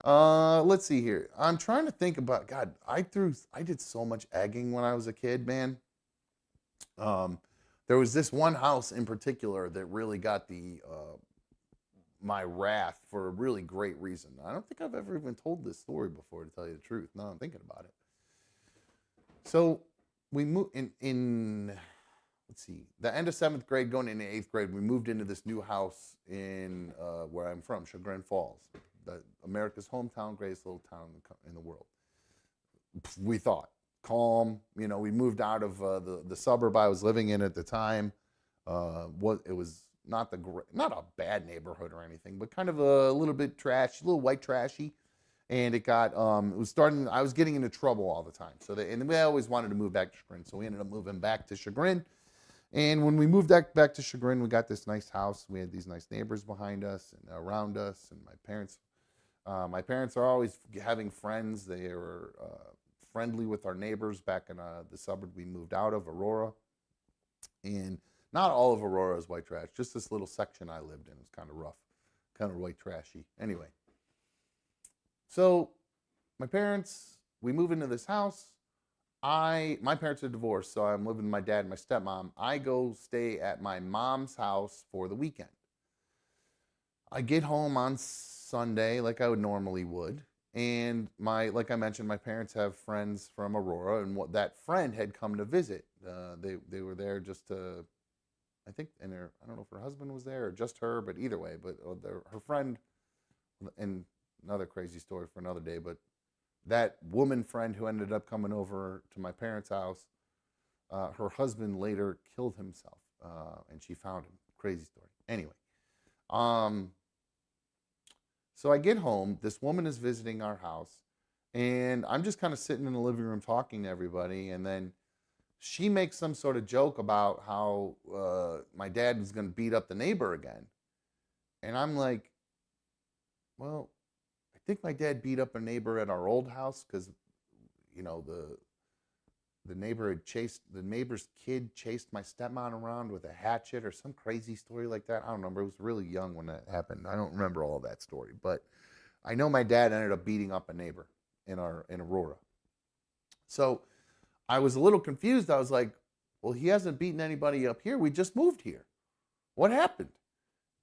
Let's see here. I'm trying to think about. God, I did so much egging when I was a kid, man. Um, there was this one house in particular that really got the my wrath for a really great reason. I don't think I've ever even told this story before, to tell you the truth. Now I'm thinking about it. So we moved in let's see, the end of seventh grade, going into eighth grade. We moved into this new house in where I'm from, Chagrin Falls, America's hometown, greatest little town in the world. We thought calm. We moved out of the suburb I was living in at the time. It was not a bad neighborhood or anything, but kind of a little bit trashy, a little white trashy. And it was starting. I was getting into trouble all the time. And we always wanted to move back to Chagrin, so we ended up moving back to Chagrin. And when we moved back to Chagrin, we got this nice house. We had these nice neighbors behind us and around us. And my parents are always having friends. They were friendly with our neighbors back in the suburb we moved out of, Aurora. And not all of Aurora is white trash. Just this little section I lived in was kind of rough, kind of white trashy. Anyway, so we move into this house. My parents are divorced, so I'm living with my dad and my stepmom. I go stay at my mom's house for the weekend. I get home on Sunday like I would normally would. And like I mentioned, my parents have friends from Aurora, and that friend had come to visit. They were there just to, I think, and I don't know if her husband was there or just her, but either way, but her friend, and another crazy story for another day, but that woman friend who ended up coming over to my parents' house, her husband later killed himself, and she found him. Crazy story. Anyway, um, so I get home. This woman is visiting our house, and I'm just kind of sitting in the living room talking to everybody, and then she makes some sort of joke about how my dad was going to beat up the neighbor again, and I'm like, well, I think my dad beat up a neighbor at our old house because, the neighbor's kid chased my stepmom around with a hatchet or some crazy story like that. I don't remember. I was really young when that happened. I don't remember all of that story, but I know my dad ended up beating up a neighbor in Aurora. So I was a little confused. I was like, well, he hasn't beaten anybody up here. We just moved here. What happened?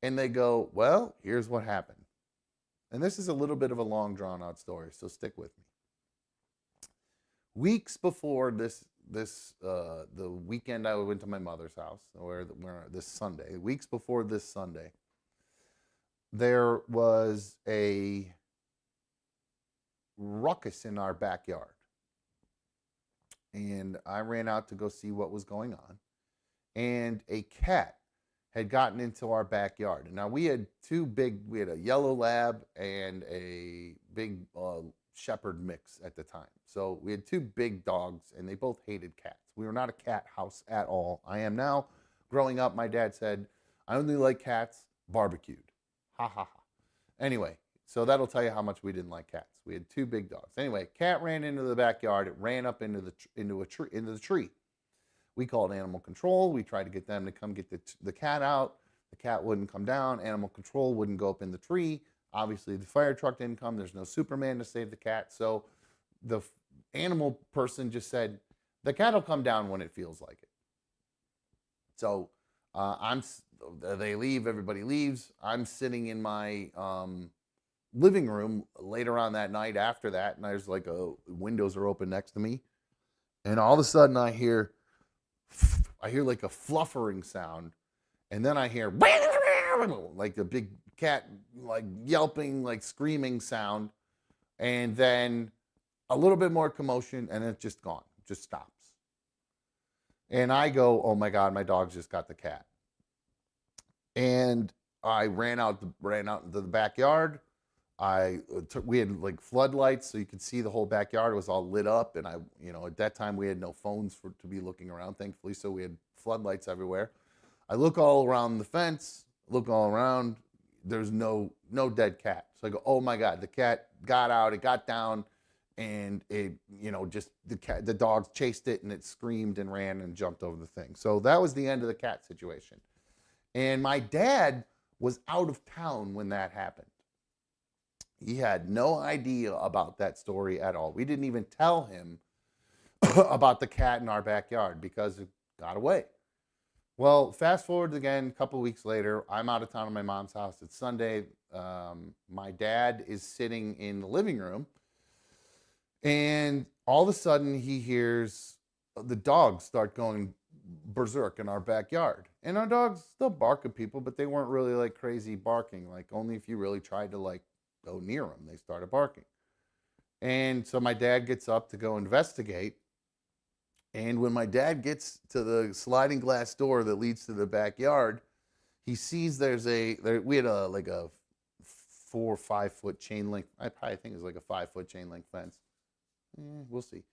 And they go, well, here's what happened. And this is a little bit of a long, drawn out story, so stick with me. Weeks before the weekend I went to my mother's house, where this Sunday, weeks before this Sunday, there was a ruckus in our backyard. And I ran out to go see what was going on. And a cat had gotten into our backyard. And now we had a yellow lab and a big shepherd mix at the time. So we had two big dogs, and they both hated cats. We were not a cat house at all. I am now. Growing up, my dad said, I only like cats barbecued. Ha ha ha. Anyway, so that'll tell you how much we didn't like cats. We had two big dogs. Anyway, cat ran into the backyard. It ran up into the tree. We called animal control. We tried to get them to come get the cat out. The cat wouldn't come down. Animal control wouldn't go up in the tree. Obviously, the fire truck didn't come. There's no Superman to save the cat. So the animal person just said, the cat will come down when it feels like it. So they leave. Everybody leaves. I'm sitting in my living room later on that night after that, and there's windows are open next to me. And all of a sudden I hear like a fluffering sound, and then I hear like a big cat like yelping, like screaming sound, and then a little bit more commotion, and it's just gone, just stops. And I go, oh my God, my dog's just got the cat. And I ran out into the backyard. We had like floodlights, so you could see the whole backyard. It was all lit up, and at that time we had no phones to be looking around, thankfully. So we had floodlights everywhere. I look all around the fence, look all around. There's no dead cat. So I go, oh my God, the cat got out. It got down, and it, just the dogs chased it, and it screamed and ran and jumped over the thing. So that was the end of the cat situation. And my dad was out of town when that happened. He had no idea about that story at all. We didn't even tell him about the cat in our backyard because it got away. Well, fast forward again, a couple of weeks later, I'm out of town at my mom's house. It's Sunday. My dad is sitting in the living room, and all of a sudden he hears the dogs start going berserk in our backyard. And our dogs still bark at people, but they weren't really like crazy barking. Like only if you really tried to like go near them, they started barking. And so my dad gets up to go investigate. And when my dad gets to the sliding glass door that leads to the backyard, he sees we had a like a 4 or 5 foot chain link. I probably think it's like a 5 foot chain link fence. We'll see.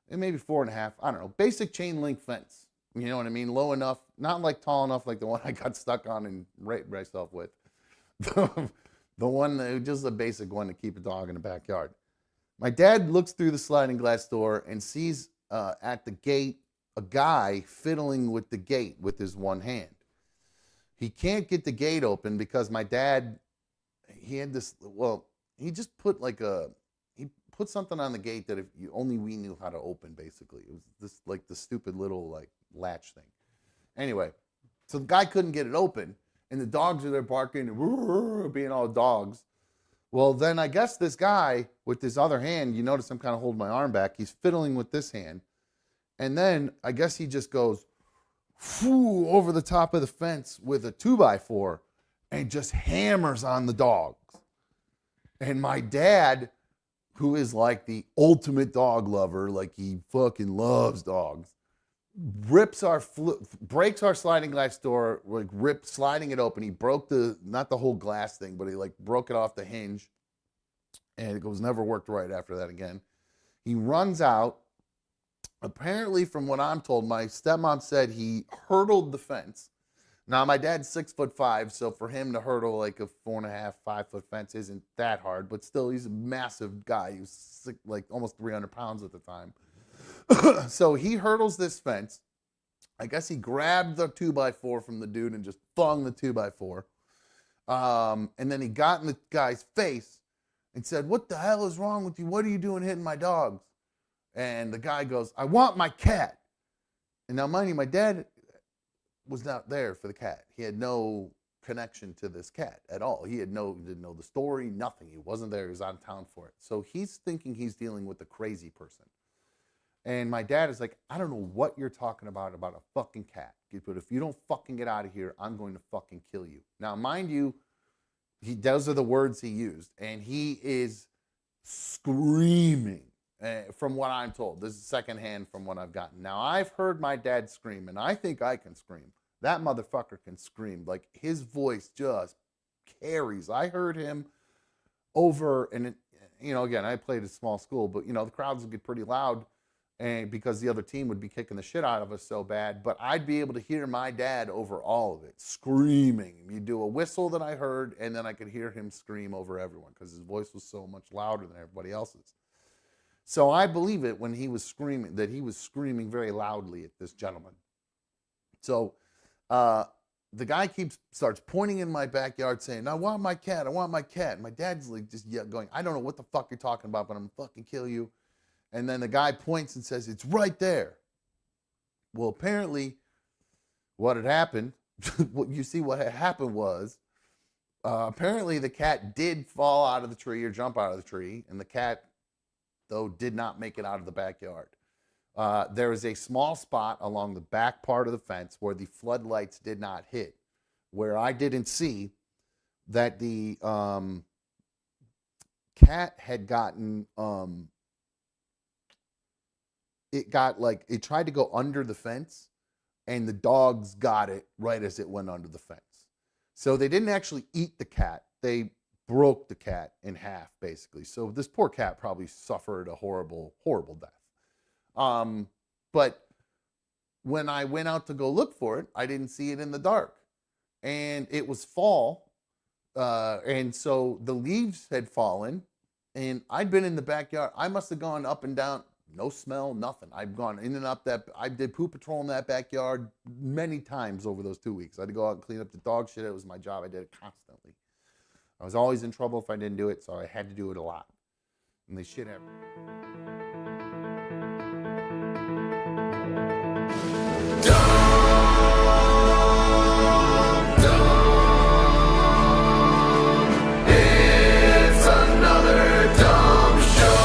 And maybe 4.5. I don't know. Basic chain link fence. You know what I mean? Low enough, not like tall enough like the one I got stuck on and raped myself with. The one, just a basic one to keep a dog in the backyard. My dad looks through the sliding glass door and sees at the gate a guy fiddling with the gate with his one hand. He can't get the gate open because my dad, he had this, well, he just put he put something on the gate that if you only we knew how to open, basically. It was this, like the stupid little like latch thing. Anyway, so the guy couldn't get it open and the dogs are there barking and being all dogs. Well, then I guess this guy with his other hand, you notice I'm kind of holding my arm back. He's fiddling with this hand. And then I guess he just goes over the top of the fence with a 2x4 and just hammers on the dogs. And my dad, who is like the ultimate dog lover, like he fucking loves dogs, breaks our sliding glass door, like sliding it open. He broke not the whole glass thing, but he like broke it off the hinge, and it was never worked right after that again. He runs out. Apparently, from what I'm told, my stepmom said he hurdled the fence. Now my dad's 6'5", so for him to hurdle like a 4.5, 5 foot fence isn't that hard, but still he's a massive guy. He was like almost 300 pounds at the time. So he hurdles this fence. I guess he grabbed the 2x4 from the dude and just flung the 2x4. And then he got in the guy's face and said, "What the hell is wrong with you? What are you doing hitting my dogs?" And the guy goes, "I want my cat." And now, mind you, my dad was not there for the cat. He had no connection to this cat at all. He didn't know the story, nothing. He wasn't there. He was out of town for it. So he's thinking he's dealing with a crazy person. And my dad is like, "I don't know what you're talking about a fucking cat. But if you don't fucking get out of here, I'm going to fucking kill you." Now, mind you, those are the words he used. And he is screaming, from what I'm told. This is secondhand from what I've gotten. Now, I've heard my dad scream, and I think I can scream. That motherfucker can scream. Like, his voice just carries. I heard him over, and again, I played at a small school, but, the crowds would get pretty loud. And because the other team would be kicking the shit out of us so bad, but I'd be able to hear my dad over all of it, screaming. You'd do a whistle that I heard, and then I could hear him scream over everyone because his voice was so much louder than everybody else's. So I believe it when he was screaming, that he was screaming very loudly at this gentleman. So the guy starts pointing in my backyard saying, "I want my cat, I want my cat." And my dad's like just going, "I don't know what the fuck you're talking about, but I'm gonna fucking kill you." And then the guy points and says, "It's right there." Well, apparently what had happened, what had happened was, apparently the cat did fall out of the tree or jump out of the tree. And the cat, though, did not make it out of the backyard. There is a small spot along the back part of the fence where the floodlights did not hit, where I didn't see that the cat had gotten... it tried to go under the fence, and the dogs got it right as it went under the fence. So they didn't actually eat the cat. They broke the cat in half, basically. So this poor cat probably suffered a horrible, horrible death. But when I went out to go look for it, I didn't see it in the dark. And it was fall. And so the leaves had fallen, and I'd been in the backyard. I must have gone up and down. No smell, nothing. I've gone in and up I did poop patrol in that backyard many times over those 2 weeks. I had to go out and clean up the dog shit. It was my job. I did it constantly. I was always in trouble if I didn't do it, so I had to do it a lot. And they shit ever. It's another dumb show.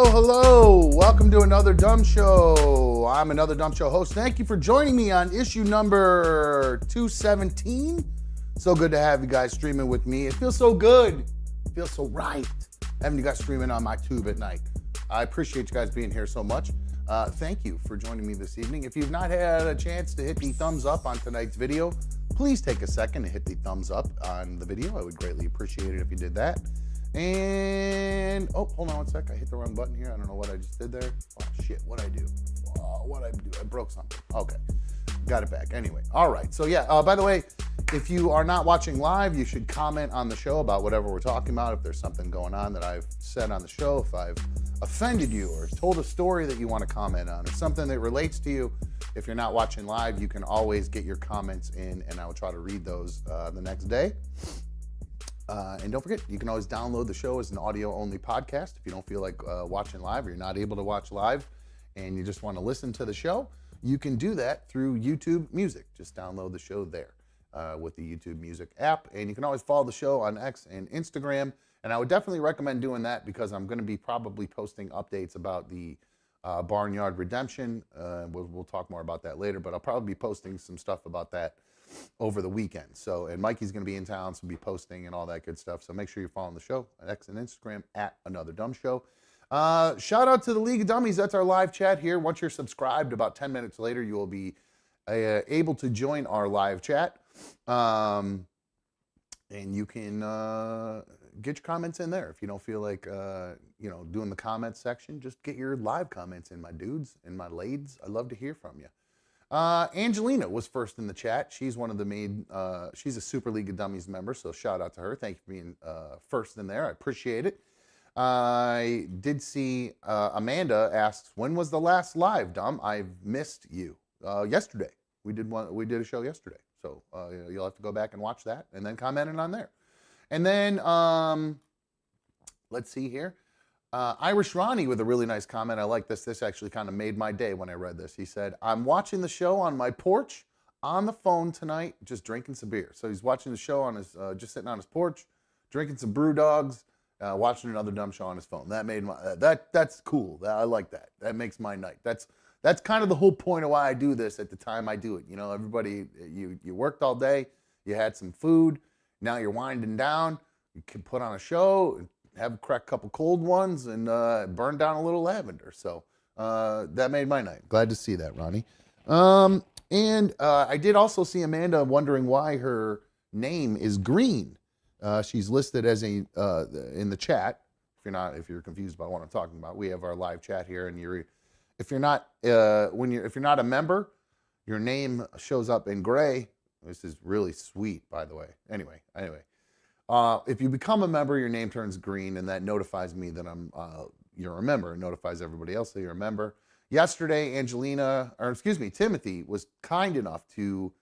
Hello. Welcome to another Dumb Show. I'm another Dumb Show host. Thank you for joining me on issue number 217. So good to have you guys streaming with me. It feels so good. It feels so right having you guys streaming on my tube at night. I appreciate you guys being here so much. Thank you for joining me this evening. If you've not had a chance to hit the thumbs up on tonight's video, please take a second to hit the thumbs up on the video. I would greatly appreciate it if you did that. And, oh, hold on one sec. I hit the wrong button here. I don't know what I just did there. Oh, shit. What'd I do? What'd I do? I broke something. Okay. Got it back. Anyway. All right. So, yeah. By the way, if you are not watching live, you should comment on the show about whatever we're talking about. If there's something going on that I've said on the show, if I've offended you or told a story that you want to comment on or something that relates to you, if you're not watching live, you can always get your comments in and I will try to read those the next day. And don't forget, you can always download the show as an audio-only podcast. If you don't feel like watching live or you're not able to watch live and you just want to listen to the show, you can do that through YouTube Music. Just download the show there with the YouTube Music app. And you can always follow the show on X and Instagram. And I would definitely recommend doing that because I'm going to be probably posting updates about the Barnyard Redemption. We'll talk more about that later, but I'll probably be posting some stuff about that over the weekend. So, and Mikey's going to be in town, so be posting and all that good stuff. So make sure you're following the show on X and Instagram at Another Dumb Show. Shout out to the League of Dummies. That's our live chat here. Once you're subscribed, about 10 minutes later, you will be able to join our live chat. And you can get your comments in there. If you don't feel like, doing the comments section, just get your live comments in, my dudes and my ladies. I'd love to hear from you. Angelina was first in the chat. She's one of the main, she's a Super League of Dummies member, so shout out to her. Thank you for being first in there. I appreciate it. I did see Amanda asks, when was the last live, Dumb? I've missed you. Yesterday. We did a show yesterday. So you'll have to go back and watch that and then comment it on there. And then, let's see here. Irish Ronnie with a really nice comment. I like this. This actually kind of made my day when I read this. He said, I'm watching the show on my porch on the phone tonight, just drinking some beer. So he's watching the show on his, just sitting on his porch, drinking some brew dogs, watching another dumb show on his phone. That made my, that's cool. I like that. That makes my night. That's kind of the whole point of why I do this at the time I do it. You know, everybody, you worked all day, you had some food, now you're winding down, you can put on a show, have crack a couple cold ones and burn down a little lavender. So that made my night. Glad to see that, Ronnie. And I did also see Amanda wondering why her name is green. She's listed as a in the chat. If you're confused about what I'm talking about, we have our live chat here, and if you're not a member, your name shows up in gray. This is really sweet, by the way. Anyway. If you become a member, your name turns green, and that notifies me that you're a member. It notifies everybody else that you're a member. Yesterday, Timothy was kind enough to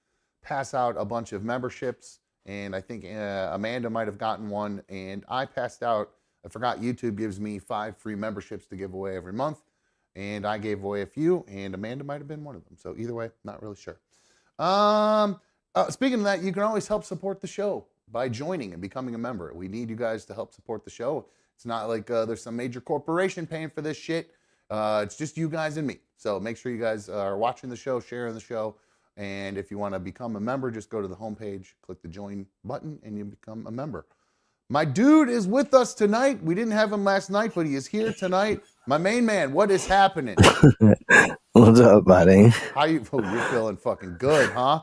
pass out a bunch of memberships, and I think Amanda might have gotten one, and I passed out. I forgot YouTube gives me 5 free memberships to give away every month, and I gave away a few, and Amanda might have been one of them. So either way, not really sure. Speaking of that, you can always help support the show by joining and becoming a member. We need you guys to help support the show. It's not like there's some major corporation paying for this shit. It's just you guys and me. So make sure you guys are watching the show, sharing the show. And if you want to become a member, just go to the homepage, click the join button, and you become a member. My dude is with us tonight. We didn't have him last night, but he is here tonight. My main man, what is happening? What's up, buddy? How you? Oh, you're feeling fucking good, huh?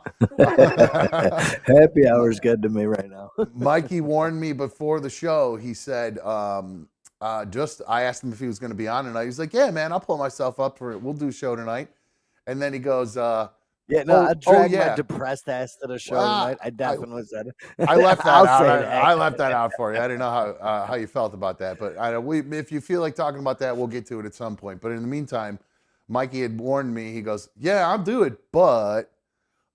Happy hour's good to me right now. Mikey warned me before the show. He said, just I asked him if he was going to be on tonight. He's like, "Yeah, man, I'll pull myself up for it. We'll do a show tonight." And then he goes, Yeah, no, I "Oh dragged my yeah." depressed ass to the show Well, tonight. I I definitely said I it. left that I'll out. say that. I left that out for you. I didn't know how you felt about that, but I we if you feel like talking about that, we'll get to it at some point. But in the meantime, Mikey had warned me. He goes, "Yeah, I'll do it, but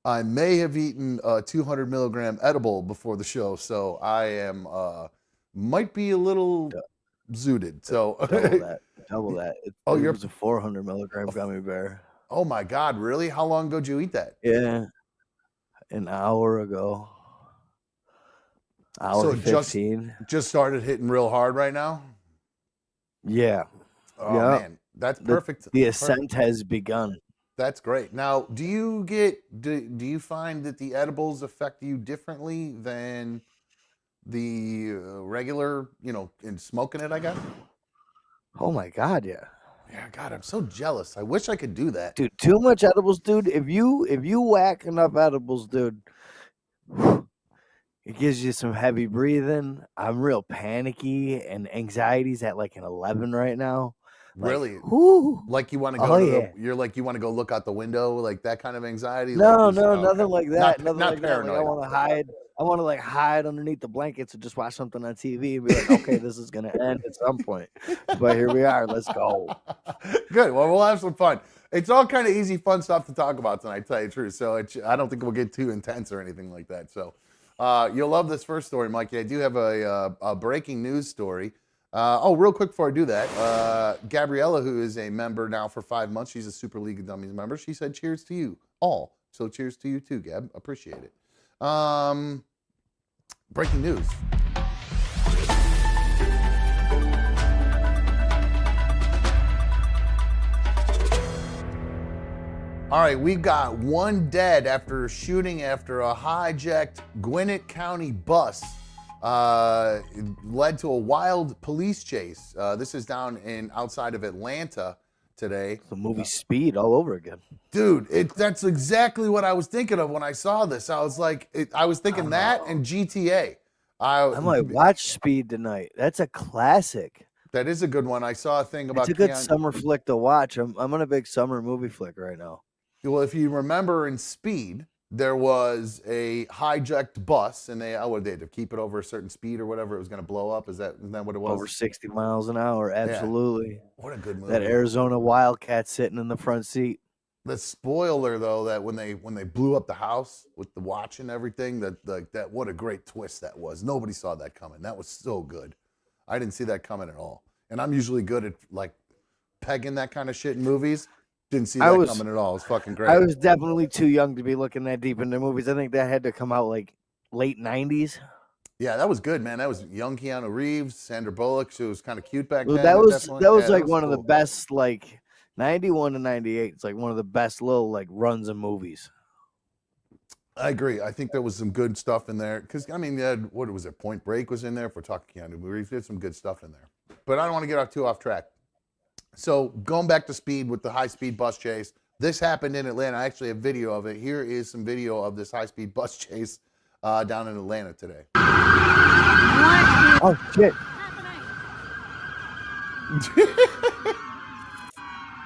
I may have eaten a 200 milligram edible before the show, so I am might be a little zooted." So, Double that. Double that. oh, It you're was a 400 milligram gummy bear. oh my God, really? How long ago did you eat that? Yeah, an hour ago. So Hour it just 15. just started hitting real hard right now. Yeah. Oh Yeah. man, that's The perfect. the Perfect. ascent has begun. That's great. Now, do you find that the edibles affect you differently than the regular, in smoking it, I guess? Oh my God, yeah. Yeah, God, I'm so jealous. I wish I could do that. Dude, too much edibles, dude. If you whack enough edibles, dude, it gives you some heavy breathing. I'm real panicky and anxiety's at like an 11 right now. Like, Really? whoo. Like you want to go Oh to yeah. you're like you want to go look out the window, like that kind of anxiety, like No, just no, oh, okay. nothing like Not that. Nothing not like that. Like I paranoid. want to hide. I want to like hide underneath the blankets and just watch something on TV and be like, okay, this is gonna end at some point. But here we are. Let's go. Good. Well, we'll have some fun. It's all kind of easy, fun stuff to talk about tonight, to tell you the truth. So I don't think we'll get too intense or anything like that. So you'll love this first story, Mikey. I do have a breaking news story. Real quick before I do that, Gabriella, who is a member now for 5 months, she's a Super League of Dummies member. She said, "Cheers to you all." So cheers to you too, Gab. Appreciate it. Breaking news. All right, we've got one dead after shooting after a hijacked Gwinnett County bus. It led to a wild police chase. This is down outside of Atlanta today. The movie Speed all over again. Dude, that's exactly what I was thinking of when I saw this. I was like, I was thinking that and GTA. I might watch Speed tonight. That's a classic. That is a good one. I saw a thing about It's a good summer flick to watch. I'm on a big summer movie flick right now. Well, if you remember in Speed, there was a hijacked bus, and what did they to keep it over a certain speed or whatever? It was going to blow up. Isn't that what it was? Over 60 miles an hour, absolutely. Yeah. What a good movie! That Arizona Wildcat sitting in the front seat. The spoiler, though, that when they blew up the house with the watch and everything, that what a great twist that was. Nobody saw that coming. That was so good. I didn't see that coming at all. And I'm usually good at like pegging that kind of shit in movies. Didn't see that coming at all. It was fucking great. I was definitely too young to be looking that deep into movies. I think that had to come out like late 90s. Yeah, that was good, man. That was young Keanu Reeves, Sandra Bullock. She was kind of cute back then. That was like one of the best, like 91 to 98. It's like one of the best little like runs of movies. I agree. I think there was some good stuff in there. Because, I mean, what was it? Point Break was in there. If we're talking Keanu Reeves, there's some good stuff in there. But I don't want to get too off track. So going back to Speed with the high-speed bus chase, this happened in Atlanta. I actually have video of it. Here is some video of this high-speed bus chase down in Atlanta today. Oh, shit.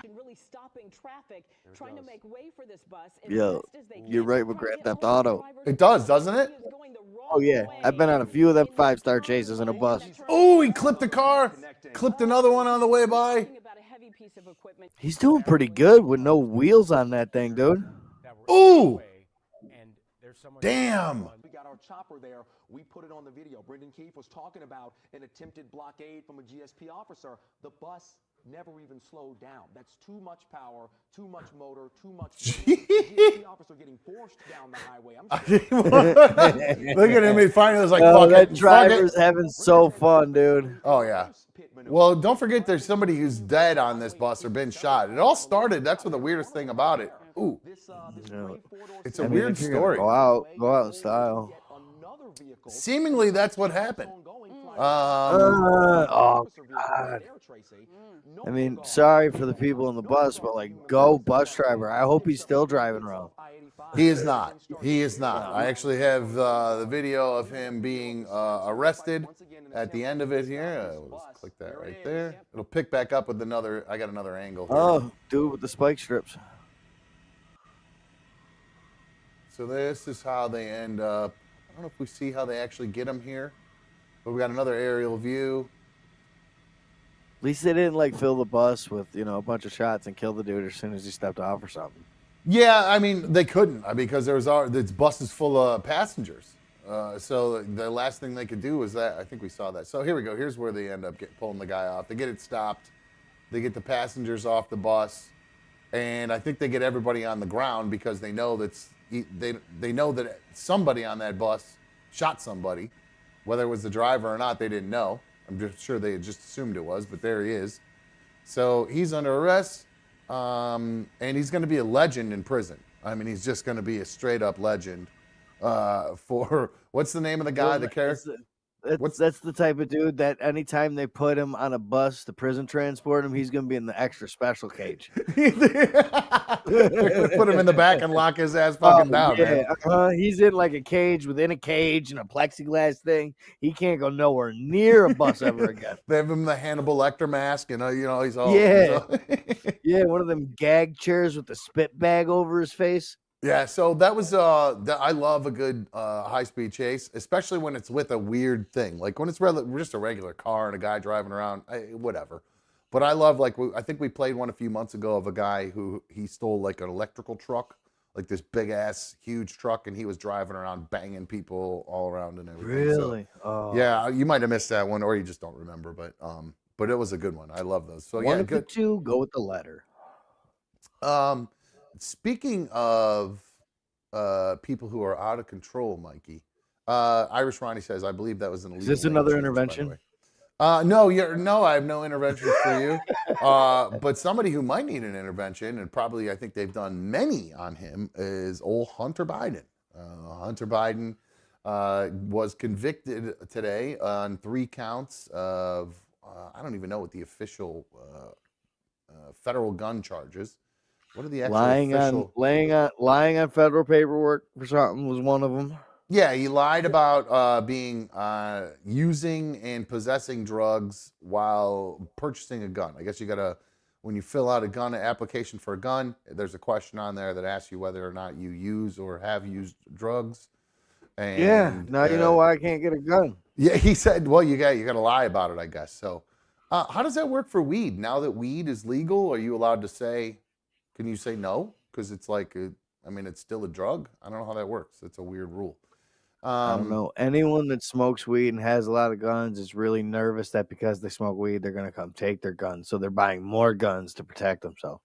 Really stopping traffic, trying to make way for this bus. Yo, you're right with Grand Theft Auto. It does, doesn't it? Oh, yeah. I've been on a few of them 5-star chases in a bus. Oh, he clipped a car, clipped another one on the way by. He's doing pretty good with no wheels on that thing, dude. Ooh! Damn! We got our chopper there. We put it on the video. Brendan Keefe was talking about an attempted blockade from a GSP officer. The bus never even slowed down. That's too much power, too much motor, too much. GSP officer getting forced down the highway. Look at him. He finally was like, "Fuck that driver's having so fun, dude." Oh yeah. Well, don't forget there's somebody who's dead on this bus or been shot. It all started. That's what the weirdest thing about it. Ooh. It's a weird story. Go out in style. Seemingly, that's what happened. Oh God. I mean, sorry for the people on the bus, but like, go bus driver. I hope he's still driving around. He is not. He is not. No. I actually have the video of him being arrested at the end of it here. Let's click that right there. It'll pick back up with another. I got another angle here. Oh, dude with the spike strips. So this is how they end up. I don't know if we see how they actually get him here, but we got another aerial view. At least they didn't like fill the bus with a bunch of shots and kill the dude as soon as he stepped off or something. Yeah, I mean they couldn't because this bus is full of passengers. So the last thing they could do was that. I think we saw that. So here we go. Here's where they end up pulling the guy off. They get it stopped. They get the passengers off the bus, and I think they get everybody on the ground because they know they know that somebody on that bus shot somebody. Whether it was the driver or not, they didn't know. I'm just sure they just assumed it was, but there he is. So he's under arrest, and he's going to be a legend in prison. I mean, he's just going to be a straight up legend. For what's the name of the guy? The character. That's the type of dude that anytime they put him on a bus to prison transport him, he's gonna be in the extra special cage. They're gonna put him in the back and lock his ass fucking down. Yeah, man. he's in like a cage within a cage and a plexiglass thing. He can't go nowhere near a bus ever again. They have him the Hannibal Lecter mask, and he's all Yeah, one of them gag chairs with the spit bag over his face. Yeah, so that was I love a good high-speed chase, especially when it's with a weird thing. Like when it's just a regular car and a guy driving around, whatever. But I love I think we played one a few months ago of a guy who he stole like an electrical truck, like this big ass huge truck, and he was driving around banging people all around and everything. Really? So, yeah, you might have missed that one, or you just don't remember. But it was a good one. I love those. So one yeah, of the good. two, go with the letter. Speaking of people who are out of control, Mikey, Irish Ronnie says, I believe that was an illegal. Is this another intervention? No, I have no intervention for you. But somebody who might need an intervention, and probably I think they've done many on him, is old Hunter Biden. Hunter Biden was convicted today on 3 counts of, I don't even know what the official federal gun charges. What are the actual lying on federal paperwork for something was one of them. Yeah, he lied about being using and possessing drugs while purchasing a gun. I guess you gotta, when you fill out a gun application for a gun, there's a question on there that asks you whether or not you use or have used drugs. And now you know why I can't get a gun. Yeah, he said, well, you got to lie about it, I guess. So, how does that work for weed? Now that weed is legal, are you allowed to say? Can you say no? Because it's like, it's still a drug. I don't know how that works. It's a weird rule. I don't know. Anyone that smokes weed and has a lot of guns is really nervous that because they smoke weed, they're going to come take their guns. So they're buying more guns to protect themselves.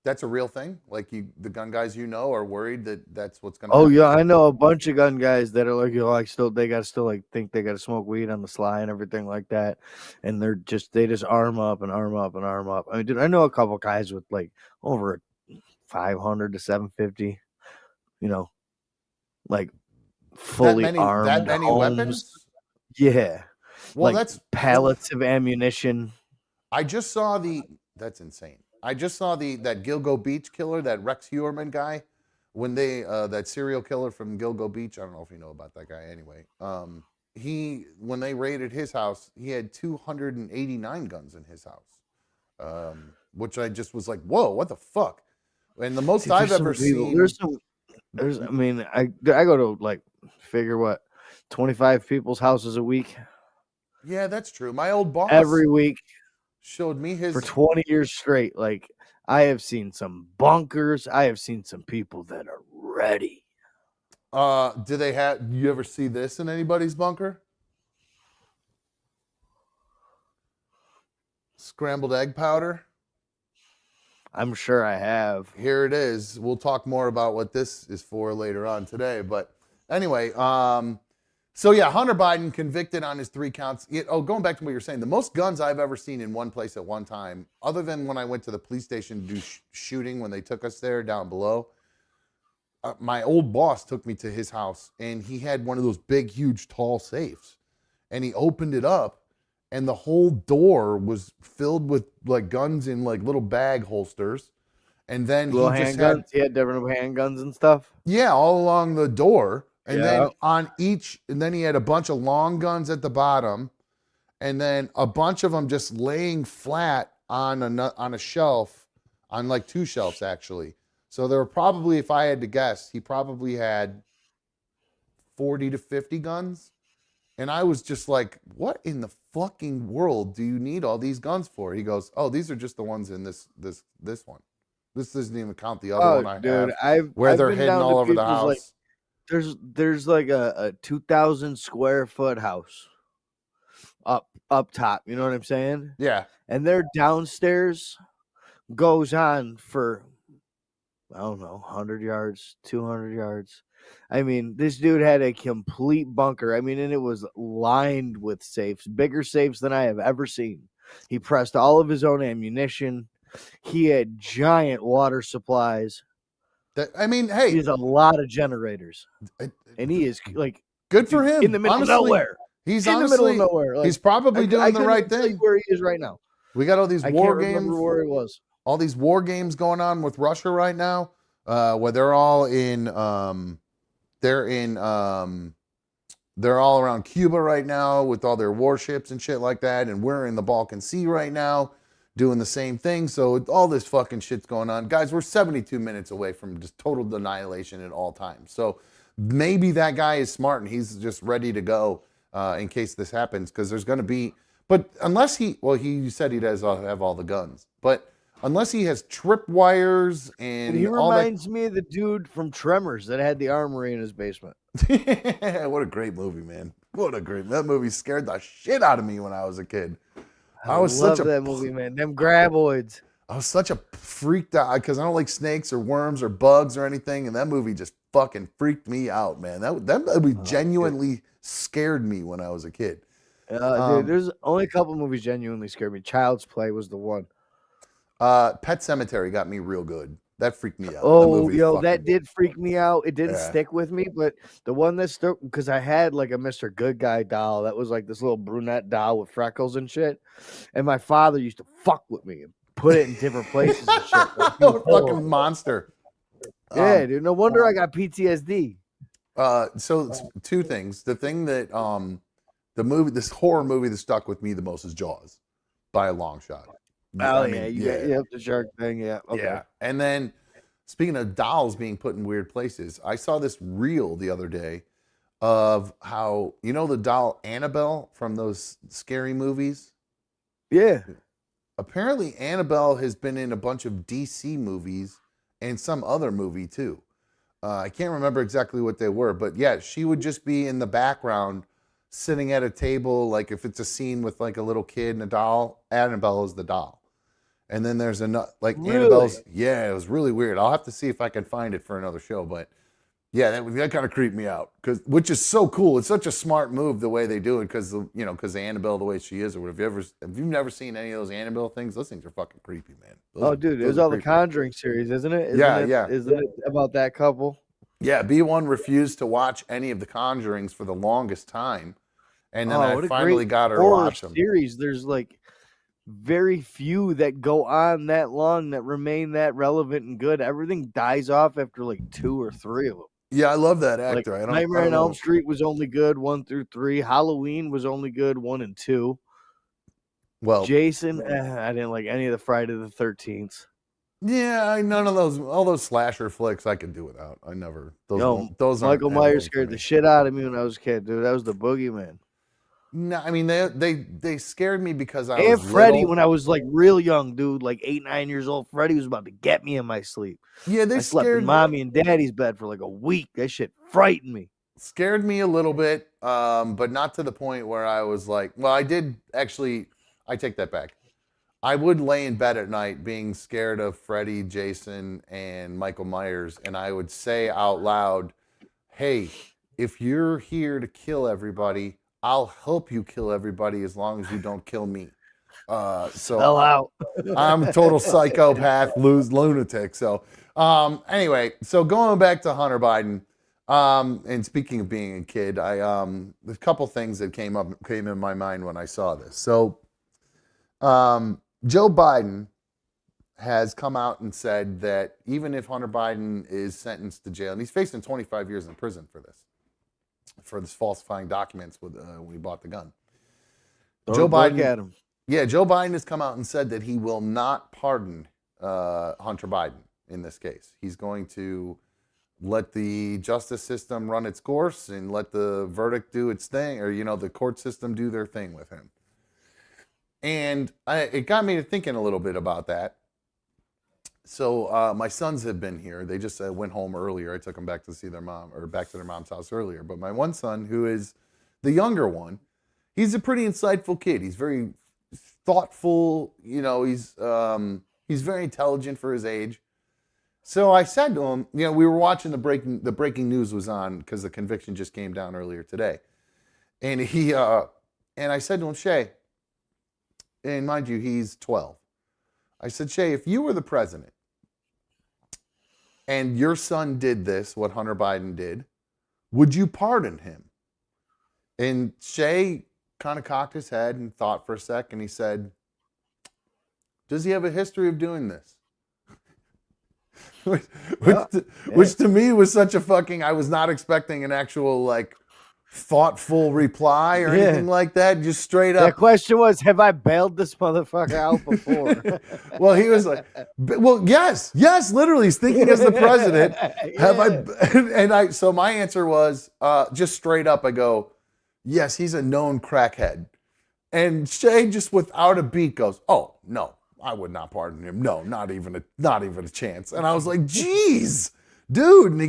That's a real thing? Like the gun guys are worried that that's what's going to happen? Yeah, I know a bunch of gun guys that are like, they got to think they got to smoke weed on the sly and everything like that. And they just arm up and arm up and arm up. I mean, dude, I know a couple guys with like over 500 to 750, like fully armed. That many homes. Weapons? Yeah. Well, like that's pallets of ammunition. I just saw that's insane. I just saw that Gilgo Beach killer, that Rex Heuermann guy, when that serial killer from Gilgo Beach. I don't know if you know about that guy. Anyway, when they raided his house, he had 289 guns in his house, which I just was like, whoa, what the fuck? And the most I've ever seen. I go to like figure what 25 people's houses a week. Yeah, that's true. My old boss every week showed me his for 20 years straight. Like I have seen some bunkers. I have seen some people that are ready. Do you ever see this in anybody's bunker? Scrambled egg powder? I'm sure I have. Here it is. We'll talk more about what this is for later on today. But anyway, so yeah, Hunter Biden convicted on his 3 counts. Going back to what you're saying, the most guns I've ever seen in one place at one time, other than when I went to the police station to do shooting when they took us there down below, my old boss took me to his house, and he had one of those big, huge, tall safes. and he opened it up, and the whole door was filled with like guns in like little bag holsters. And then Little he just handguns. had, He had different handguns and stuff. yeah, all along the door. And Yeah. then on each, and then he had a bunch of long guns at the bottom, and then a bunch of them just laying flat on on a shelf, on like two shelves actually. So there were probably, if I had to guess, he probably had 40 to 50 guns. And I was just like, what in the fucking world do you need all these guns for? He goes, oh, these are just the ones in this one. This doesn't even count the other Oh, one I dude, have, where they're been hidden down all to over the people's, like, house. there's like a 2,000 square foot house up top. You know what I'm saying? Yeah. And their downstairs goes on for, I don't know, 100 yards, 200 yards. I mean, this dude had a complete bunker. I mean, and it was lined with safes, bigger safes than I have ever seen. He pressed all of his own ammunition. He had giant water supplies. I mean, He hey, has a lot of generators. And he is like good for him. in the middle honestly, of nowhere. He's In the middle of nowhere. Like, he's probably doing I the couldn't right even tell you thing. where he is right now. We got all these I war can't games, remember where he was. all these war games going on with Russia right now, where they're all in, they're all around Cuba right now with all their warships and shit like that, and we're in the Balkan Sea right now doing the same thing. So all this fucking shit's going on, guys. We're 72 minutes away from just total annihilation at all times. So maybe that guy is smart and he's just ready to go in case this happens, because there's going to be. But unless he said he does have all the guns, but unless he has tripwires and He all that. reminds me of the dude from Tremors that had the armory in his basement. What a great movie, man. That movie scared the shit out of me when I was a kid. I love that movie, man. Them graboids. I was such a freaked out because I don't like snakes or worms or bugs or anything, and that movie just fucking freaked me out, man. That movie genuinely scared me when I was a kid. Dude, there's only a couple movies genuinely scared me. Child's Play was the one. Pet Cemetery got me real good. That freaked me out. Oh, that did freak me out. It didn't Yeah. stick with me, but the one that stuck, because I had like a Mr. Good Guy doll that was like this little brunette doll with freckles and shit. And my father used to fuck with me and put it in different places and shit. Like, fucking monster. Yeah, dude. No wonder I got PTSD. So it's two things. The thing that this horror movie that stuck with me the most is Jaws, by a long shot. Oh, the shark thing, yeah. Okay. Yeah. And then, speaking of dolls being put in weird places, I saw this reel the other day of how, the doll Annabelle from those scary movies? Yeah. Apparently, Annabelle has been in a bunch of DC movies and some other movie too. I can't remember exactly what they were, but yeah, she would just be in the background sitting at a table. Like if it's a scene with like a little kid and a doll, Annabelle is the doll. And then there's Annabelle's. Yeah, it was really weird. I'll have to see if I can find it for another show. But yeah, that kind of creeped me out, which is so cool. It's such a smart move the way they do it, because because Annabelle the way she is. Or if you've never seen any of those Annabelle things, those things are fucking creepy, man. Dude, it was all the Conjuring series, isn't it? Yeah. Isn't it about that couple? Yeah, B1 refused to watch any of the Conjurings for the longest time, and then I finally got her to watch them. Series. There's like very few that go on that long that remain that relevant and good. Everything dies off after like 2 or 3 of them. Yeah, I love that actor. Like, Nightmare on Elm Street was only good 1 through 3. Halloween was only good 1 and 2. Well, Jason, I didn't like any of the Friday the 13th. Yeah, none of those, all those slasher flicks I could do without. I never. Those Michael Myers scared the shit out of me when I was a kid, dude. That was the boogeyman. No, I mean they scared me because I was Freddy little. When I was like real young, dude, like 8, 9 years old. Freddy was about to get me in my sleep. Yeah, I slept in mommy and daddy's bed for like a week. That shit frightened me. Scared me a little bit, but not to the point where I was like, well, I did actually. I take that back. I would lay in bed at night being scared of Freddy, Jason, and Michael Myers, and I would say out loud, "Hey, if you're here to kill everybody, I'll help you kill everybody as long as you don't kill me." Spell out. I'm a total psychopath, lunatic. So anyway, so going back to Hunter Biden, And speaking of being a kid, there's a couple things that came in my mind when I saw this. So, Joe Biden has come out and said that even if Hunter Biden is sentenced to jail, and he's facing 25 years in prison for this falsifying documents with when he bought the gun. Joe Biden, at him. Yeah, Joe Biden has come out and said that he will not pardon Hunter Biden in this case. He's going to let the justice system run its course and let the verdict do its thing, or the court system do their thing with him. And it got me to thinking a little bit about that. So my sons have been here. They just went home earlier. I took them back to see their mom, or back to their mom's house earlier. But my one son, who is the younger one, he's a pretty insightful kid. He's very thoughtful. He's very intelligent for his age. So I said to him, we were watching the breaking news was on because the conviction just came down earlier today, and I said to him, Shay, and mind you, he's 12. I said, Shay, if you were the president and your son did this, what Hunter Biden did, would you pardon him? And Shay kind of cocked his head and thought for a sec, and he said, does he have a history of doing this? which to me was such a fucking, I was not expecting an actual thoughtful reply or anything like that. Just straight up. The question was, have I bailed this motherfucker out before? Well, he was like, well, yes, literally. He's thinking as the president. So my answer was just straight up. I go, yes, he's a known crackhead. And Shay just without a beat goes, oh no, I would not pardon him. No, not even a chance. And I was like, geez, dude. And I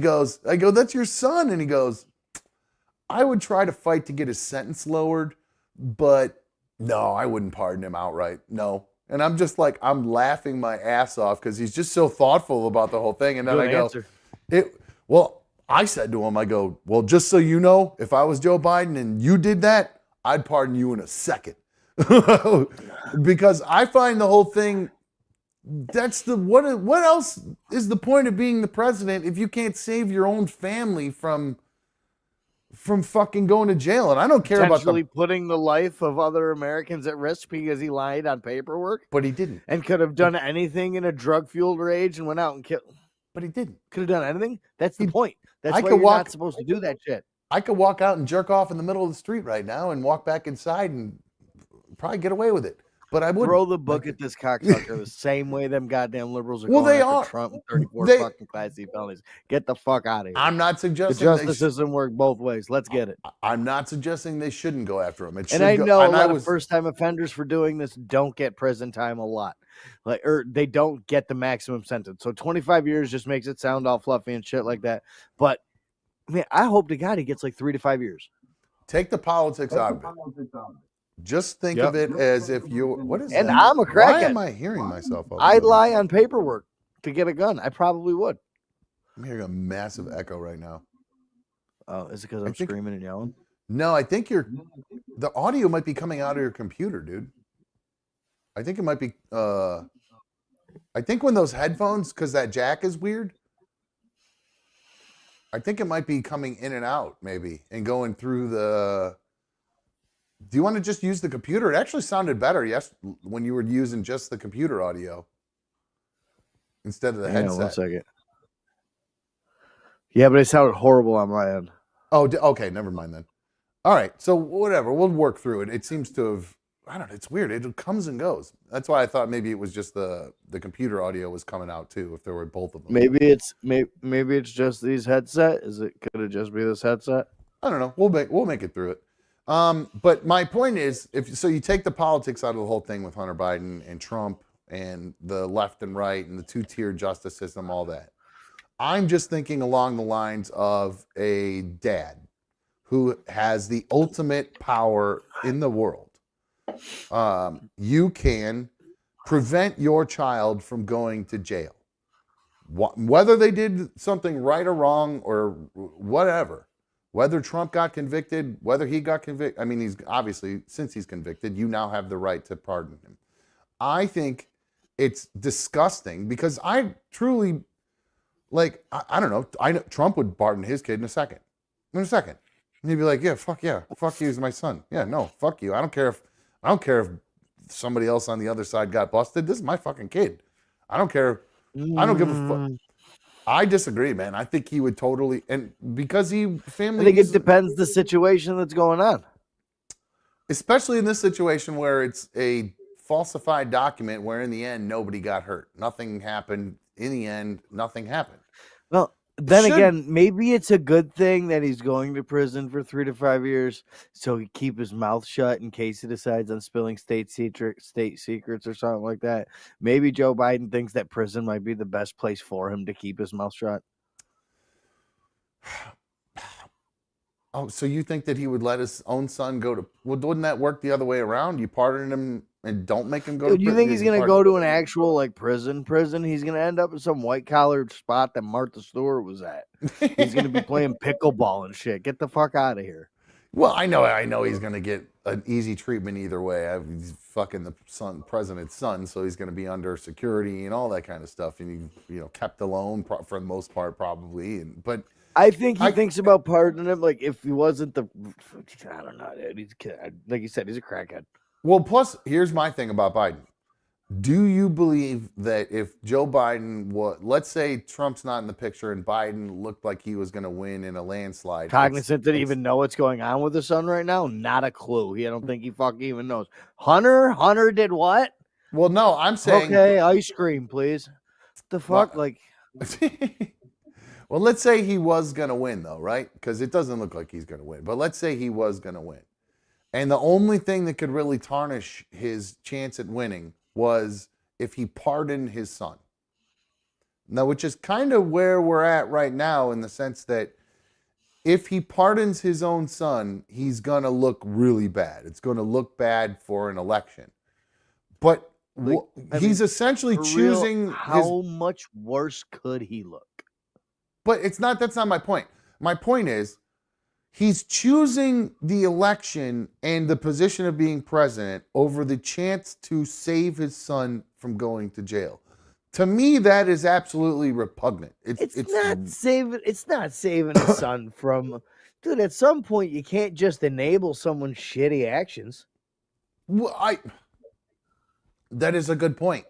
go, that's your son. And he goes, I would try to fight to get his sentence lowered, but no, I wouldn't pardon him outright. No. And I'm just like, I'm laughing my ass off because he's just so thoughtful about the whole thing. And then I said to him, I go, well, just so you know, if I was Joe Biden and you did that, I'd pardon you in a second. Because I find the whole thing, what else is the point of being the president if you can't save your own family from fucking going to jail? And I don't care about putting the life of other Americans at risk because he lied on paperwork. But he didn't. And could have done anything in a drug-fueled rage and went out and killed. But he didn't. Could have done anything. That's the point. That's why you're not supposed to do that shit. I could walk out and jerk off in the middle of the street right now and walk back inside and probably get away with it. But I would throw the book at this cocksucker the same way them goddamn liberals are going after Trump and 34 fucking Class C felonies. Get the fuck out of here. I'm not suggesting the justice system works both ways. Let's get it. I'm not suggesting they shouldn't go after him. And I know a lot of first-time offenders for doing this don't get prison time a lot. Or they don't get the maximum sentence. So 25 years just makes it sound all fluffy and shit like that. But man, I hope to God he gets 3 to 5 years. Take the politics out of it. Just think of it as if what is and that? I'm a crackhead. Why am I hearing myself? I'd lie on paperwork to get a gun. I probably would. I'm hearing a massive echo right now. Oh, is it because I'm screaming and yelling? No, I think the audio might be coming out of your computer, dude. I think it might be, I think when those headphones, because that jack is weird, I think it might be coming in and out maybe and going through the... Do you want to just use the computer? It actually sounded better, yes, when you were using just the computer audio instead of the headset. 1 second. Yeah, but it sounded horrible on my end. Oh, okay, never mind then. All right, so whatever, we'll work through it. It seems to have, I don't know, it's weird. It comes and goes. That's why I thought maybe it was just the computer audio was coming out too, if there were both of them. Maybe it's just these headset. Could it just be this headset? I don't know. We'll make it through it. But my point is, if you take the politics out of the whole thing with Hunter Biden and Trump and the left and right and the two-tier justice system, all that, I'm just thinking along the lines of a dad who has the ultimate power in the world. You can prevent your child from going to jail, whether they did something right or wrong or whatever. Whether Trump got convicted, whether he got convicted, I mean, he's obviously, since he's convicted, you now have the right to pardon him. I think it's disgusting because I truly, Like, I don't know. I know Trump would pardon his kid in a second. In a second. And he'd be like, yeah, fuck you. He's my son. Yeah, no, fuck you. I don't care if somebody else on the other side got busted. This is my fucking kid. I don't care. I don't give a fuck. I disagree, man. I think he would totally, and because I family think it uses, depends the situation that's going on. especially in this situation where it's a falsified document where in the end nobody got hurt. Nothing happened. In the end, nothing happened. Well, then Should- again, maybe it's a good thing that he's going to prison for 3 to 5 years, so he keep his mouth shut in case he decides on spilling state secrets or something like that. Maybe Joe Biden thinks that prison might be the best place for him to keep his mouth shut. Oh, so you think that he would let his own son go to? Well, wouldn't that work the other way around? You pardon him and don't make him go Dude, to. you think he's gonna pardon- go to an actual like prison? He's gonna end up in some white collar spot that Martha Stewart was at. He's gonna be playing pickleball and shit. Get the fuck out of here. Well, I know he's gonna get an easy treatment either way. He's fucking the president's son, so he's gonna be under security and all that kind of stuff, and kept alone for the most part, probably. But I think he thinks about pardoning him. Like if he wasn't I don't know, dude. He's like you said, he's a crackhead. Well, plus here's my thing about Biden. Do you believe that if Joe Biden let's say Trump's not in the picture and Biden looked like he was going to win in a landslide? Cognizant didn't even know what's going on with his son right now? Not a clue. I don't think he fucking even knows. Hunter did what? Well, no, I'm saying. Okay, ice cream, please. The fuck? Well, well, let's say he was going to win, though, right? Because it doesn't look like he's going to win. But let's say he was going to win. And the only thing that could really tarnish his chance at winning was if he pardoned his son. Now, which is kind of where we're at right now in the sense that if he pardons his own son, he's going to look really bad. It's going to look bad for an election. But he's essentially choosing how much worse could he look? But that's not my point. My point is he's choosing the election and the position of being president over the chance to save his son from going to jail. To me, that is absolutely repugnant. It's not saving his son from. Dude, at some point you can't just enable someone's shitty actions. Well, that is a good point.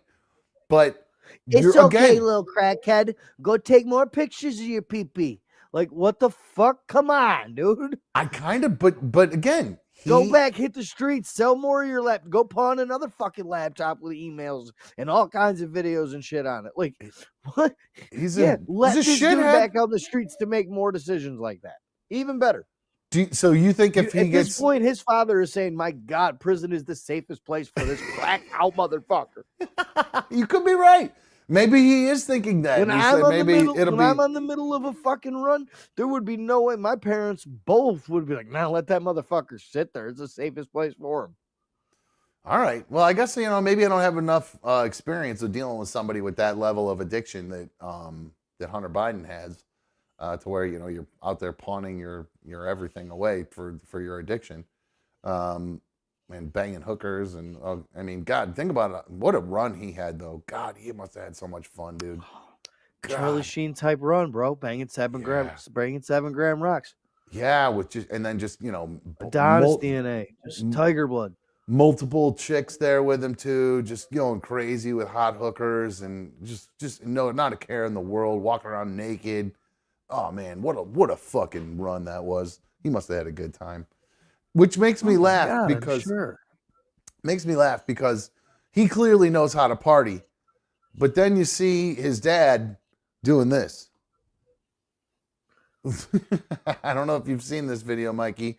But it's okay, little crackhead. Go take more pictures of your pee-pee. Like, what the fuck? Come on, dude. I kind of, but again, go back, hit the streets, sell more of your laptop, go pawn another fucking laptop with emails and all kinds of videos and shit on it. Like, what? Let this dude back on the streets to make more decisions like that. Even better. So you think if at this point, his father is saying, "My God, prison is the safest place for this crack out motherfucker." You could be right. Maybe he is thinking that. When I'm on the middle of a fucking run, there would be no way. My parents both would be like, "Nah, let that motherfucker sit there. It's the safest place for him." All right. Well, I guess maybe I don't have enough experience of dealing with somebody with that level of addiction that Hunter Biden has, to where you're out there pawning your everything away for your addiction. And banging hookers and God, think about it. What a run he had, though. God, he must have had so much fun, dude. Charlie Sheen type run, bro. Banging 7 gram rocks. Yeah, with Adonis DNA, just tiger blood. Multiple chicks there with him too, just going crazy with hot hookers and just not a care in the world, walking around naked. Oh man, what a fucking run that was. He must have had a good time. Which makes me laugh because he clearly knows how to party. But then you see his dad doing this. I don't know if you've seen this video, Mikey.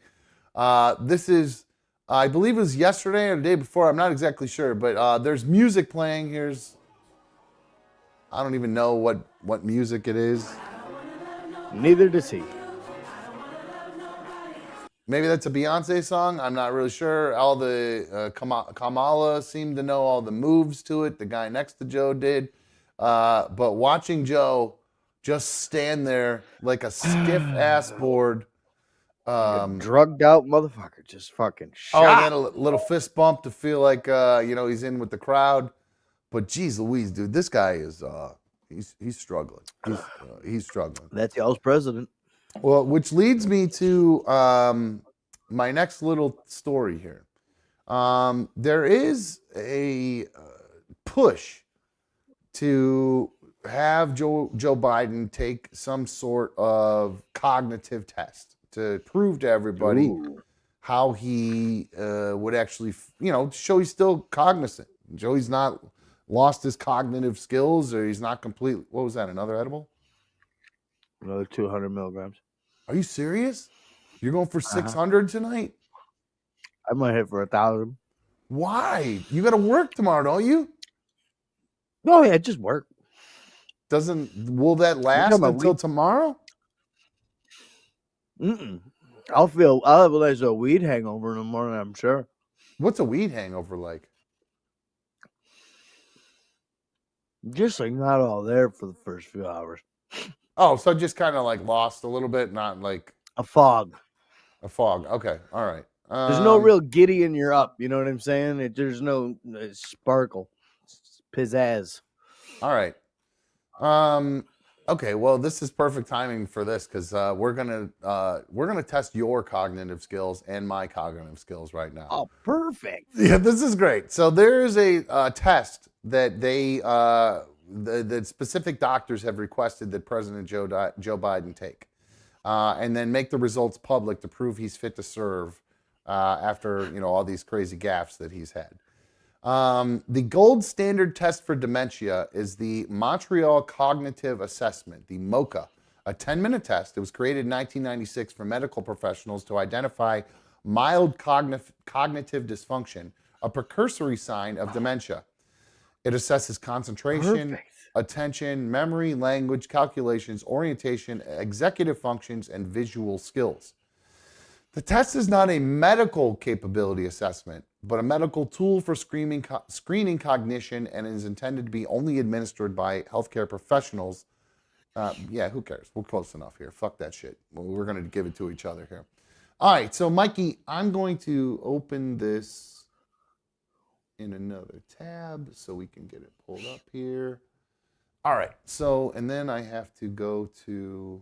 This is, I believe it was yesterday or the day before. I'm not exactly sure, but there's music playing. I don't even know what music it is. Neither does he. Maybe that's a Beyonce song. I'm not really sure. All the Kamala seemed to know all the moves to it. The guy next to Joe did. But watching Joe just stand there like a stiff ass board. Drugged out motherfucker. Just fucking shot. Oh, and then a little fist bump to feel like he's in with the crowd. But geez Louise, dude, this guy is He's struggling. He's struggling. That's y'all's president. Well, which leads me to my next little story here. There is a push to have Joe Biden take some sort of cognitive test to prove to everybody how he would actually, show he's still cognizant. Joe, he's not lost his cognitive skills, or he's not completely. What was that? Another edible? Another 200 milligrams. Are you serious? You're going for 600 tonight? I might hit for 1,000. Why? You got to work tomorrow, don't you? No, yeah, just work. Will that last until tomorrow? I'll have a nice little weed hangover in the morning, I'm sure. What's a weed hangover like? Just like not all there for the first few hours. Oh, so just kind of like lost a little bit, not like a fog. A fog. Okay, all right. There's no real giddy and you're up. You know what I'm saying? There's no sparkle, pizzazz. All right. Okay. Well, this is perfect timing for this because we're gonna test your cognitive skills and my cognitive skills right now. Oh, perfect. Yeah, this is great. So there is a test that the specific doctors have requested that President Joe Biden take, and then make the results public to prove he's fit to serve after all these crazy gaffes that he's had. The gold standard test for dementia is the Montreal Cognitive Assessment, the MoCA, a 10-minute test. It was created in 1996 for medical professionals to identify mild cognitive dysfunction, a precursory sign of dementia. It assesses concentration, attention, memory, language, calculations, orientation, executive functions, and visual skills. The test is not a medical capability assessment, but a medical tool for screening cognition, and is intended to be only administered by healthcare professionals. Yeah, who cares? We're close enough here. Fuck that shit. We're going to give it to each other here. All right, so Mikey, I'm going to open this in another tab so we can get it pulled up here. All right, so, and then I have to go to...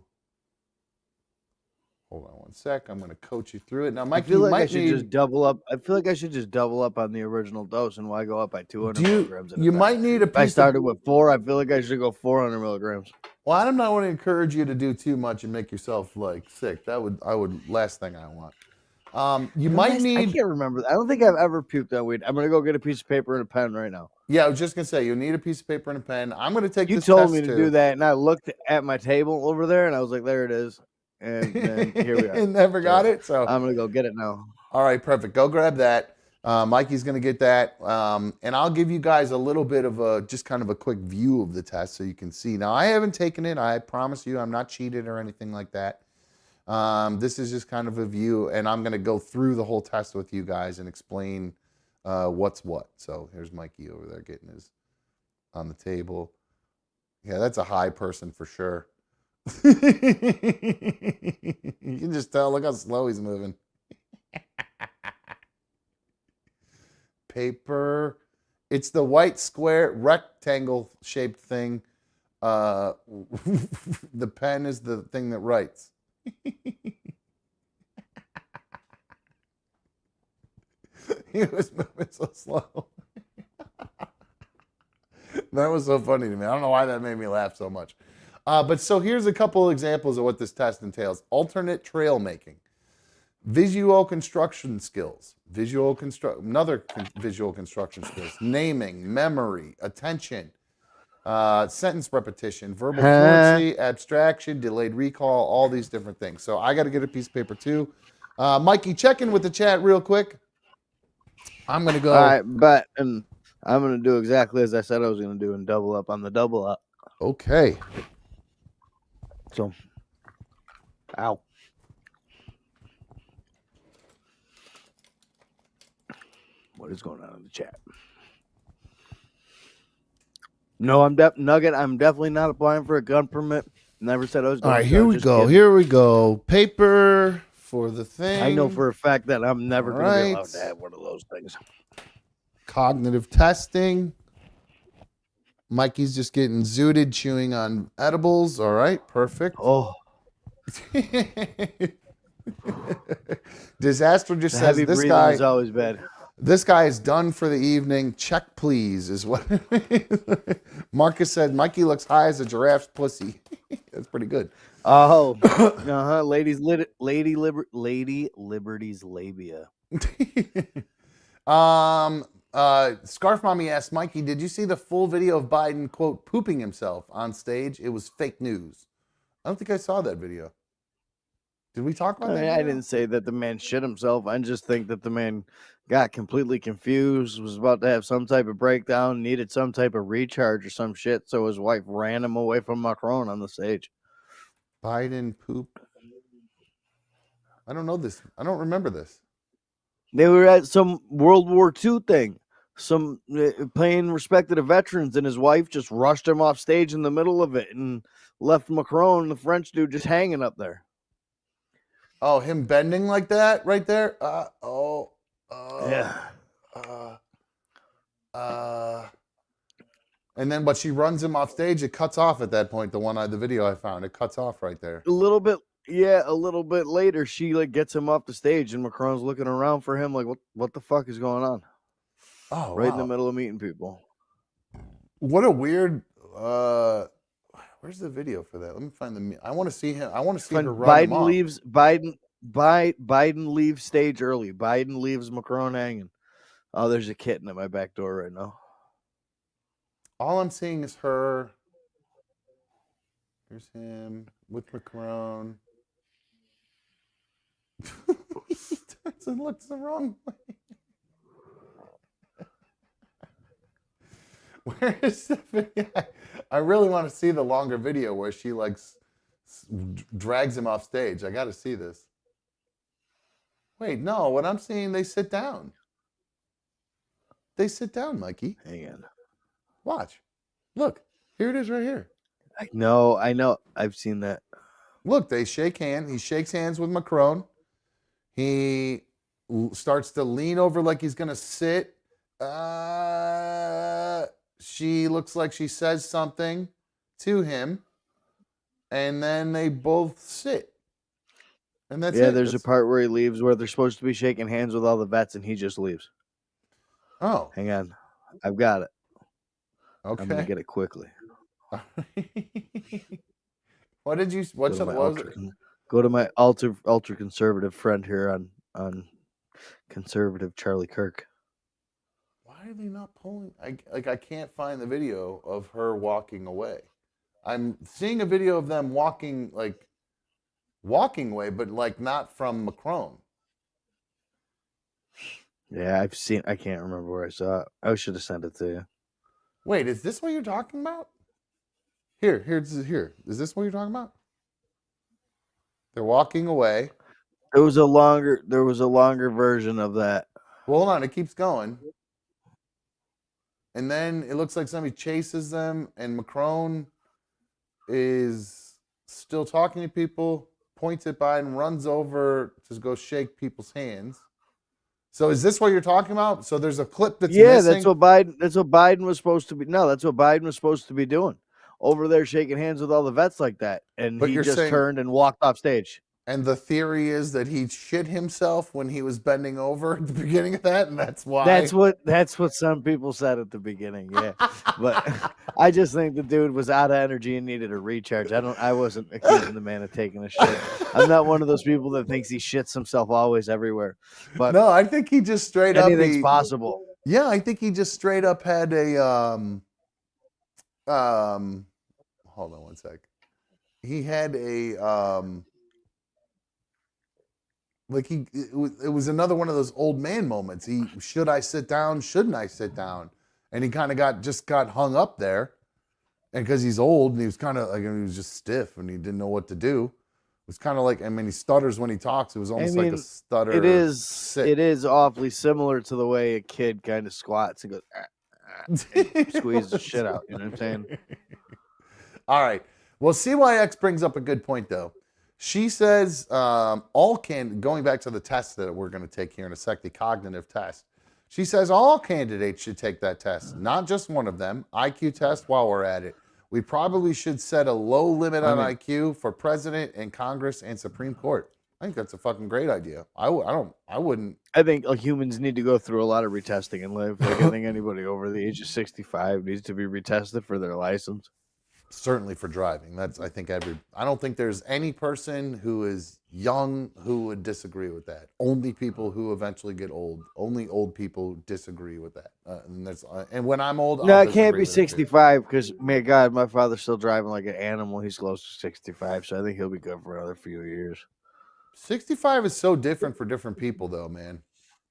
Hold on one sec. I'm going to coach you through it. Now, Mike, I feel like I should just double up. I feel like I should just double up on the original dose, and why go up by 200 milligrams? You might need a piece. If I started with 4, I feel like I should go 400 milligrams. Well, I'm not going to encourage you to do too much and make yourself like sick. Last thing I want. You might need. I can't remember. I don't think I've ever puked on weed. I'm going to go get a piece of paper and a pen right now. Yeah, I was just going to say, you need a piece of paper and a pen. I'm going to take this test. You told me to do that, and I looked at my table over there, and I was like, there it is. And then here we are. And never got it. So I'm gonna go get it now. All right, perfect. Go grab that. Mikey's gonna get that, and I'll give you guys a little bit of just kind of a quick view of the test so you can see. Now, I haven't taken it. I promise you, I'm not cheated or anything like that. This is just kind of a view, and I'm gonna go through the whole test with you guys and explain what's what. So here's Mikey over there getting his on the table. Yeah, that's a high person for sure. You can just tell. Look how slow he's moving. Paper. It's the white square rectangle shaped thing. The pen is the thing that writes. He was moving so slow. That was so funny to me. I don't know why that made me laugh so much. But so here's a couple of examples of what this test entails. Alternate trail making, visual construction skills, visual construction skills, naming, memory, attention, sentence repetition, verbal fluency, abstraction, delayed recall, all these different things. So I got to get a piece of paper too. Mikey, check in with the chat real quick. I'm going to go. All right, but I'm going to do exactly as I said I was going to do and double up on the double up. Okay. So, ow. What is going on in the chat? No, Nugget. I'm definitely not applying for a gun permit. Never said I was going to. All right, here we go. Kidding. Here we go. Paper for the thing. I know for a fact that I'm never going to be allowed to have one of those things. Cognitive testing. Mikey's just getting zooted, chewing on edibles. All right, perfect. Oh, Disaster just the says heavy breathing is always bad. this guy is done for the evening. Check, please, is what Marcus said. Mikey looks high as a giraffe's pussy. That's pretty good. Oh, Lady Liberty's labia. Scarf Mommy asked Mikey, did you see the full video of Biden, quote, pooping himself on stage? It was fake news. I don't think I saw that video. Did we talk about that I video? didn't say that the man shit himself. I just think that the man got completely confused, was about to have some type of breakdown, needed some type of recharge or some shit, so his wife ran him away from Macron on the stage. Biden poop. I don't know this. I don't remember this. They were at some World War II thing, some paying respect to the veterans, and his wife just rushed him off stage in the middle of it and left Macron, the French dude, just hanging up there. Oh, him bending like that right there? Yeah. And then, but she runs him off stage. It cuts off at that point. The video I found, it cuts off right there. A little bit later, she like gets him off the stage, and Macron's looking around for him, like, what the fuck is going on? Oh, right wow. in the middle of meeting people. What a weird. Where's the video for that? Let me find the. I want to see him. I want to see her run him off. Biden leaves stage early. Biden leaves Macron hanging. Oh, there's a kitten at my back door right now. All I'm seeing is her. Here's him with Macron. He turns and looks the wrong way. Where is the video? I really want to see the longer video where she like drags him off stage. I got to see this. Wait, no. What I'm seeing, they sit down. They sit down, Mikey. Hang on. Watch. Look. Here it is right here. I know. I've seen that. Look, they shake hands. He shakes hands with Macron. He starts to lean over like he's going to sit. She looks like she says something to him. And then they both sit. And that's it. There's a part where he leaves where they're supposed to be shaking hands with all the vets, and he just leaves. Oh. Hang on. I've got it. Okay. I'm going to get it quickly. What did you? What was it? Go to my ultra conservative friend here on conservative Charlie Kirk. Why are they not pulling? I can't find the video of her walking away. I'm seeing a video of them walking away, but like not from Macron. Yeah, I can't remember where I saw it. I should have sent it to you. Wait, is this what you're talking about? Here. Is this what you're talking about? They're walking away. There was a longer version of that. Well, hold on, it keeps going. And then it looks like somebody chases them, and Macron is still talking to people, points at Biden, runs over to go shake people's hands. So is this what you're talking about? So there's a clip that's missing? That's what Biden was supposed to be. No, that's what Biden was supposed to be doing. Over there shaking hands with all the vets like that. And he just turned and walked off stage. And the theory is that he shit himself when he was bending over at the beginning of that, and that's why. That's what some people said at the beginning, yeah. But I just think the dude was out of energy and needed a recharge. I wasn't accusing the man of taking a shit. I'm not one of those people that thinks he shits himself always everywhere. But no, I think he just straight up anything's possible. Yeah, I think he just straight up had a hold on one sec. He had a it was another one of those old man moments. Should I sit down? Shouldn't I sit down? And he kind of got hung up there, and because he's old and he was kind of like, he was just stiff and he didn't know what to do. It was kind of like, he stutters when he talks. It was almost like a stutter. It is awfully similar to the way a kid kind of squats and goes and squeezes the shit out. You know what I'm saying? All right. Well, CYX brings up a good point though. She says going back to the test that we're going to take here in a sec, the cognitive test. She says all candidates should take that test, not just one of them. IQ test while we're at it. We probably should set a low limit on IQ for president and Congress and Supreme Court. I think that's a fucking great idea. I wouldn't. I think humans need to go through a lot of retesting in life. Like I think anybody over the age of 65 needs to be retested for their license. Certainly for driving. I don't think there's any person who is young who would disagree with that. Only people who eventually get old. Only old people disagree with that. And when I'm old, No, I'll it can't disagree be with it too. 65 because, man, God, my father's still driving like an animal. He's close to 65, so I think he'll be good for another few years. 65 is so different for different people, though, man.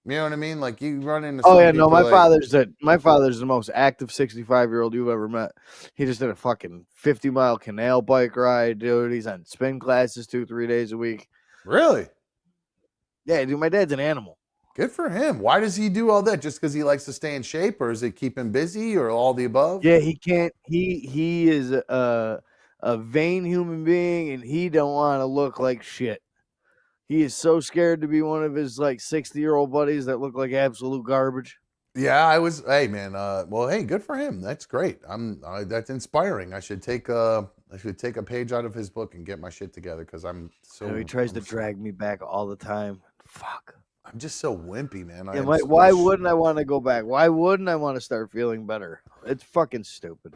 You know what I mean? Like you run into. Oh yeah, no, my like, father's the most active 65-year-old you've ever met. He just did a fucking 50-mile canal bike ride, dude. He's on spin classes 2-3 days a week. Really? Yeah, dude, my dad's an animal. Good for him. Why does he do all that? Just because he likes to stay in shape, or is it keep him busy, or all the above? Yeah, he can't. He is a vain human being, and he don't want to look like shit. He is so scared to be one of his like 60-year-old buddies that look like absolute garbage. Yeah, I was. Hey, man. Well, hey, good for him. That's great. That's inspiring. I should take a page out of his book and get my shit together because I'm so. You know, he tries to drag me back all the time. Fuck. I'm just so wimpy, man. Yeah, why wouldn't I want to go back? Why wouldn't I want to start feeling better? It's fucking stupid.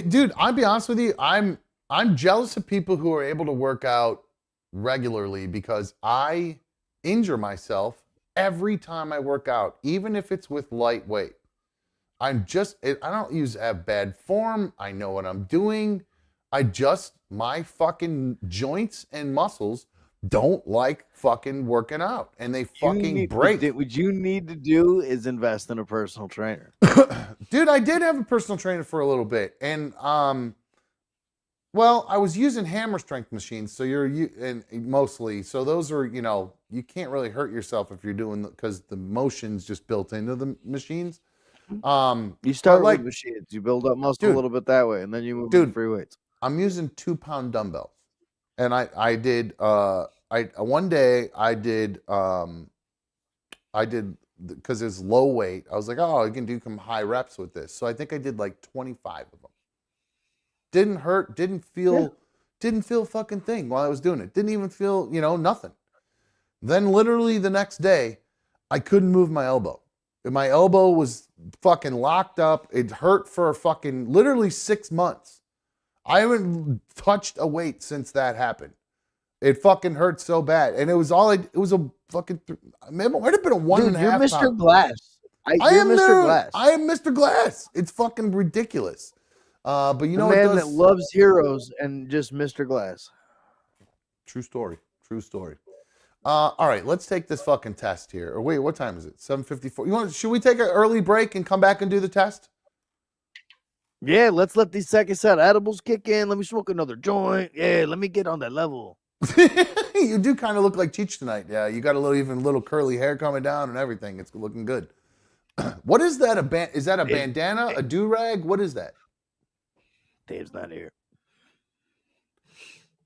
Dude, I'll be honest with you. I'm jealous of people who are able to work out regularly because I injure myself every time I work out, even if it's with light weight. I don't have bad form. I know what I'm doing. My fucking joints and muscles don't like fucking working out and they fucking break. What you need to do is invest in a personal trainer. Dude, I did have a personal trainer for a little bit. And, well, I was using hammer strength machines. So mostly, so those are, you can't really hurt yourself if you're doing, because the motion's just built into the machines. You start with machines, you build up muscle a little bit that way, and then you move to free weights. I'm using 2-pound dumbbells. And one day I did because it's low weight. I was like, oh, I can do some high reps with this. So I think I did like 25 of them. Didn't hurt, didn't feel a fucking thing while I was doing it. Didn't even feel, nothing. Then literally the next day, I couldn't move my elbow. My elbow was fucking locked up. It hurt for fucking literally 6 months. I haven't touched a weight since that happened. It fucking hurt so bad. And it was a fucking, it might have been a 1.5 You're Mr. pound. Glass. You're Mr. Glass. I am Mr. Glass. It's fucking ridiculous. But you know, man that loves heroes and just Mr. Glass. True story. True story. All right, let's take this fucking test here. Or wait, what time is it? 7:54. Should we take an early break and come back and do the test? Yeah, let's let these second set edibles kick in. Let me smoke another joint. Yeah, let me get on that level. You do kind of look like Cheech tonight. Yeah, you got a little curly hair coming down and everything. It's looking good. What is that? Is that a bandana? A do-rag? What is that? Dave's not here.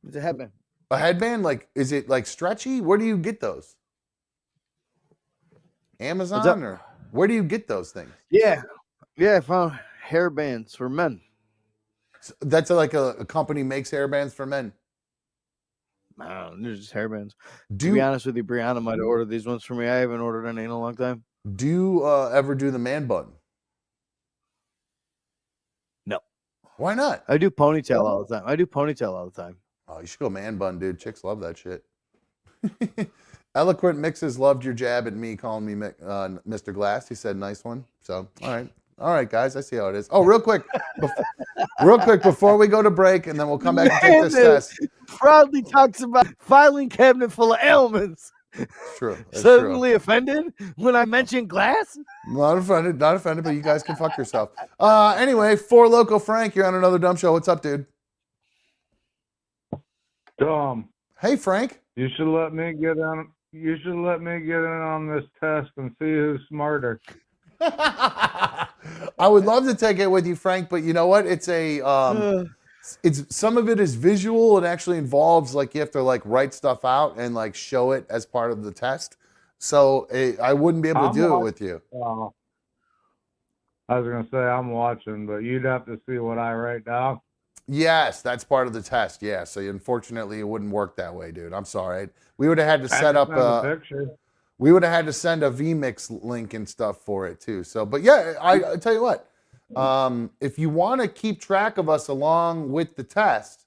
It's a headband. A headband? Like, is it like stretchy? Where do you get those? Amazon or where do you get those things? Yeah, I found hair bands for men. So that's like a company makes hair bands for men. No, they're just hair bands. To be honest with you, Brianna might have ordered these ones for me. I haven't ordered any in a long time. Do you ever do the man bun? No. Why not? I do ponytail all the time. Oh, you should go man bun, dude. Chicks love that shit. Eloquent Mixes loved your jab at me calling me Mr. Glass. He said, nice one. So, all right, guys, I see how it is. Oh, real quick before we go to break, and then we'll come back and take this test. Proudly talks about filing cabinet full of ailments. It's true. Suddenly offended when I mention glass? Not offended, but you guys can fuck yourself. Anyway, For Loco Frank, you're on another dumb show. What's up, dude? Tom. Hey, Frank. You should let me get in on this test and see who's smarter. I would love to take it with you, Frank, but you know what? It's some of it is visual. It actually involves you have to write stuff out and show it as part of the test. So I wouldn't be able to do it with you. I was gonna say I'm watching, but you'd have to see what I write down. Yes, that's part of the test. Yeah. So unfortunately, it wouldn't work that way, dude. I'm sorry. We would have had to I set just up. send a picture. We would have had to send a vmix link and stuff for it too. So, but yeah, I tell you what. If you want to keep track of us along with the test,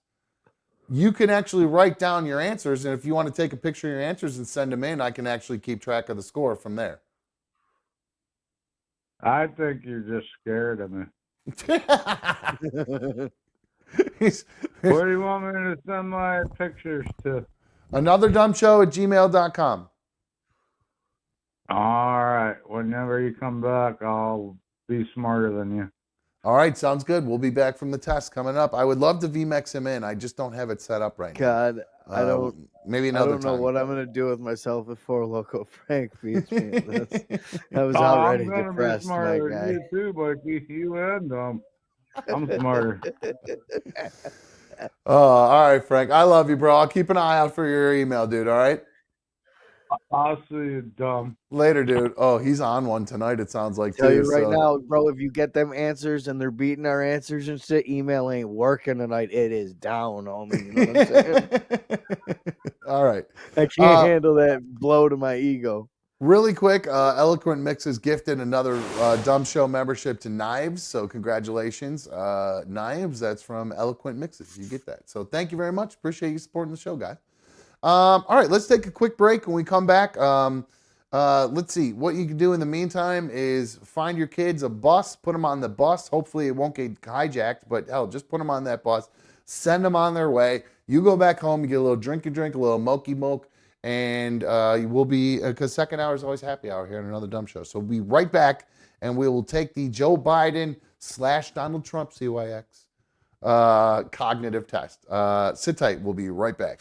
you can actually write down your answers, and if you want to take a picture of your answers and send them in, I can actually keep track of the score from there. I think you're just scared of me. Where do you want me to send my pictures to? AnotherDumbShow@gmail.com. All right. Whenever you come back, I'll be smarter than you. All right, sounds good. We'll be back from the test coming up. I would love to VMX him in. I just don't have it set up right now. God, I don't. Maybe I another don't know time. what I'm gonna do with myself if Four Loco Frank beats me. I was Oh, already I'm gonna be depressed, my smarter guy. than you too, but you and I'm smarter. All right, Frank. I love you, bro. I'll keep an eye out for your email, dude. All right. I'll see you, dumb. Later, dude. Oh, he's on one tonight. It sounds like Tell too. you right so. now, bro, if you get them answers and they're beating our answers and shit, email ain't working tonight. It is down, homie. You know what I'm saying? All right. I can't handle that blow to my ego. Really quick, Eloquent Mixes gifted another Dumb Show membership to Knives. So congratulations, Knives. That's from Eloquent Mixes. You get that. So thank you very much. Appreciate you supporting the show, guys. All right, let's take a quick break. When we come back, let's see. What you can do in the meantime is find your kids a bus, put them on the bus. Hopefully it won't get hijacked, but hell, just put them on that bus. Send them on their way. You go back home, you get a little drink, a little mokey moke, and you will be, because second hour is always happy hour here on Another Dumb Show. So we'll be right back, and we will take the Joe Biden / Donald Trump CYX cognitive test. Sit tight. We'll be right back.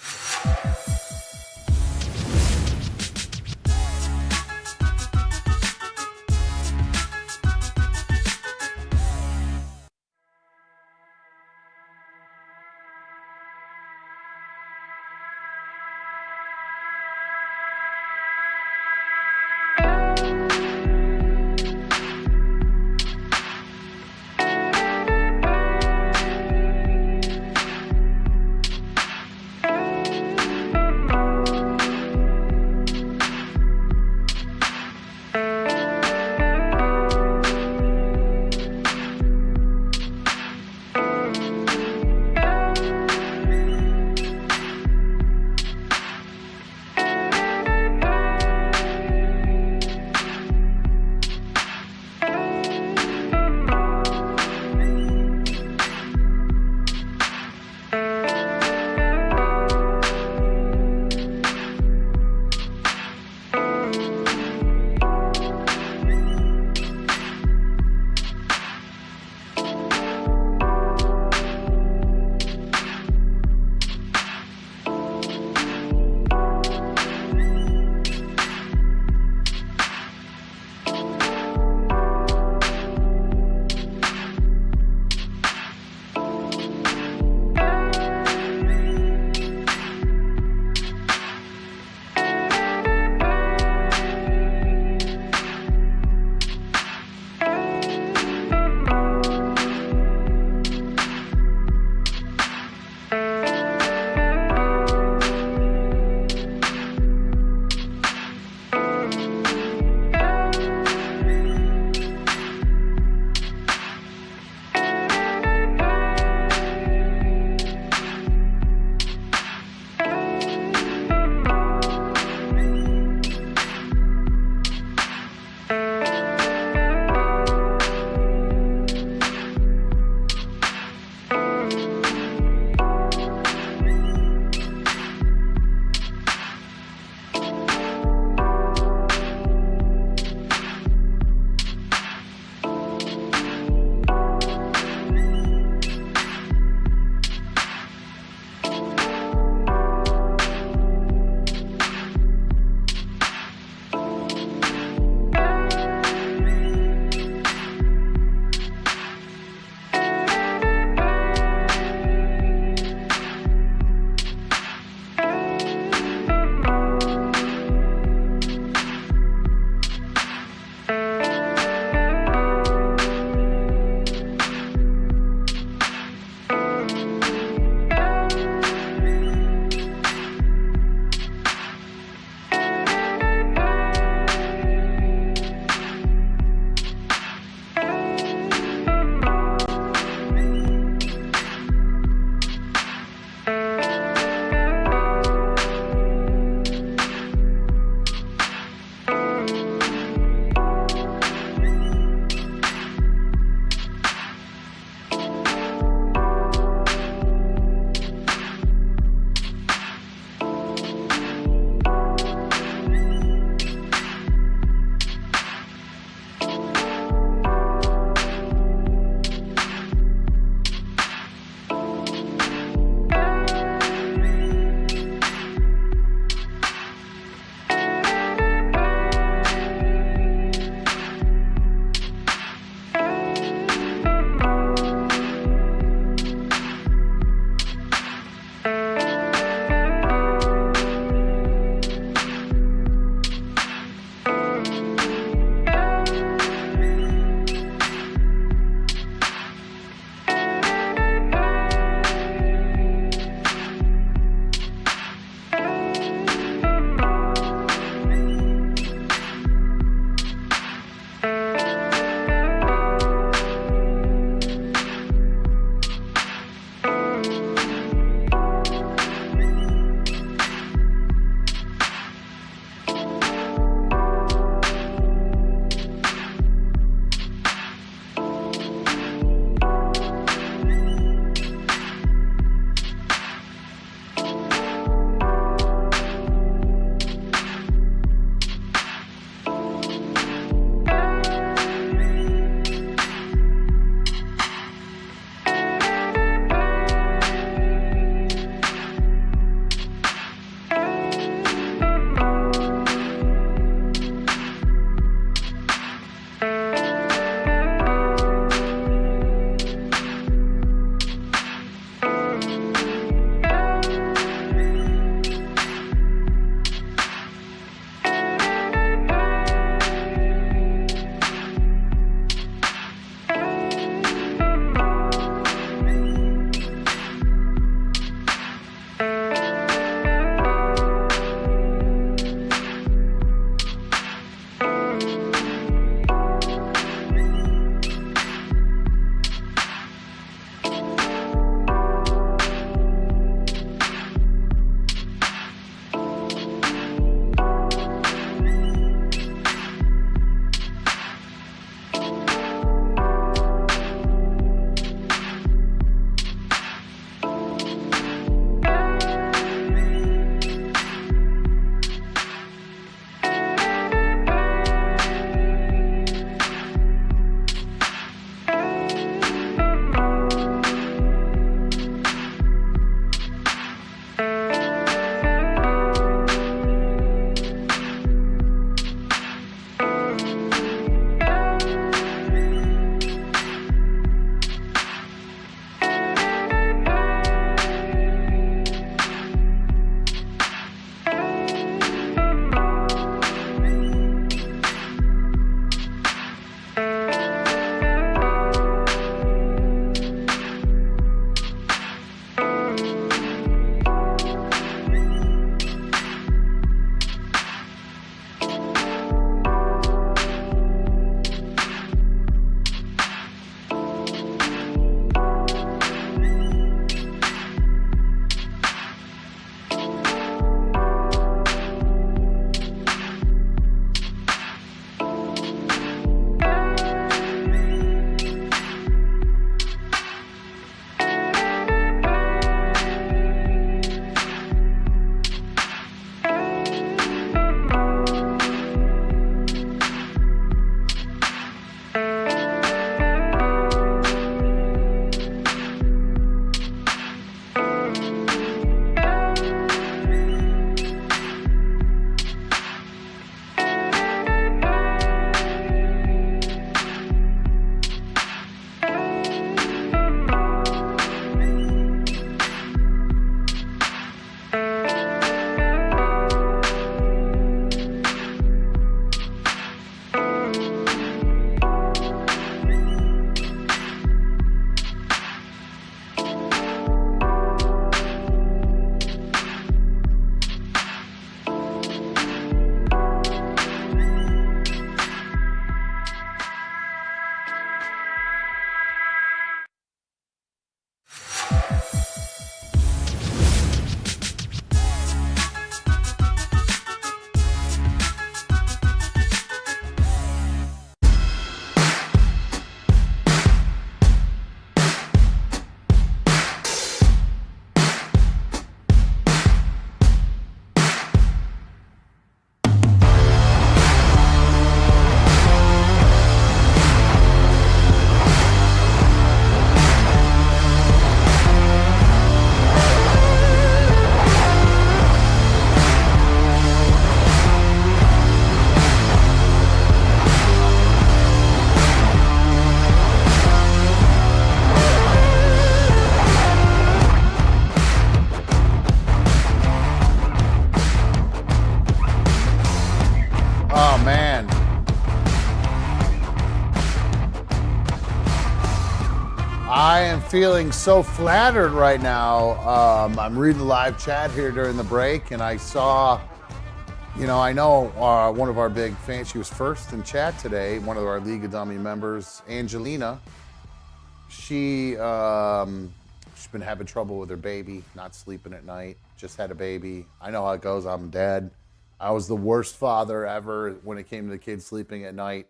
feeling so flattered right now. I'm reading the live chat here during the break, and I saw, I know one of our big fans, she was first in chat today, one of our League of Dummy members, Angelina. She's been having trouble with her baby, not sleeping at night, just had a baby. I know how it goes. I'm dad. I was the worst father ever when it came to the kids sleeping at night.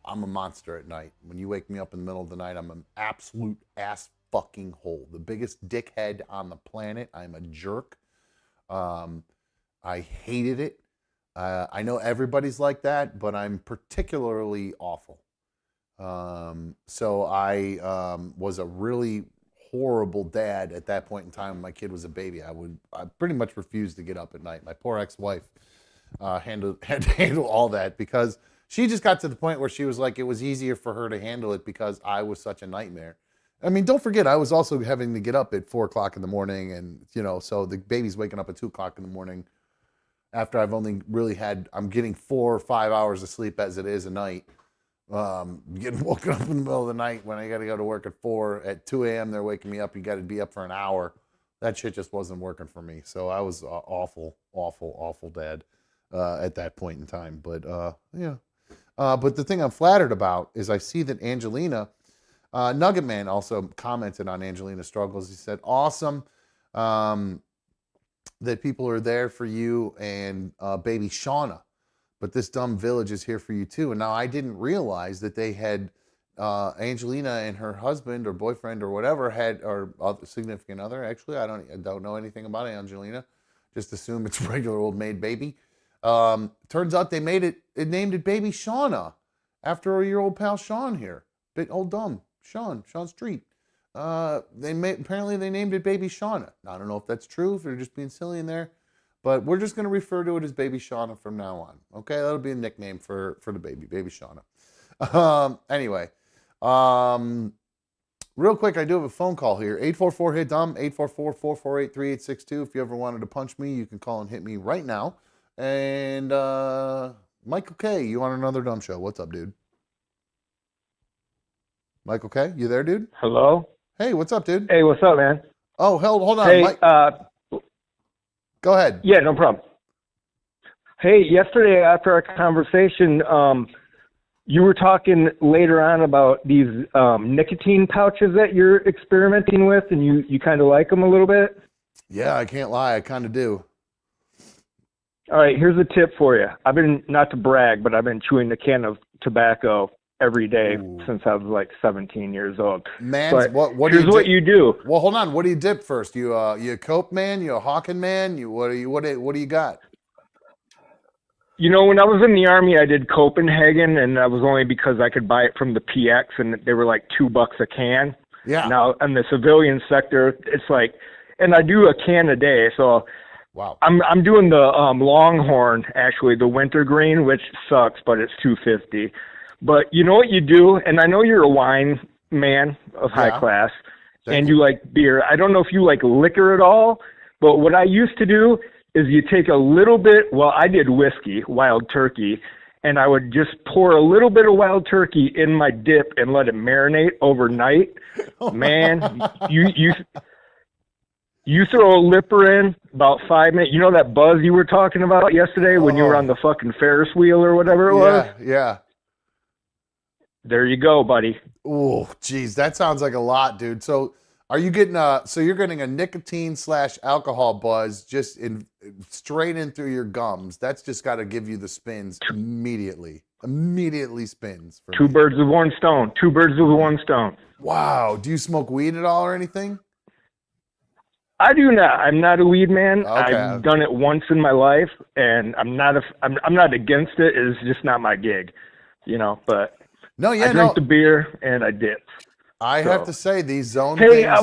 I'm a monster at night. When you wake me up in the middle of the night, I'm an absolute ass fucking hole. The biggest dickhead on the planet. I'm a jerk. I hated it. I know everybody's like that, but I'm particularly awful. So I was a really horrible dad at that point in time when my kid was a baby. I pretty much refused to get up at night. My poor ex-wife had to handle all that because she just got to the point where she was like, it was easier for her to handle it because I was such a nightmare. I mean, don't forget, I was also having to get up at 4 o'clock in the morning, and so the baby's waking up at 2 o'clock in the morning after I've only really I'm getting 4 or 5 hours of sleep as it is a night. Getting woken up in the middle of the night when I got to go to work at 4. At 2 a.m. they're waking me up. You got to be up for an hour. That shit just wasn't working for me. So I was awful dad at that point in time. But yeah. But the thing I'm flattered about is I see that Angelina, Nugget Man also commented on Angelina's struggles. He said, awesome that people are there for you and baby Shauna. But this dumb village is here for you too. And now I didn't realize that they had Angelina and her husband or boyfriend or whatever or significant other. Actually, I don't know anything about Angelina. Just assume it's a regular old maid baby. Turns out they named it Baby Shauna after your old pal Sean here. Big old dumb Sean Street. Apparently they named it Baby Shauna. Now, I don't know if that's true, if they're just being silly in there. But we're just going to refer to it as Baby Shauna from now on. Okay, that'll be a nickname for the baby, Baby Shauna. Anyway, real quick, I do have a phone call here. 844-HIT-DUMB, 844-448-3862. If you ever wanted to punch me, you can call and hit me right now. And Michael K., you on another dumb show. What's up, dude? Michael K., you there, dude? Hello? Hey, what's up, dude? Hey, what's up, man? Oh, hold on. Hey, Mike. Go ahead. Yeah, no problem. Hey, yesterday after our conversation, you were talking later on about these nicotine pouches that you're experimenting with, and you kind of like them a little bit? Yeah, I can't lie. I kind of do. All right, here's a tip for you. I've been, not to brag, but I've been chewing a can of tobacco every day since I was like 17 years old. Man, what here's what you do. Well, hold on. What do you dip first? You a Cope man? You a Hawken man? What do you got? You know, when I was in the Army, I did Copenhagen, and that was only because I could buy it from the PX, and they were like $2 a can. Yeah. Now, in the civilian sector, it's like, and I do a can a day, so wow. I'm doing the Longhorn, actually, the wintergreen, which sucks, but it's $2.50. But you know what you do, and I know you're a wine man of high class, and you like beer. I don't know if you like liquor at all, but what I used to do is you take a little bit, well, I did whiskey, Wild Turkey, and I would just pour a little bit of Wild Turkey in my dip and let it marinate overnight. Man, you throw a lipper in about 5 minutes. You know that buzz you were talking about yesterday when you were on the fucking Ferris wheel or whatever it was? Yeah. There you go, buddy. Oh, geez, that sounds like a lot, dude. So are you getting you're getting a nicotine / alcohol buzz just straight in through your gums. That's just got to give you the spins immediately. Immediately spins. Two birds with one stone. Two birds with one stone. Wow. Do you smoke weed at all or anything? I do not. I'm not a weed man. Okay. I've done it once in my life, and I'm not against it. It's just not my gig, but I drink the beer and I dip. I have to say these zone things I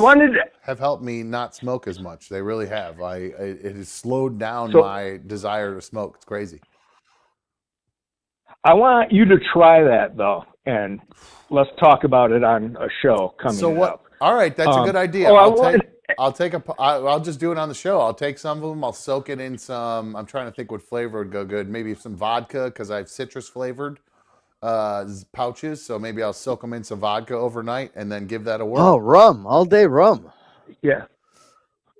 have helped me not smoke as much. They really have. It has slowed down my desire to smoke. It's crazy. I want you to try that though, and let's talk about it on a show coming up. All right, that's a good idea. I'll just do it on the show. I'll take some of them. I'll soak it in some. I'm trying to think what flavor would go good. Maybe some vodka because I have citrus flavored. pouches, so maybe I'll soak them in some vodka overnight and then give that a whirl. Oh, rum all day, rum. Yeah.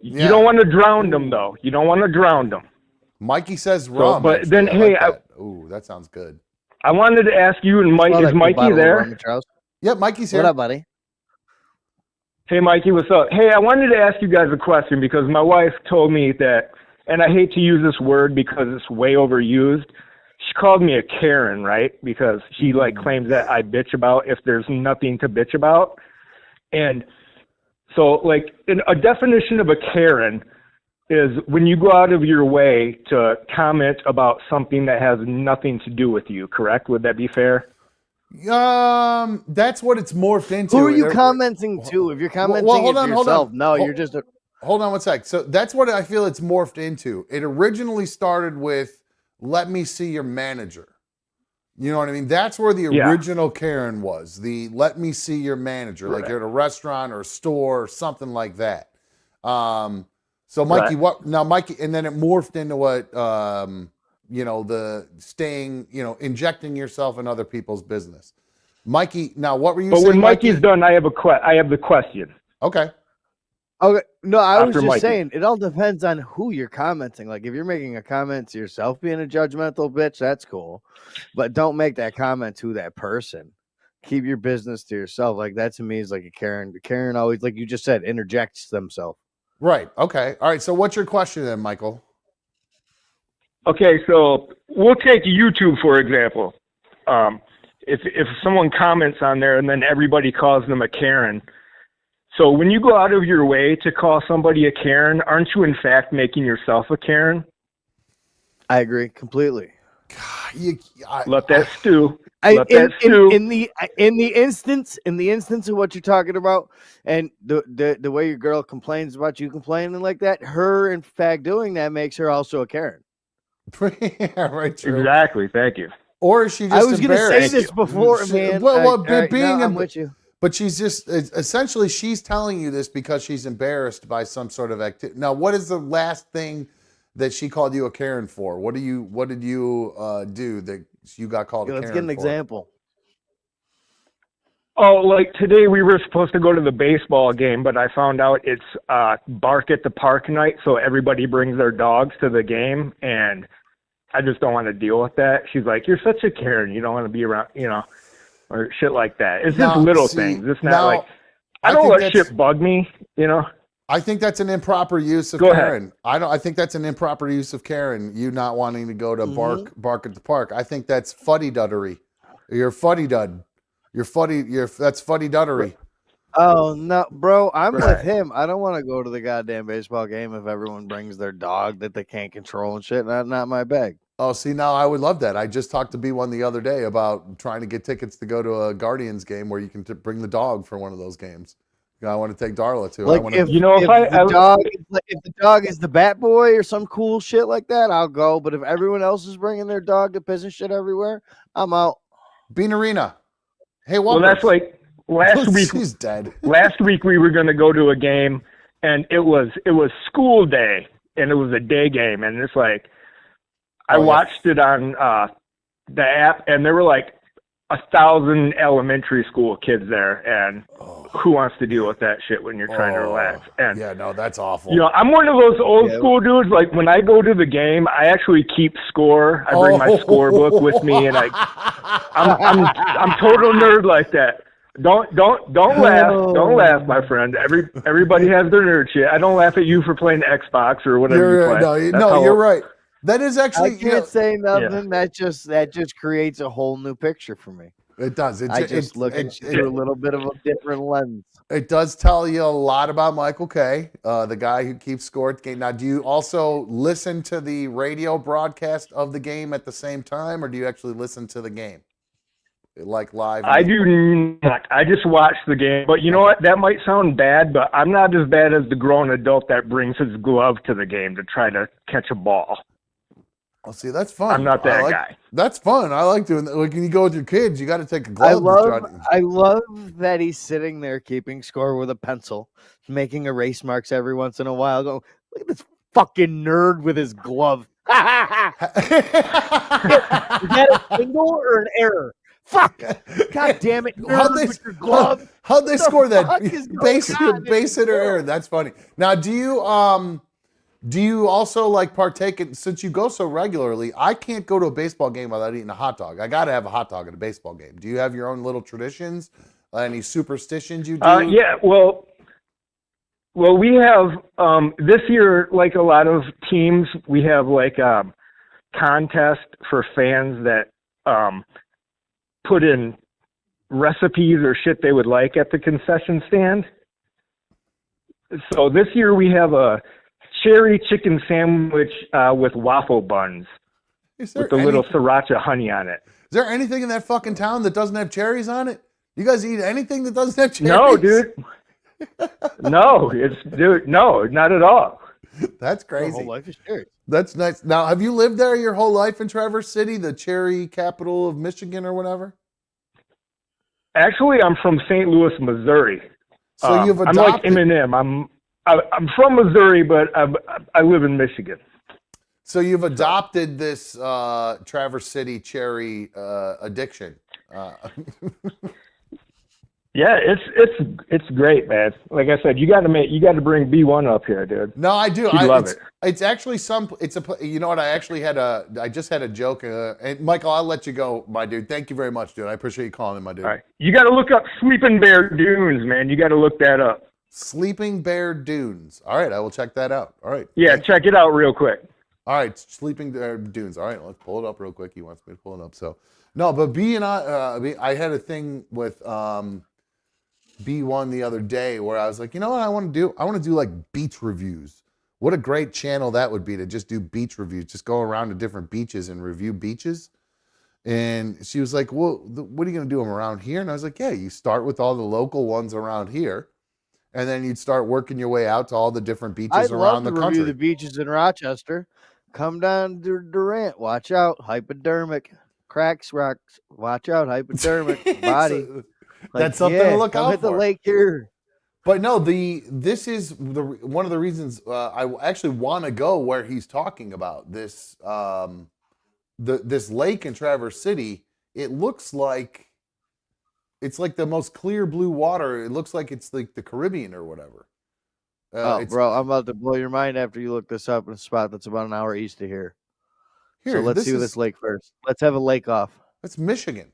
You Yeah. don't want to drown them though. You don't want to drown them. Mikey says rum. but actually. then, I hey, like that. Ooh, that sounds good. I wanted to ask you and Mike. Smell Is that good Mikey bottle of there? rum, Charles. Yeah, Mikey's here. What up, buddy? Hey, Mikey, what's up? Hey, I wanted to ask you guys a question because my wife told me that, and I hate to use this word because it's way overused. She called me a Karen, right? Because she like claims that I bitch about if there's nothing to bitch about. And so like a definition of a Karen is when you go out of your way to comment about something that has nothing to do with you, correct? Would that be fair? That's what it's morphed into. Who are you commenting to? If you're commenting hold to on, yourself, no, you're just a... Hold on one sec. So that's what I feel it's morphed into. It originally started with, let me see your manager. You know what I mean? That's where the original Karen was. The let me see your manager. Like you're at a restaurant or a store or something like that. So Mikey, Mikey, and then it morphed into what, the staying, injecting yourself in other people's business. Mikey, now what were you saying? But when Mikey's Mikey? done, I have the question. Okay. Okay, no, I was After just Mikey. saying it all depends on who you're commenting. Like if you're making a comment to yourself being a judgmental bitch, that's cool, but don't make that comment to that person. Keep your business to yourself. Like that to me is like a Karen. Karen always, like you just said, interjects themselves. Right. Okay. All right. So what's your question then, Michael? Okay, so we'll take YouTube for example. If someone comments on there and then everybody calls them a Karen. So when you go out of your way to call somebody a Karen, aren't you in fact making yourself a Karen? I agree completely. Let that stew. In the instance of what you're talking about, and the way your girl complains about you complaining like that, her in fact doing that makes her also a Karen. Yeah, right. True. Exactly. Thank you. Or is she just I was going to say embarrassed? this before, man. I'm with you. But she's just essentially she's telling you this because she's embarrassed by some sort of activity. Now, what is the last thing that she called you a Karen for? What did you do that you got called a Karen for? Let's get an example. Oh, like today we were supposed to go to the baseball game, but I found out it's bark at the park night, so everybody brings their dogs to the game, and I just don't want to deal with that. She's like, "You're such a Karen. You don't want to be around, or shit like that." It's just little things. It's not like I don't let shit bug me, I think that's an improper use of Karen. I think that's an improper use of Karen. You not wanting to go to bark at the park. I think that's fuddy-duddery. You're fuddy-dud. That's fuddy-duddery. Oh no, bro! I'm with him. I don't want to go to the goddamn baseball game if everyone brings their dog that they can't control and shit. Not my bag. Oh, see, now I would love that. I just talked to B1 the other day about trying to get tickets to go to a Guardians game where you can bring the dog for one of those games. I want to take Darla to. Like if the dog is the Bat Boy or some cool shit like that, I'll go. But if everyone else is bringing their dog to piss and shit everywhere, I'm out. Bean Arena. Hey, well, that's like last week. She's dead. Last week we were going to go to a game, and it was school day, and it was a day game, and it's like I watched it on the app, and there were like 1,000 elementary school kids there, and who wants to deal with that shit when you're trying to relax? And yeah, no, that's awful. I'm one of those old school dudes. Like when I go to the game, I actually keep score. I bring my scorebook with me, and I'm total nerd like that. Don't laugh. Don't laugh, my friend. Everybody has their nerd shit. I don't laugh at you for playing Xbox or whatever you play. No, you're right. That is actually. I can't say nothing. Yeah. That just creates a whole new picture for me. It does. I just look at you through a little bit of a different lens. It does tell you a lot about Michael K., the guy who keeps score at the game. Now, do you also listen to the radio broadcast of the game at the same time, or do you actually listen to the game? Like live? I do not. I just watch the game. But you know what? That might sound bad, but I'm not as bad as the grown adult that brings his glove to the game to try to catch a ball. Oh, see, that's fun. I'm not that guy. That's fun. I like doing that. Like when you go with your kids, you got to take a glove. I love that he's sitting there keeping score with a pencil, making erase marks every once in a while. Go, look at this fucking nerd with his glove. Is that a single or an error? Fuck! God damn it, How'd nerd they, with your glove. how'd they score that? fuck is going Base, on in base this hit or world? error. That's funny. Now, do you also like partake in, since you go so regularly, I can't go to a baseball game without eating a hot dog. I got to have a hot dog at a baseball game. Do you have your own little traditions? Any superstitions you do? Yeah, well, we have this year, like a lot of teams, we have like contest for fans that put in recipes or shit they would like at the concession stand. So this year we have a cherry chicken sandwich with waffle buns Is there with the little sriracha honey on it. Is there anything in that fucking town that doesn't have cherries on it? You guys eat anything that doesn't have cherries? No, dude. No, not at all. That's Our whole crazy. life is cherries. That's nice. Now, have you lived there your whole life in Traverse City, the cherry capital of Michigan or whatever? Actually, I'm from St. Louis, Missouri. So you've I'm like adopted. Eminem. I'm from Missouri, but I live in Michigan. So you've adopted this Traverse City cherry addiction. Yeah, it's great, man. Like I said, you got to bring B1 up here, dude. No, I do. You'd love it. It's actually you know what? I just had a joke. And Michael, I'll let you go, my dude. Thank you very much, dude. I appreciate you calling in, my dude. All right, you got to look up Sleeping Bear Dunes, man. You got to look that up. Sleeping Bear Dunes. All right, I will check that out. All right. Yeah, check it out real quick. All right, Sleeping Bear Dunes. All right, let's pull it up real quick. He wants me to pull it up. So, no, but I had a thing with B1 the other day where I was like, you know what I want to do? I want to do like beach reviews. What a great channel that would be to just do beach reviews, just go around to different beaches and review beaches. And she was like, well, what are you going to do them around here? And I was like, yeah, you start with all the local ones around here. And then you'd start working your way out to all the different beaches I'd around love the to country. review the beaches in Rochester. Come down to Durant. Watch out. Hypodermic. Cracks, rocks. Watch out. Hypodermic. Body. So, that's something to look come out hit the for. lake here. But no, this is one of the reasons I actually want to go where he's talking about this this lake in Traverse City. It looks like it's like the most clear blue water. It looks like it's like the Caribbean or whatever. Bro, I'm about to blow your mind after you look this up in a spot that's about an hour east of here. So let's see this lake first. Let's have a lake off. That's Michigan.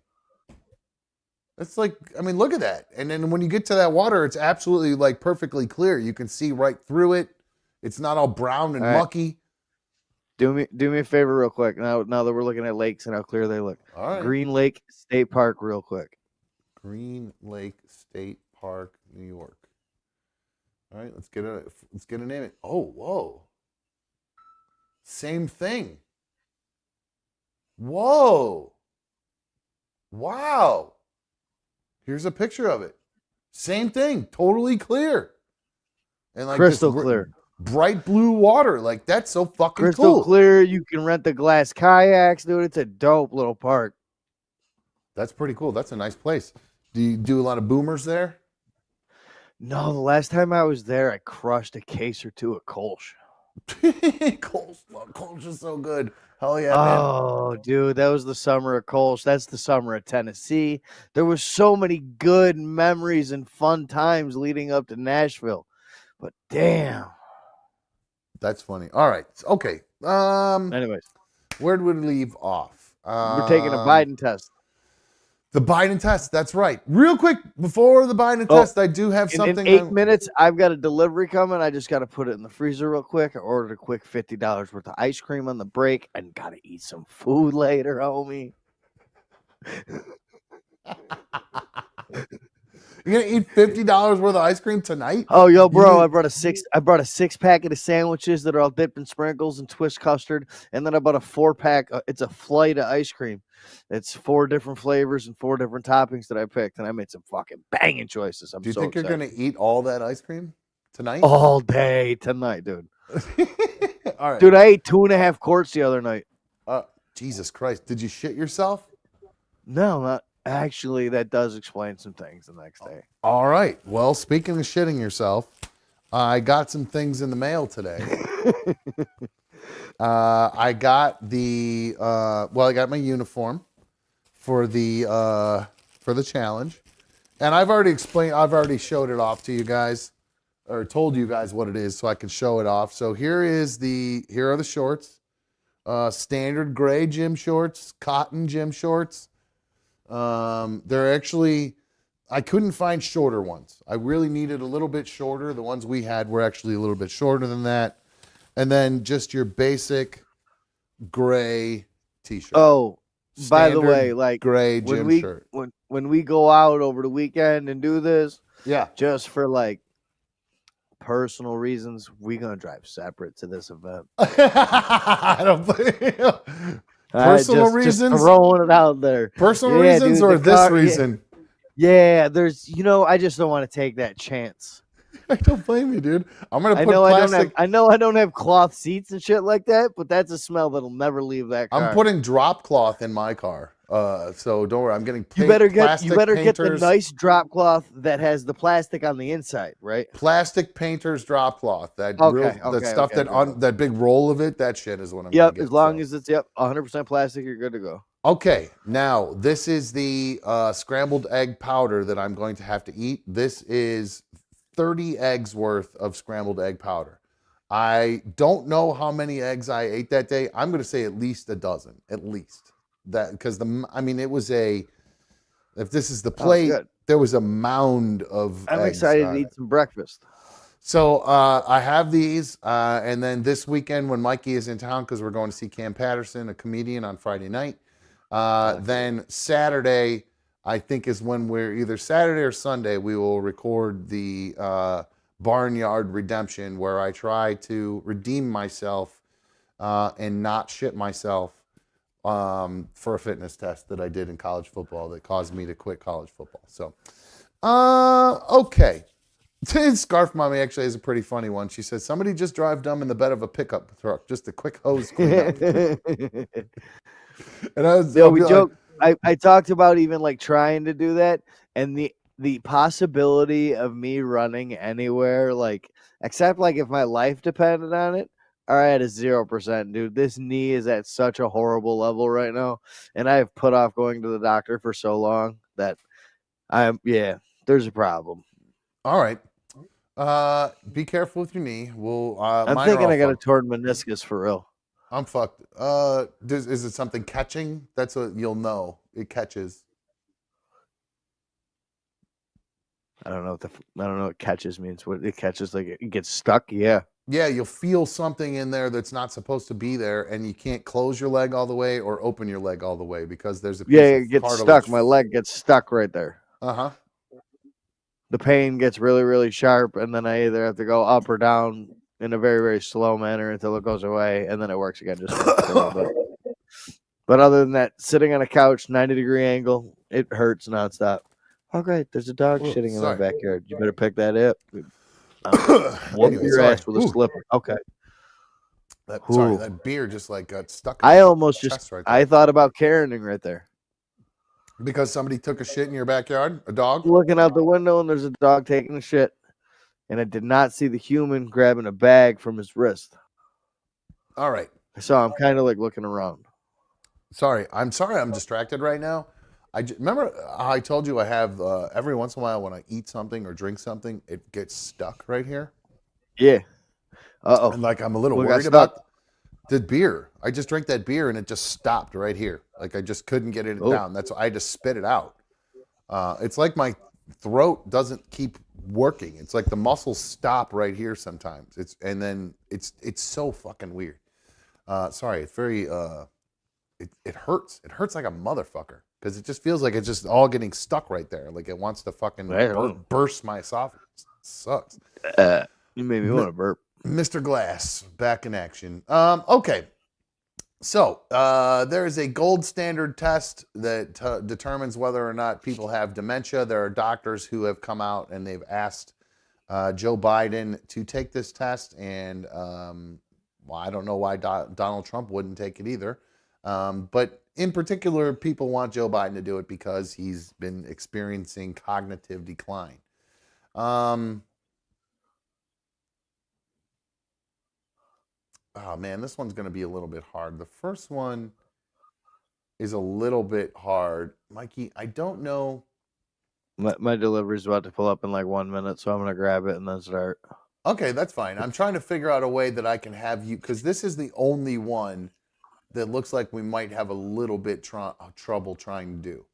That's like, I mean, look at that. And then when you get to that water, it's absolutely like perfectly clear. You can see right through it. It's not all brown and mucky. Do me a favor real quick. Now that we're looking at lakes and how clear they look. All right. Green Lake State Park real quick. Green Lake State Park, New York. All right, let's get a name. Oh, whoa. Same thing. Whoa. Wow. Here's a picture of it. Same thing, totally clear. And like Crystal clear. Bright blue water. Like that's so fucking Crystal cool. clear. You can rent the glass kayaks, dude. It's a dope little park. That's pretty cool. That's a nice place. Do you do a lot of boomers there? No, the last time I was there, I crushed a case or two of Kolsch. Kolsch is so good. Hell yeah, man. Oh, dude, that was the summer of Kolsch. That's the summer of Tennessee. There was so many good memories and fun times leading up to Nashville. But damn. That's funny. All right. Okay. Anyways, where did we leave off? we're taking a Biden test. The Biden test. That's right. Real quick, before the Biden test, I do have something. In 8 minutes, I've got a delivery coming. I just got to put it in the freezer real quick. I ordered a quick $50 worth of ice cream on the break and got to eat some food later, homie. You're gonna eat $50 worth of ice cream tonight? Oh, yo, bro, I brought a six packet of sandwiches that are all dipped in sprinkles and twist custard, and then I bought a 4-pack. It's a flight of ice cream. It's 4 different flavors and 4 different toppings that I picked, and I made some fucking banging choices. Do you think you're gonna eat all that ice cream tonight? All day tonight, dude. All right, Dude, I ate 2.5 quarts the other night. Jesus Christ! Did you shit yourself? No, not actually. That does explain some things the next day. All right. Well, speaking of shitting yourself, I got some things in the mail today. I got I got my uniform for the challenge. And I've already showed it off to you guys, or told you guys what it is, so I can show it off. So here are the shorts, standard gray gym shorts, cotton gym shorts. They're actually, I couldn't find shorter ones. I really needed a little bit shorter. The ones we had were actually a little bit shorter than that. And then just your basic gray t-shirt. Oh, by the Standard way, like gray when gym we shirt. when we go out over the weekend and do this, Yeah. just for like personal reasons, we gonna drive separate to this event. I don't believe Personal reasons. Just throwing it out there. Personal Yeah, reasons dude, or the this car, reason? Yeah, there's I just don't want to take that chance. I don't blame you, dude. I'm gonna put I plastic. I don't have cloth seats and shit like that, but that's a smell that'll never leave that car. I'm putting drop cloth in my car. So don't worry. I'm getting You better get painters, the nice drop cloth that has the plastic on the inside, right? plastic painters drop cloth. That stuff that big roll of it. That shit is what I'm gonna get. As long as it's 100% plastic, you're good to go. Okay, now this is the scrambled egg powder that I'm going to have to eat. This is 30 eggs worth of scrambled egg powder. I don't know how many eggs I ate that day. I'm going to say at least a dozen, at least. That because it was if this is the plate, there was a mound of I'm eggs excited to eat some breakfast. So I have these, and then this weekend when Mikey is in town, because we're going to see Cam Patterson, a comedian, on Friday night. Then Saturday, I think, is when either Saturday or Sunday, we will record the Barnyard Redemption, where I try to redeem myself and not shit myself for a fitness test that I did in college football that caused me to quit college football. So, okay. Scarf Mommy actually has a pretty funny one. She says, somebody just drive dumb in the bed of a pickup truck. Just a quick hose cleanup. And we joke. I talked about even like trying to do that, and the possibility of me running anywhere, like except like if my life depended on it, are at a 0%, dude. This knee is at such a horrible level right now, and I have put off going to the doctor for so long that there's a problem. All right. Be careful with your knee. I'm thinking I got a torn meniscus for real. I'm fucked. Is it something catching? That's what you'll know. It catches. I don't know what catches means. What it catches, like it gets stuck. Yeah. Yeah, you'll feel something in there that's not supposed to be there, and you can't close your leg all the way or open your leg all the way because there's a piece it gets stuck. My leg gets stuck right there. Uh-huh. The pain gets really, really sharp, and then I either have to go up or down in a very, very slow manner until it goes away, and then it works again just for a little bit. But other than that, sitting on a couch, 90-degree angle, it hurts nonstop. Oh, great. There's a dog shitting in my backyard. You better pick that up. Whoop your ass with a slipper. Okay. That beer just like got stuck. I almost just, I thought about Karening right there. Because somebody took a shit in your backyard? A dog? Looking out the window and there's a dog taking a shit. And I did not see the human grabbing a bag from his wrist. All right. So I'm kind of like looking around. Sorry. I'm distracted right now. Remember how I told you I have every once in a while when I eat something or drink something, it gets stuck right here? Yeah. Uh-oh. And like I'm a little worried about the beer. I just drank that beer and it just stopped right here. Like I just couldn't get it down. That's why I just spit it out. It's like my throat doesn't keep working. It's like the muscles stop right here sometimes. It's so fucking weird. Sorry, it's very it hurts. It hurts like a motherfucker because it just feels like it's just all getting stuck right there. Like it wants to fucking burst my esophagus. It sucks. You made me want to burp. Mr. Glass back in action. Okay. So there is a gold standard test that determines whether or not people have dementia. There are doctors who have come out and they've asked Joe Biden to take this test, and I don't know why Donald Trump wouldn't take it either. But in particular, people want Joe Biden to do it because he's been experiencing cognitive decline. Oh man, this one's going to be a little bit hard. The first one, is a little bit hard. Mikey, I don't know. My delivery's about to pull up in like 1 minute, so I'm gonna grab it and then start. Okay, that's fine. I'm trying to figure out a way that I can have you, because this is the only one that looks like we might have a little bit trouble trying to do.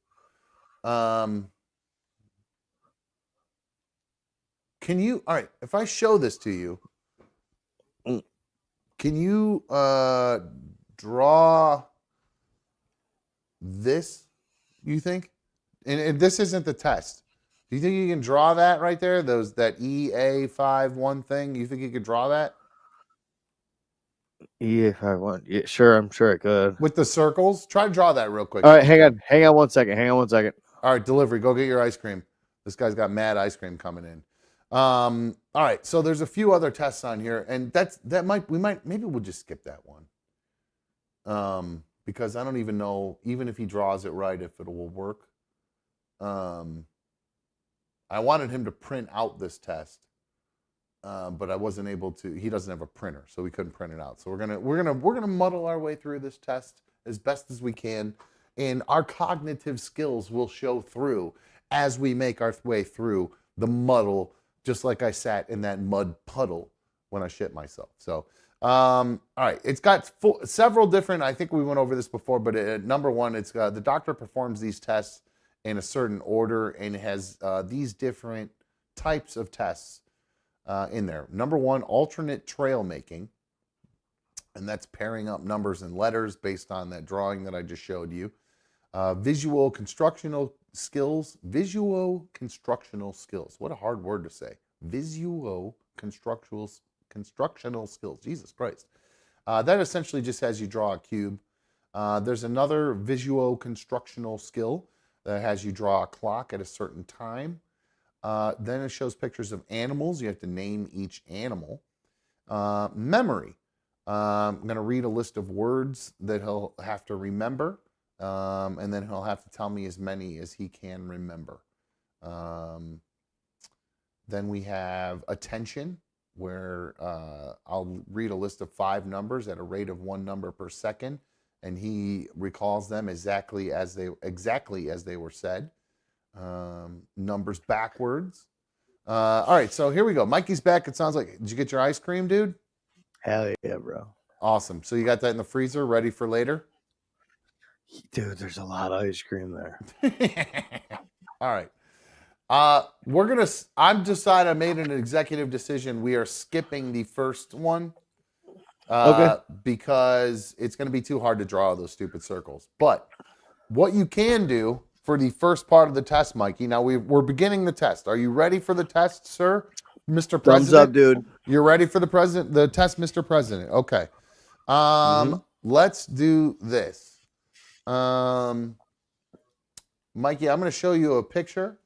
Can you, all right, if I show this to you, Mm. can you draw this, you think? And this isn't the test. Do you think you can draw that right there? That EA51 thing? You think you could draw that? If I want, yeah, sure, I'm sure I could. With the circles? Try to draw that real quick. All right, hang on 1 second. Hang on 1 second. All right, delivery. Go get your ice cream. This guy's got mad ice cream coming in. All right, so there's a few other tests on here, and maybe we'll just skip that one. Because I don't even know, even if he draws it right, if it will work. I wanted him to print out this test, but I wasn't able to. He doesn't have a printer, so we couldn't print it out. So we're gonna muddle our way through this test as best as we can, and our cognitive skills will show through as we make our way through the muddle, just like I sat in that mud puddle when I shit myself. So, all right, it's got several different. I think we went over this before, but number one, it's the doctor performs these tests in a certain order, and it has these different types of tests in there. Number one, alternate trail making, and that's pairing up numbers and letters based on that drawing that I just showed you. Visual constructional skills. What a hard word to say. Visual constructional skills. Jesus Christ. That essentially just has you draw a cube. There's another visual constructional skill that has you draw a clock at a certain time. Then it shows pictures of animals. You have to name each animal. Memory. I'm going to read a list of words that he'll have to remember, and then he'll have to tell me as many as he can remember. Then we have attention, where I'll read a list of 5 numbers at a rate of 1 number per second, and he recalls them exactly as they were said. Numbers backwards. All right, so here we go. Mikey's back. It sounds like, did you get your ice cream, dude? Hell yeah, bro. Awesome. So you got that in the freezer, ready for later? Dude, there's a lot of ice cream there. All right. I've decided, I made an executive decision. We are skipping the first one. Okay. Because it's going to be too hard to draw those stupid circles. But what you can do for the first part of the test, Mikey, now we're beginning the test. Are you ready for the test, sir, Mr. President? Thumbs up, dude. You're ready for the test, Mr. President. Okay. Let's do this. Mikey, I'm going to show you a picture,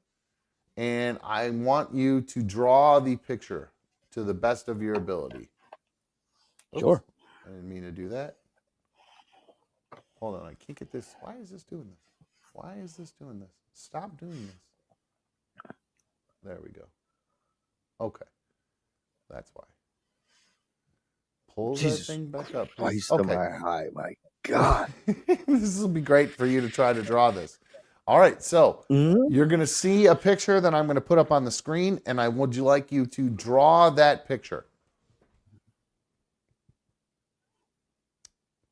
and I want you to draw the picture to the best of your ability. Oops, sure. I didn't mean to do that. Hold on, I can't get this. Why is this doing this? Why is this doing this? Stop doing this. There we go. Okay. That's why. Pull Jesus that thing back up. Christ, Okay. My God. This will be great for you to try to draw this. All right, so you're going to see a picture that I'm going to put up on the screen, and I would like you to draw that picture.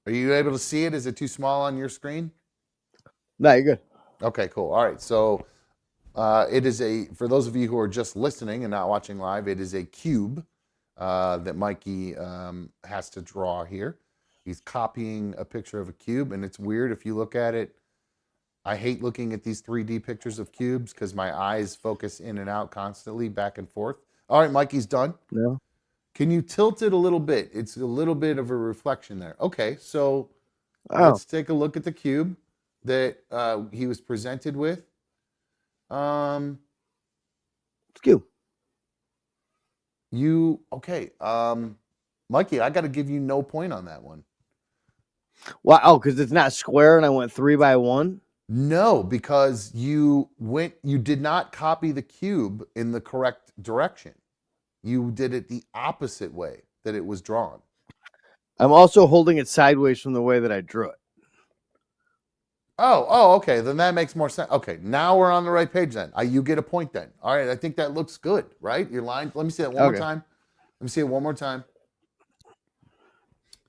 Are you able to see it? Is it too small on your screen? No, you're good. Okay, cool. All right, so it is for those of you who are just listening and not watching live, it is a cube that Mikey has to draw here. He's copying a picture of a cube, and it's weird if you look at it. I hate looking at these 3D pictures of cubes because my eyes focus in and out constantly, back and forth. All right, Mikey's done. Yeah. Can you tilt it a little bit? It's a little bit of a reflection there. Okay, so let's take a look at the cube that he was presented with. It's cube. Mikey, I got to give you no point on that one. Wow, oh, because it's not square and I went 3 by 1? No, because you did not copy the cube in the correct direction. You did it the opposite way that it was drawn. I'm also holding it sideways from the way that I drew it. Oh, okay. Then that makes more sense. Okay, now we're on the right page then. You get a point then. All right, I think that looks good, right? Your line. Let me see that one more Okay. time. Let me see it one more time.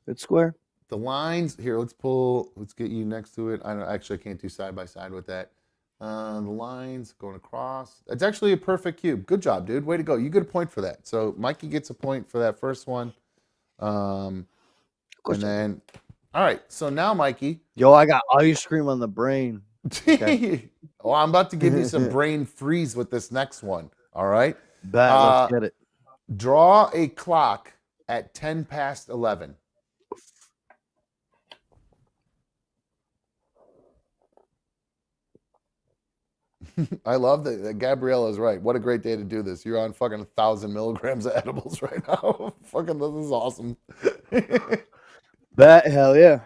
It's square. The lines here. Let's get you next to it. I can't do side by side with that. The lines going across. It's actually a perfect cube. Good job, dude. Way to go. You get a point for that. So Mikey gets a point for that first one. And then, all right. So now, Mikey. Yo, I got ice cream on the brain. Okay. Well, I'm about to give you some brain freeze with this next one. All right. Let's get it. Draw a clock at 10 past 11. I love that Gabriella's right. What a great day to do this. You're on fucking 1,000 milligrams of edibles right now. Fucking, this is awesome. Hell yeah.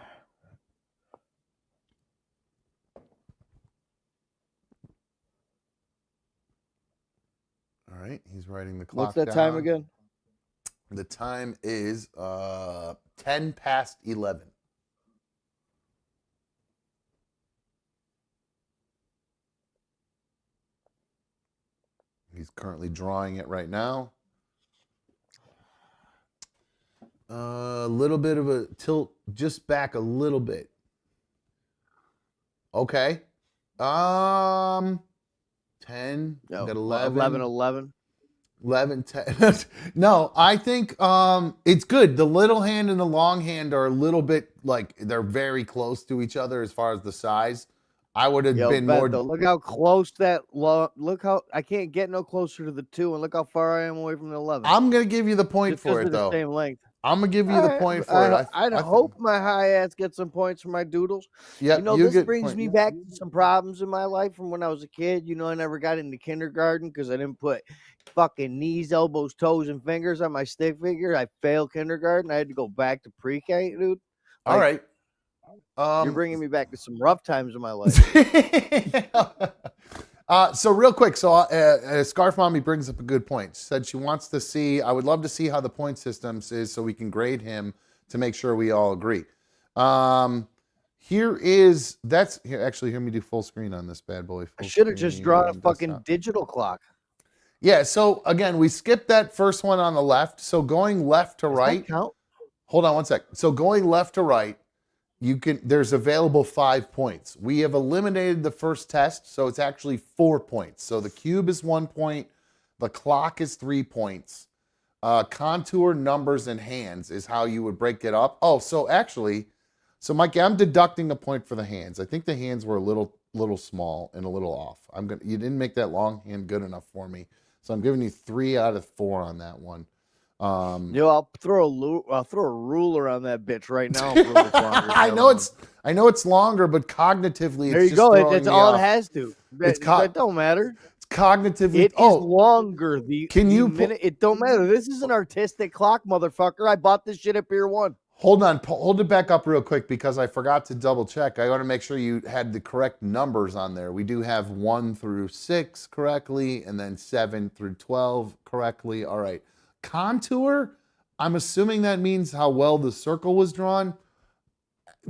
All right, he's writing the clock What's that down. time again? The time is 10 past 11. He's currently drawing it right now. A little bit of a tilt, just back a little bit. Okay. 10, Yo, got 11. 11. 11, 10. No, I think it's good. The little hand and the long hand are a little bit like they're very close to each other as far as the size. I would have been more. Though, look how close that. Look how I can't get no closer to the 2, and look how far I am away from the 11. I'm gonna give you the point Just for it the though. same length. I'm gonna give you the point for it. I'd hope my high ass gets some points for my doodles. Yep, this brings me back to some problems in my life from when I was a kid. I never got into kindergarten because I didn't put fucking knees, elbows, toes, and fingers on my stick figure. I failed kindergarten. I had to go back to pre-K, dude. All right. You're bringing me back to some rough times in my life. So real quick, Scarf Mommy brings up a good point. She said she wants to see, I would love to see how the point systems is so we can grade him to make sure we all agree. Here, let me do full screen on this bad boy. I should have just drawn a fucking digital clock. Yeah, so again, we skipped that first one on the left. So going left to right. Count? Hold on one sec. So going left to right, there's available 5 points. We have eliminated the first test, so it's actually 4 points. So the cube is 1 point, the clock is 3 points. Contour, numbers, and hands is how you would break it up. Oh, so Mikey, I'm deducting the point for the hands. I think the hands were a little small and a little off. You didn't make that long hand good enough for me, so I'm giving you 3 out of 4 on that one. I'll throw a ruler on that bitch right now. It's longer. I know it's longer, but cognitively, there you go. That's all it has to. It don't matter. It's cognitively. It is longer. It don't matter. This is an artistic clock, motherfucker. I bought this shit at Pier 1. Hold on, hold it back up real quick because I forgot to double check. I want to make sure you had the correct numbers on there. We do have 1 through 6 correctly, and then 7 through 12 correctly. All right. Contour, I'm assuming that means how well the circle was drawn.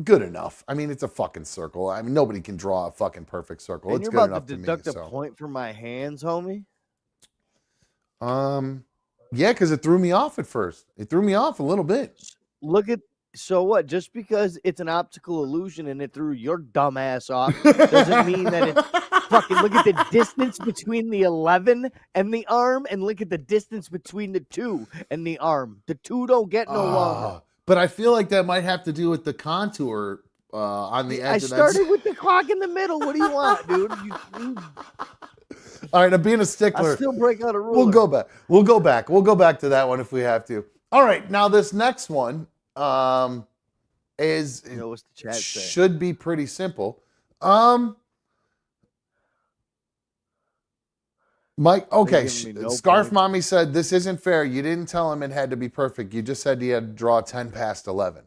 Good enough. I mean, it's a fucking circle. I mean, nobody can draw a fucking perfect circle. And it's you're good about to deduct a point for my hands, homie? Yeah, because it threw me off at first. It threw me off a little bit. So what? Just because it's an optical illusion and it threw your dumb ass off doesn't mean that it's fucking. Look at the distance between the 11 and the arm, and look at the distance between the 2 and the arm. The 2 don't get no longer. But I feel like that might have to do with the contour on the edge. I started with the clock in the middle. What do you want, dude? All right, I'm being a stickler. I'll still break out a ruler. We'll go back. We'll go back to that one if we have to. All right, now this next one is what's the chat say? Should be pretty simple. Mike, okay, Scarf Mommy said this isn't fair. You didn't tell him it had to be perfect. You just said he had to draw 10 past 11.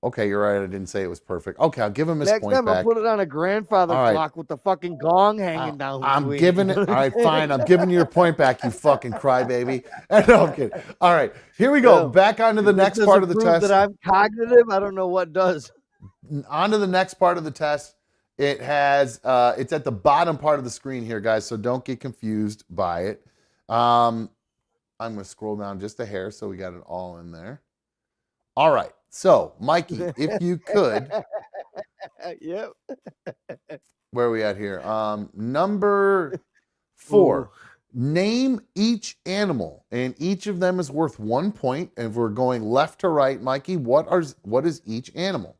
Okay, you're right. I didn't say it was perfect. Okay, I'll give him his point back. Next time I'll put it on a grandfather clock with the fucking gong hanging down. I'm giving it. All right, fine. I'm giving you your point back, you fucking crybaby. No, I'm kidding. All right, here we go. Back onto the next part of the test. That I'm cognitive. I don't know what does. On to the next part of the test. It has it's at the bottom part of the screen here, guys, so don't get confused by it. I'm going to scroll down just a hair so we got it all in there. All right. So, Mikey, if you could, Yep. where are we at here? Number 4. Ooh. Name each animal, and each of them is worth 1 point. And if we're going left to right, Mikey, what is each animal?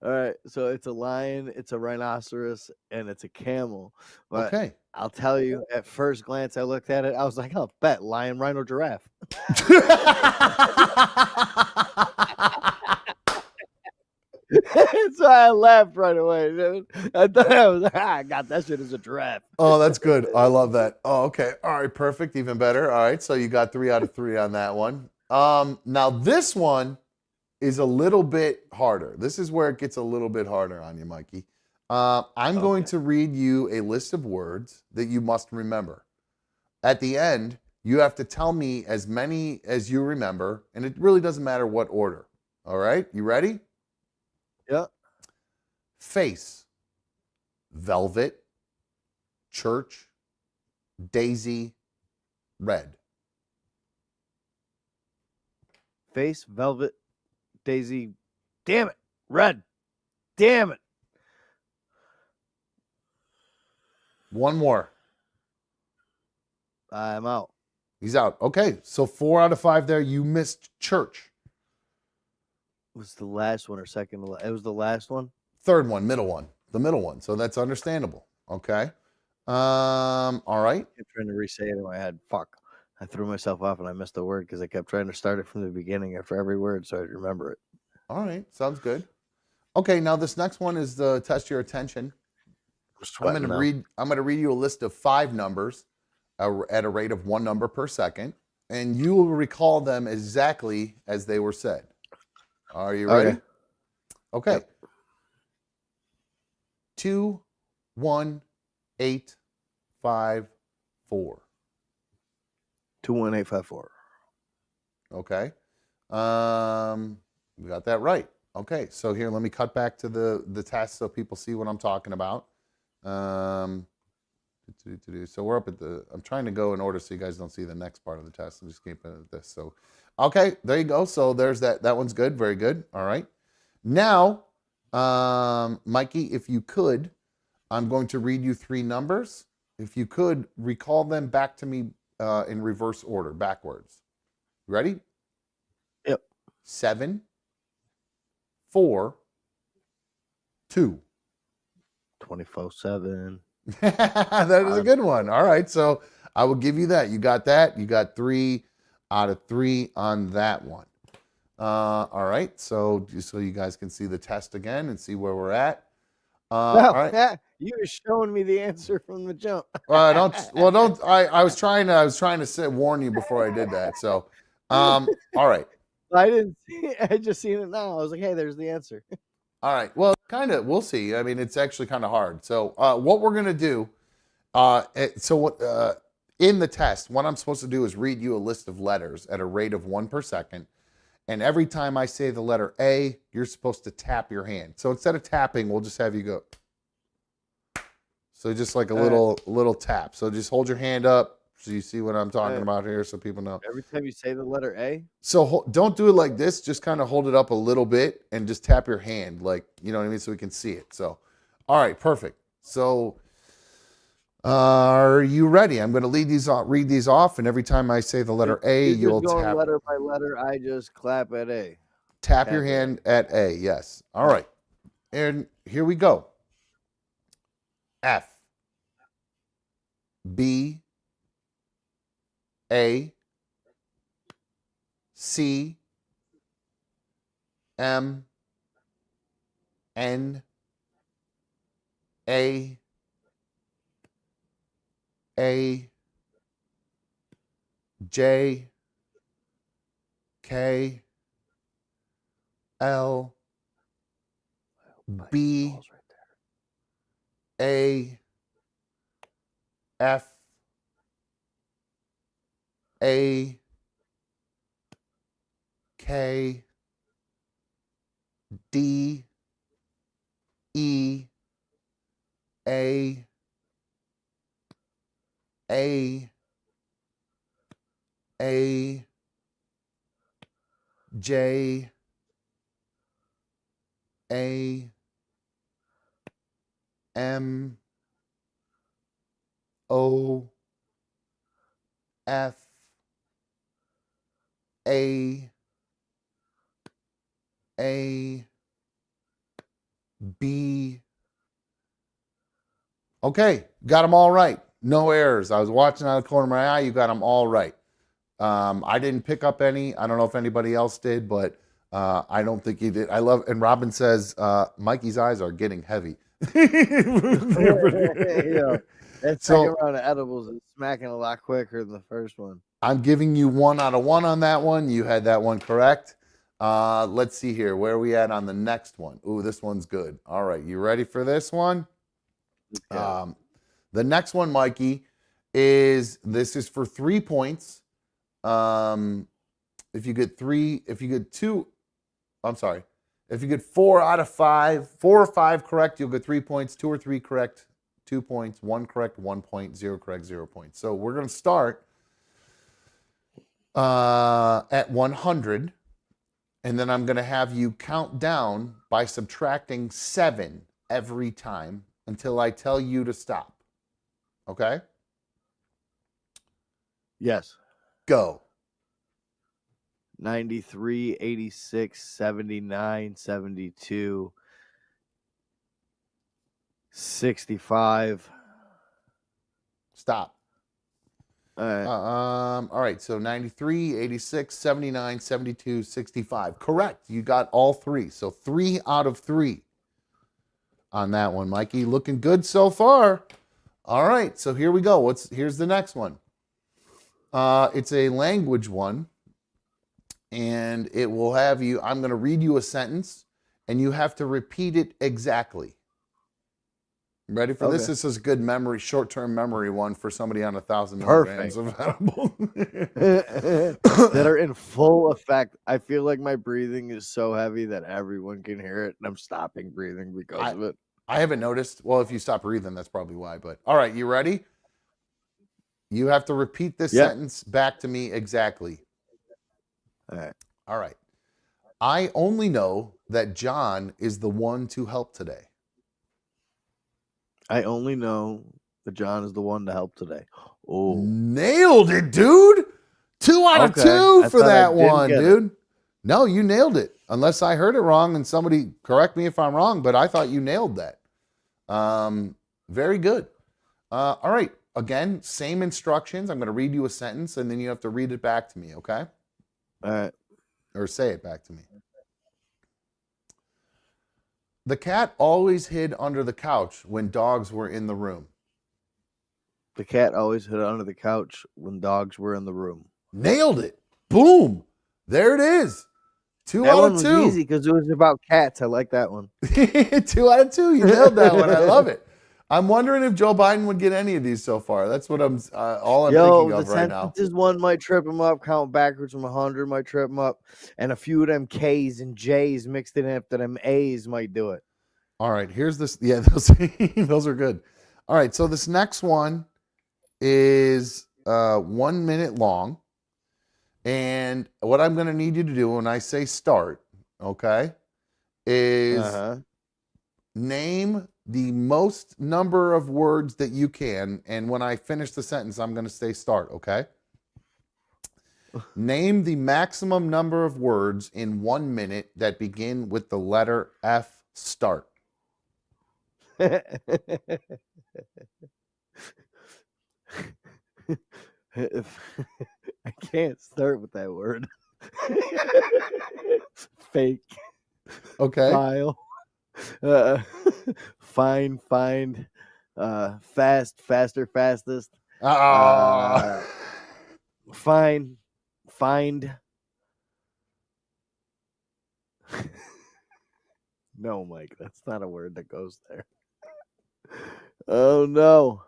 All right, so it's a lion, it's a rhinoceros, and it's a camel. But Okay. I'll tell you, at first glance, I looked at it, I was like, "I'll bet lion, rhino, giraffe." So I laughed right away, dude. I thought I got that shit as a giraffe. Oh, that's good. I love that. Oh, okay. All right, perfect. Even better. All right, so you got 3 out of 3 on that one. Now this one is a little bit harder. This is where it gets a little bit harder on you, Mikey. I'm going to read you a list of words that you must remember. At the end, you have to tell me as many as you remember, and it really doesn't matter what order. All right, you ready? Yep. Face, velvet, church, daisy, red. Face, velvet, daisy. Damn it. Red. Damn it. One more. I'm out. He's out. Okay, so 4 out of 5 there. You missed church. Was the last one or second? It was the last one. Third one, middle one, the middle one. So that's understandable. Okay. All right. I kept trying to re-say it in my head. Fuck. I threw myself off and I missed the word because I kept trying to start it from the beginning after every word so I'd remember it. All right. Sounds good. Okay. Now this next one is the test your attention. I'm going to read you a list of 5 numbers at a rate of 1 number per second, and you will recall them exactly as they were said. Are you ready? Okay. Yep. 2, 1, 8, 5, 4. 21854. Okay. We got that right. Okay, so here, let me cut back to the test so people see what I'm talking about. So we're up at I'm trying to go in order so you guys don't see the next part of the test. I'm just keeping it at this. So, okay, there you go. So there's that. That one's good. Very good. All right. Now, Mikey, if you could, I'm going to read you 3 numbers. If you could, recall them back to me in reverse order, backwards. Ready? Yep. 7, 4, 2. 24/7. That is a good one. All right, so I will give you that. You got that. You got 3 out of 3 on that one. All right, so just so you guys can see the test again and see where we're at. All right. You were showing me the answer from the jump. I was trying to warn you before I did that. So, all right. I didn't see. I just seen it now. I was like, hey, there's the answer. All right. Well, kind of. We'll see. I mean, it's actually kind of hard. So, what we're gonna do? In the test, what I'm supposed to do is read you a list of letters at a rate of 1 per second, and every time I say the letter A, you're supposed to tap your hand. So instead of tapping, we'll just have you go. So just like a little tap. So just hold your hand up so you see what I'm talking about here, so people know. Every time you say the letter A. So don't do it like this. Just kind of hold it up a little bit and just tap your hand, like, you know what I mean, so we can see it. So, all right, perfect. So, are you ready? I'm going to read these off, and every time I say the letter A, you'll tap. Letter by letter. I just clap at A. Tap your hand at A. Yes. All right. And here we go. F, B, A, C, M, N, A, J, K, L, B, A, F, A, K, D, E A A A J A M O F A A B. Okay, got them all right. No errors. I was watching out of the corner of my eye. You got them all right. I didn't pick up any. I don't know if anybody else did, but I don't think he did. I love, and Robin says, Mikey's eyes are getting heavy. Yeah, that second So round of edibles is smacking a lot quicker than the first one. I'm giving you 1 out of 1 on that one. You had that one correct. Let's see here. Where are we at on the next one? Ooh, this one's good. All right, you ready for this one? Okay. The next one, Mikey, this is for 3 points. If you get two, I'm sorry. If you get 4 out of 5, 4 or 5 correct, you'll get 3 points. 2 or 3 correct, 2 points. 1 correct, 1 point. 0 correct, 0 points. So we're going to start at 100, and then I'm going to have you count down by subtracting 7 every time until I tell you to stop. Okay? Yes. Go. 93, 86, 79, 72, 65. Stop. All right. All right, so 93, 86, 79, 72, 65. Correct. You got all 3. So 3 out of 3 on that one, Mikey. Looking good so far. All right, so here we go. Here's the next one. It's a language one, and it will have you, I'm going to read you a sentence, and you have to repeat it exactly. Ready for this? Okay. This is a good memory, short-term memory one for somebody on 1,000 milligrams of edible. That are in full effect. I feel like my breathing is so heavy that everyone can hear it, and I'm stopping breathing because of it. I haven't noticed. Well, if you stop breathing, that's probably why. But all right, you ready? You have to repeat this sentence back to me exactly. All right. All right. I only know that John is the one to help today. I only know that John is the one to help today. Oh, Nailed it, dude. 2 out of 2 for that one, dude. No, you nailed it. Unless I heard it wrong, and somebody correct me if I'm wrong, but I thought you nailed that. Very good. All right. Again, same instructions. I'm going to read you a sentence, and then you have to read it back to me, okay? all right. Or say it back to me. The cat always hid under the couch when dogs were in the room. The cat always hid under the couch when dogs were in the room. Nailed it. Boom. There it is. 2 That out one of was 2. easy because it was about cats. I like that one. 2 out of 2. You nailed that one. I love it. I'm wondering if Joe Biden would get any of these so far. That's what I'm thinking of right now. The sentences one might trip him up. Count backwards from 100 might trip him up, and a few of them K's and J's mixed in after them A's might do it. All right, here's this. Yeah, those are good. All right, so this next one is 1 minute long, and what I'm going to need you to do when I say start, okay, is name the most number of words that you can, and when I finish the sentence, I'm going to say start, okay? Name the maximum number of words in 1 minute that begin with the letter F. Start. I can't start with that word. Fake. Okay. File. Find. Fast. Faster. Fastest. Find. No, Mike, that's not a word that goes there. Oh no.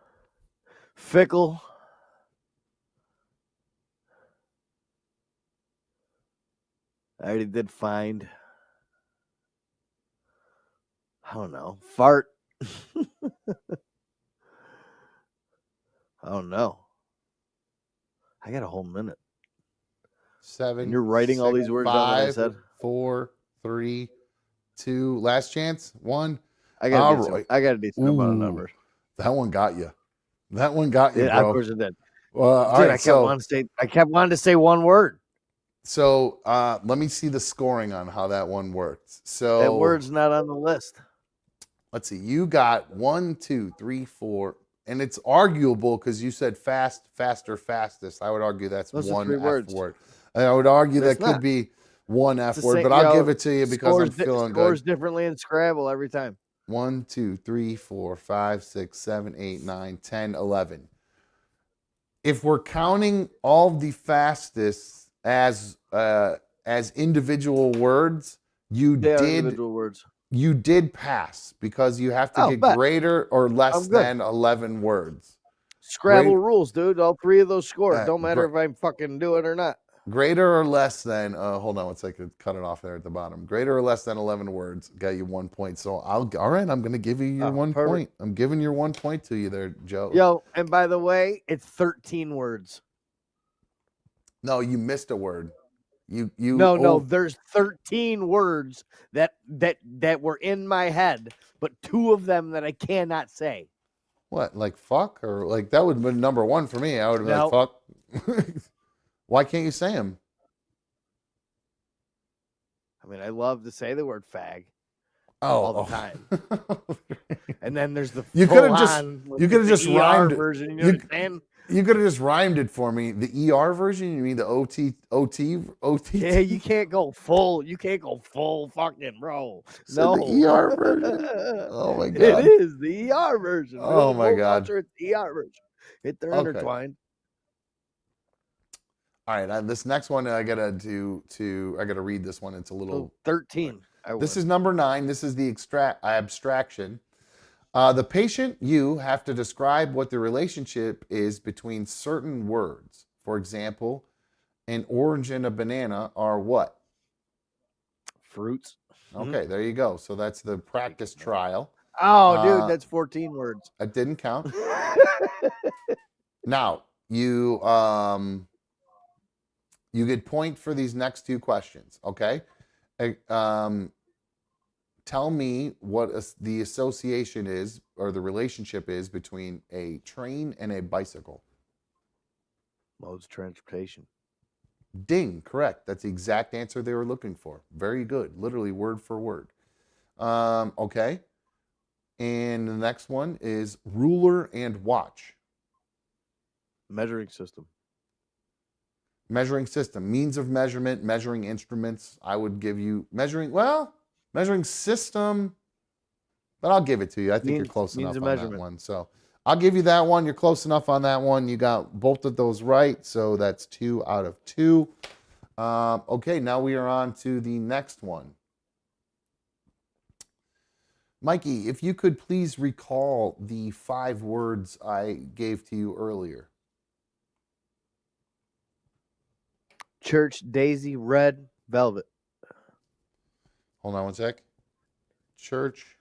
Fickle. I already did find. I don't know. Fart. I don't know. I got a whole minute. 7. And you're writing all these words down that I 5, said? 4, 3, 2. Last chance. 1. I got All a decent, right. I got a decent amount of Ooh, numbers. that one got you. That one got you, Yeah, of bro. course it did. Well, all Dude, right. I kept wanting to say one word. So let me see the scoring on how that one worked. So That word's not on the list. let's see. You got 1, 2, 3, 4, and it's arguable because you said fast, faster, fastest. I would argue that's Those are one 3 F words. word. And I would argue That's that could not. be one F It's the word, same, but I'll give it to you because I'm feeling good. Scores differently in Scrabble every time. 1, 2, 3, 4, 5, 6, 7, 8, 9, 10, 11. If we're counting all the fastest as individual words, They are individual words. you did pass because you have to get bet. greater or less I'm good. than 11 words. Scrabble rules, dude. All 3 of those score. Don't matter gr- if I fucking do it or not. Greater or less than hold on one second, cut it off there at the bottom. Greater or less than 11 words got you 1 point. So all right, I'm going to give you your 1 perfect. point. I'm giving your 1 point to you there, Joe. Yo, and by the way, it's 13 words. No, you missed a word. No, there's 13 words that were in my head, but 2 of them that I cannot say. What, like fuck? Or like that would have been number 1 for me. I would have been like fuck. Why can't you say them? I mean, I love to say the word fag all the time. And then there's the you could have just ER rhymed version. You know what I'm saying? You could have just rhymed it for me. The ER version? You mean the OT? Yeah, you can't go full. You can't go full fucking, bro. No. The ER version? Oh, my God. It is the ER version. Oh, my God. It's the ER version. They're intertwined. All right. This next one I got to I got to read this one. It's a little. 13. This is number 9. This is the abstraction. The patient, you have to describe what the relationship is between certain words. For example, an orange and a banana are what? Fruits. Okay, there you go. So that's the practice trial. Oh, dude, that's 14 words. It didn't count. Now, you get point for these next 2 questions, okay? Tell me what the association is or the relationship is between a train and a bicycle. Modes of transportation. Ding, correct. That's the exact answer they were looking for. Very good. Literally word for word. Okay. And the next one is ruler and watch. Measuring system. Measuring system. Means of measurement, measuring instruments. I would give you measuring system, but I'll give it to you. I think you're close enough on that one. So I'll give you that one. You're close enough on that one. You got both of those right. So that's 2 out of 2. Okay, now we are on to the next one. Mikey, if you could please recall the 5 words I gave to you earlier. Church, daisy, red, velvet. Hold on one sec. Church,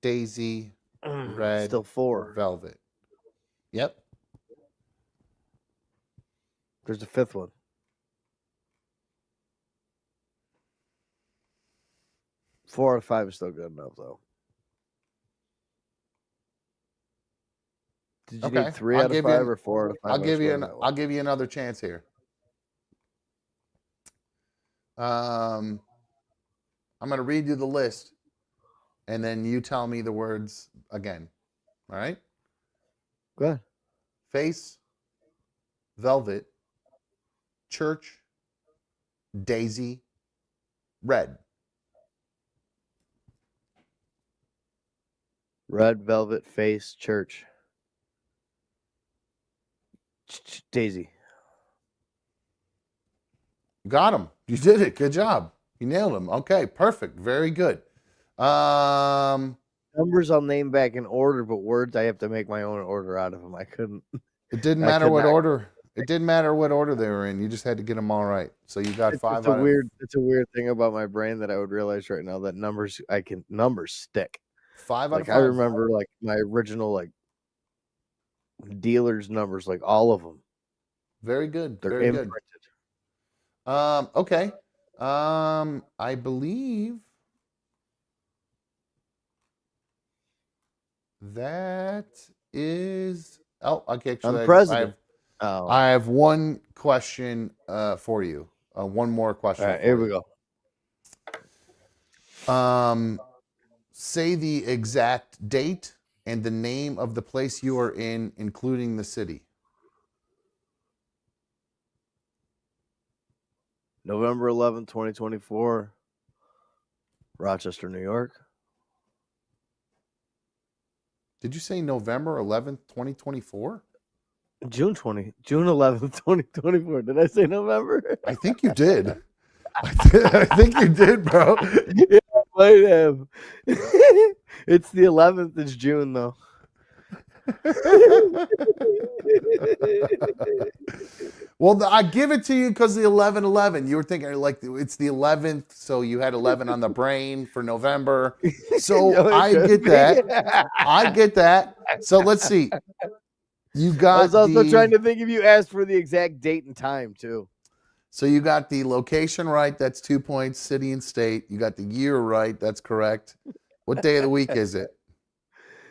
daisy, red, still 4. Velvet. Yep. There's a 5th one. Four out of 5 is still good enough, though. Did you need 3 out of 5 or 4 out of 5? I'll give you another chance here. I'm going to read you the list, and then you tell me the words again. All right? Go ahead. Face, velvet, church, daisy, red. Red, velvet, face, church. Daisy. You got him. You did it. Good job. You nailed him. Okay, perfect. Very good. Numbers I'll name back in order, but words I have to make my own order out of them. I couldn't. It didn't matter what order. It didn't matter what order they were in. You just had to get them all right. So you got It's, 5 it's a out of weird. It's a weird thing about my brain that I would realize right now that numbers stick. 5 out of Like 5. I remember like my original like dealers numbers, like all of them. Very good. They're Very good. imprinted. Okay. I believe that is. Oh, okay. I'm Actually, the I president. have one question for you. One more question. All right, for here you. we go. Say the exact date and the name of the place you are in, including the city. November 11th, 2024, Rochester, New York. Did you say November 11th, 2024? June 11th, 2024. Did I say November? I think you did. I think you did, bro. Yeah, I might have. It's the 11th. It's June, though. Well, I give it to you because the 11/11. You were thinking like it's the 11th, so you had 11 on the brain for November. So No, it I could get be. that. I get that. So let's see. You I got was also trying to think if you asked for the exact date and time, too. So you got the location right. That's 2 points. City and state. You got the year right. That's correct. What day of the week is it?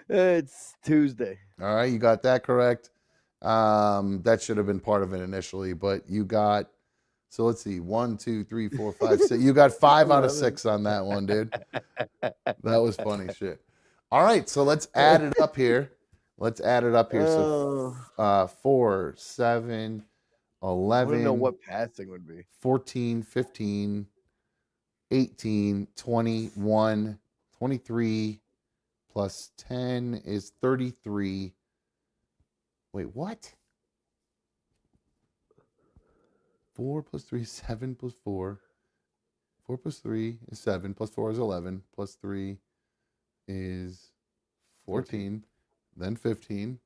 It's Tuesday. All right, you got that correct. That should have been part of it initially, but you got. So let's see, 1, 2, 3, 4, 5, 6. You got 5 out of 6 on that one, dude. That was funny shit. All right, so let's add it up here. So 4, 7, I want to know 11, what passing would be. 14, 15, 18, 21, 23 plus 10 is 33. Wait, what? 4 plus 3 is 7 plus 4. 4 plus 3 is 7 plus 4 is 11 plus 3 is 14. Then 15,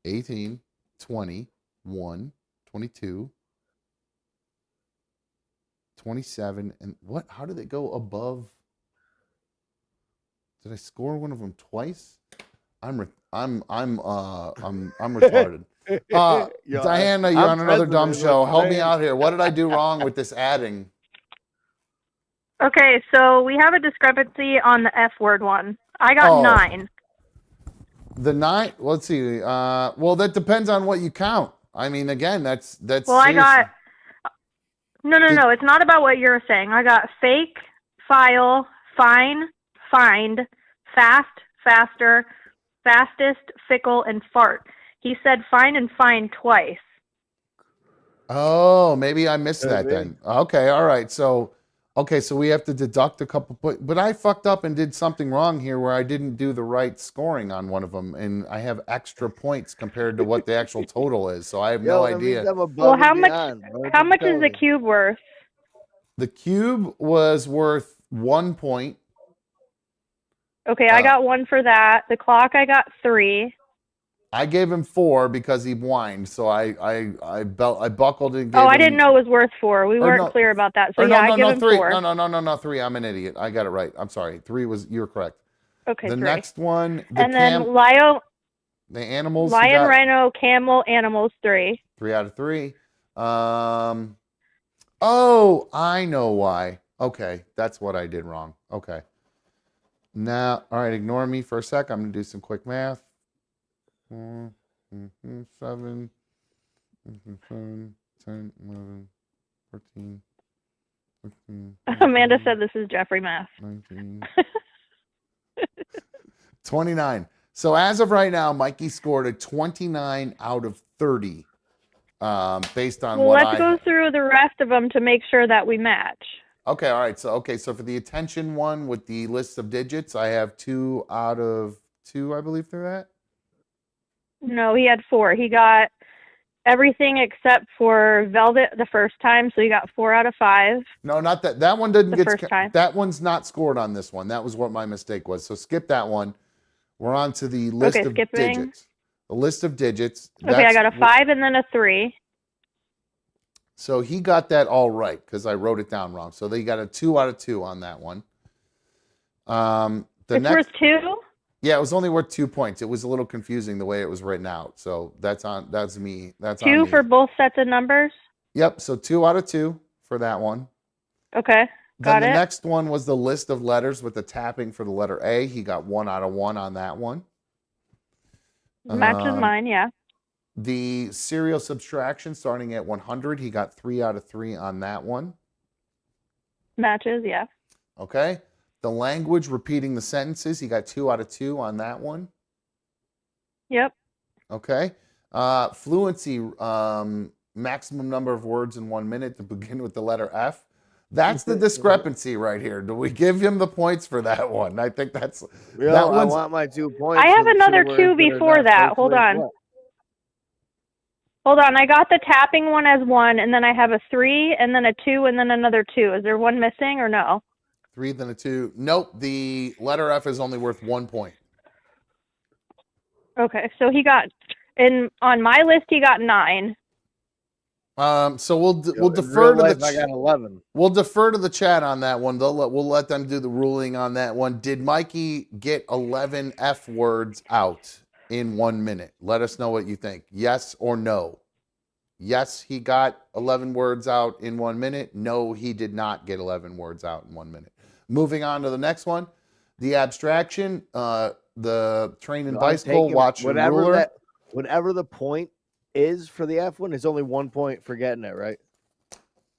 18, 20, 1, 22, 27, and what? How did it go above? Did I score one of them twice? I'm retarded. Diana, you're on another dumb show. Help me out here. What did I do wrong with this adding? Okay, so we have a discrepancy on the F word one. I got 9. The 9. Let's see. Well, that depends on what you count. I mean, again, that's. Well, seriously. I got. No. It's not about what you're saying. I got fake, file, fine, find, fast, faster, fastest, fickle, and fart. He said fine and fine twice. Oh, maybe I missed that then. Okay, all right. So we have to deduct a couple points. But I fucked up and did something wrong here where I didn't do the right scoring on one of them, and I have extra points compared to what the actual total is. So I have no idea. Well, how much is the cube worth? The cube was worth 1 point. Okay, I got 1 for that. The clock, I got 3. I gave him 4 because he whined, so I buckled and gave I him... didn't know it was worth 4. We weren't clear about that. So I give him 3. 4. No, 3. I'm an idiot. I got it right. I'm sorry. 3 was... You're correct. Okay, The 3. next one... Then the animals... Lion, rhino, camel, animals, 3. 3 out of 3. Oh, I know why. Okay, that's what I did wrong. Okay. Now, all right, ignore me for a sec. I'm going to do some quick math. 4, 7, 10, 11, 14, 15. Amanda said this is Jeffrey math. 19. 29. So as of right now, Mikey scored a 29 out of 30 based on what let's go through the rest of them to make sure that we match. Okay, all right. So for the attention one with the list of digits, I have 2 out of 2, I believe, through that. No, he had 4. He got everything except for Velvet the first time, so he got 4 out of 5. No, not that. That one didn't get first time. That one's not scored on this one. That was what my mistake was. So skip that one. We're on to the list of digits. The list of digits. Okay, I got a 5 and then a 3. So he got that all right because I wrote it down wrong. So they got a 2 out of 2 on that one. The It's next, worth 2? yeah, it was only worth 2 points. It was a little confusing the way it was written out. So that's me. That's on 2 me. for both sets of numbers? Yep. So 2 out of 2 for that one. Okay. Then Got the it. next one was the list of letters with the tapping for the letter A. He got 1 out of 1 on that one. Matches mine, yeah. The serial subtraction starting at 100, he got 3 out of 3 on that one. Matches, yeah. Okay. The language repeating the sentences, he got 2 out of 2 on that one. Yep. Okay. Fluency, maximum number of words in 1 minute to begin with the letter F. That's the discrepancy right here. Do we give him the points for that one? I think that's I want my 2 points. I have for the another words 2 that are before not that. supposed to Hold make on. what? Hold on. I got the tapping one as 1, and then I have a 3, and then a 2, and then another 2. Is there one missing or no? 3, then a 2. Nope. The letter F is only worth 1 point. Okay. So he got, on my list, he got 9. So we'll In defer real to life, the I got 11. we'll defer to the chat on that one. We'll let them do the ruling on that one. Did Mikey get 11 F words out in 1 minute? Let us know what you think. Yes or no? Yes, he got 11 words out in 1 minute. No, he did not get 11 words out in 1 minute. Moving on to the next one, the abstraction, the train and bicycle, watch and ruler. Whatever the point is for the F one, it's only 1 point for getting it, right?